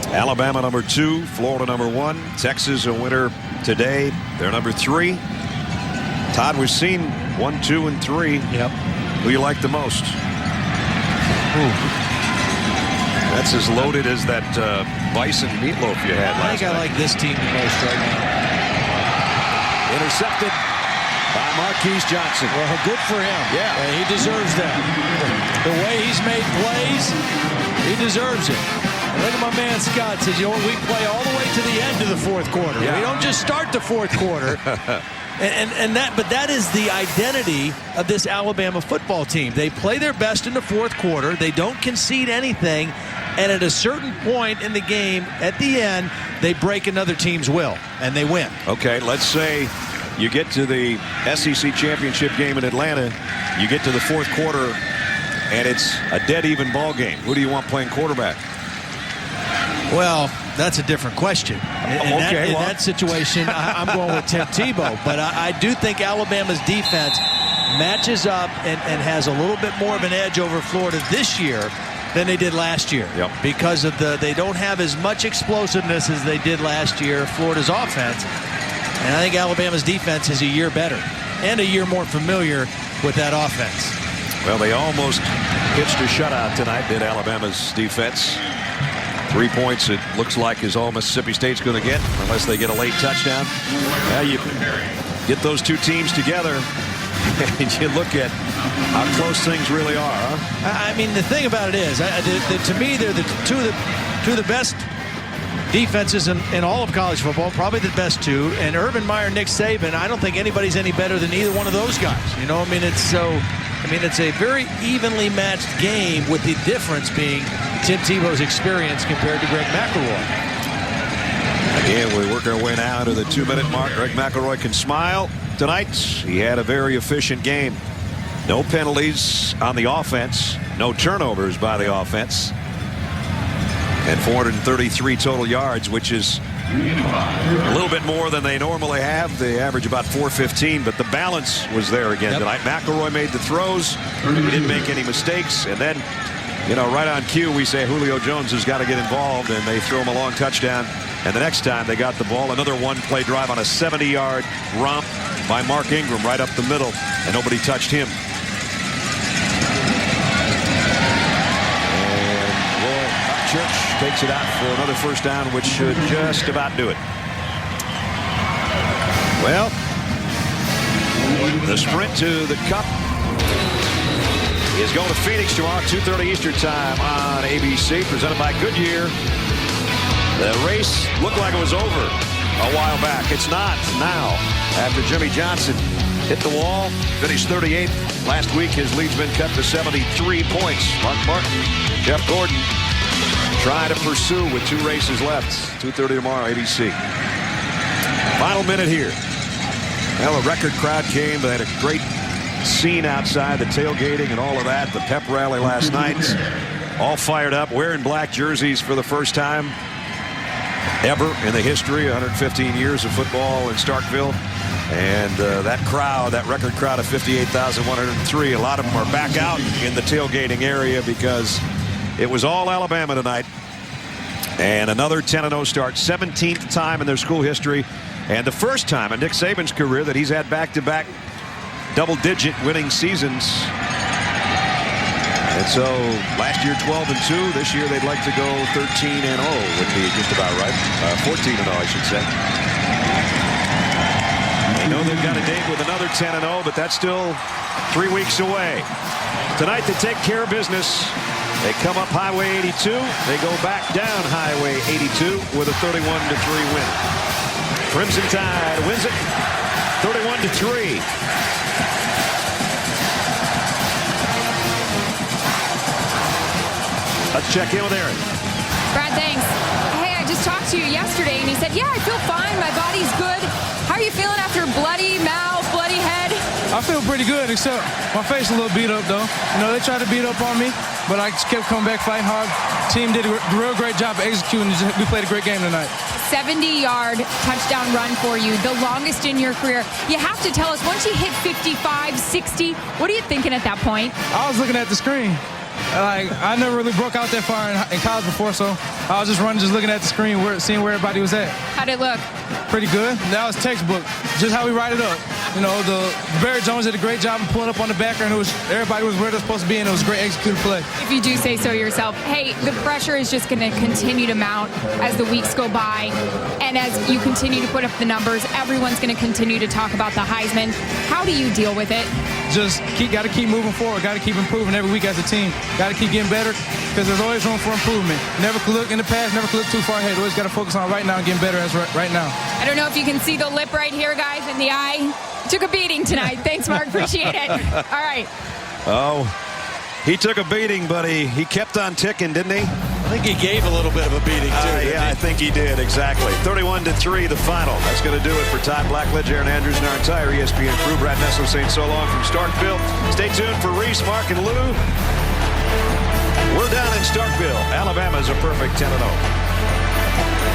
Alabama number 2, Florida number 1. Texas a winner today. They're number 3. Todd, we've seen 1, 2, and 3. Yep. Who you like the most? That's as loaded as that bison meatloaf you had last night. I think I like this team the most right now. Intercepted by Marquise Johnson. Well, good for him. Yeah. He deserves that. The way he's made plays, he deserves it. And look at my man Scott says, you know what, we play all the way to the end of the fourth quarter. Yeah. We don't just start the fourth quarter. But that is the identity of this Alabama football team. They play their best in the fourth quarter. They don't concede anything. And at a certain point in the game, at the end, they break another team's will, and they win. Okay, let's say you get to the SEC championship game in Atlanta. You get to the fourth quarter, and it's a dead even ball game. Who do you want playing quarterback? Well, that's a different question. In that situation, I'm going with Tim Tebow. But I do think Alabama's defense matches up and has a little bit more of an edge over Florida this year than they did last year. Yep. Because of they don't have as much explosiveness as they did last year, Florida's offense. And I think Alabama's defense is a year better and a year more familiar with that offense. Well, they almost pitched a shutout tonight, did Alabama's defense. 3 points, it looks like, is all Mississippi State's going to get, unless they get a late touchdown. Now you get those two teams together, and you look at how close things really are, huh? I mean, the thing about it is, to me, they're the two of the best defenses in all of college football, probably the best two. And Urban Meyer, Nick Saban, I don't think anybody's any better than either one of those guys. You know, I mean, it's a very evenly matched game, with the difference being Tim Tebow's experience compared to Greg McElroy. Again, we work our way now to the 2-minute mark. Greg McElroy can smile tonight. He had a very efficient game. No penalties on the offense. No turnovers by the offense. And 433 total yards, which is a little bit more than they normally have. They average about 415, but the balance was there again tonight. McElroy made the throws. He didn't make any mistakes. And then, you know, right on cue, we say Julio Jones has got to get involved, and they throw him a long touchdown. And the next time they got the ball, another one-play drive on a 70-yard romp by Mark Ingram right up the middle, and nobody touched him. And Roy Church takes it out for another first down, which should just about do it. Well, the sprint to the cup is going to Phoenix tomorrow, 2:30 Eastern time on ABC, presented by Goodyear. The race looked like it was over a while back. It's not now, after Jimmy Johnson hit the wall, finished 38th. Last week, his lead's been cut to 73 points. Mark Martin, Jeff Gordon trying to pursue with 2 races left. 2:30 tomorrow, ABC. Final minute here. Well, a record crowd came. They had a great scene outside, the tailgating and all of that. The pep rally last night. All fired up, wearing black jerseys for the first time ever in the history, 115 years of football in Starkville. And that crowd, that record crowd of 58,103, a lot of them are back out in the tailgating area because it was all Alabama tonight. And another 10-0 start, 17th time in their school history, and the first time in Nick Saban's career that he's had back-to-back double-digit winning seasons. And so last year 12-2. This year they'd like to go 13-0 would be just about right. 14-0, I should say. They know they've got a date with another 10-0, but that's still 3 weeks away. Tonight they take care of business. They come up Highway 82. They go back down Highway 82 with a 31-3 win. Crimson Tide wins it 31-3. Let's check in with Aaron. Brad, thanks. Hey, I just talked to you yesterday, and you said, yeah, I feel fine. My body's good. How are you feeling after bloody mouth, bloody head? I feel pretty good, except my face a little beat up, though. You know, they tried to beat up on me, but I just kept coming back, fighting hard. Team did a real great job of executing. We played a great game tonight. 70-yard touchdown run for you, the longest in your career. You have to tell us, once you hit 55, 60, what are you thinking at that point? I was looking at the screen. Like, I never really broke out that far in college before, so I was just running, just looking at the screen, seeing where everybody was at. How'd it look? Pretty good. That was textbook, just how we write it up. You know, Barry Jones did a great job of pulling up on the backer, and everybody was where they're supposed to be, and it was a great executed play. If you do say so yourself. Hey, the pressure is just going to continue to mount as the weeks go by, and as you continue to put up the numbers, everyone's going to continue to talk about the Heisman. How do you deal with it? Just got to keep moving forward, got to keep improving every week as a team, got to keep getting better, because there's always room for improvement. Never could look in the past, never could look too far ahead. Always got to focus on right now and getting better as right now. I don't know if you can see the lip right here, guys, and the eye. Took a beating tonight. Thanks, Mark. Appreciate it. All right. Oh, he took a beating, but he kept on ticking, didn't he? I think he gave a little bit of a beating, too. Yeah, I think he did, exactly. 31-3, the final. That's going to do it for Todd Blackledge, Aaron Andrews, and our entire ESPN crew. Brad Nessler saying so long from Starkville. Stay tuned for Reese, Mark, and Lou. We're down in Starkville. Alabama's a perfect 10-0.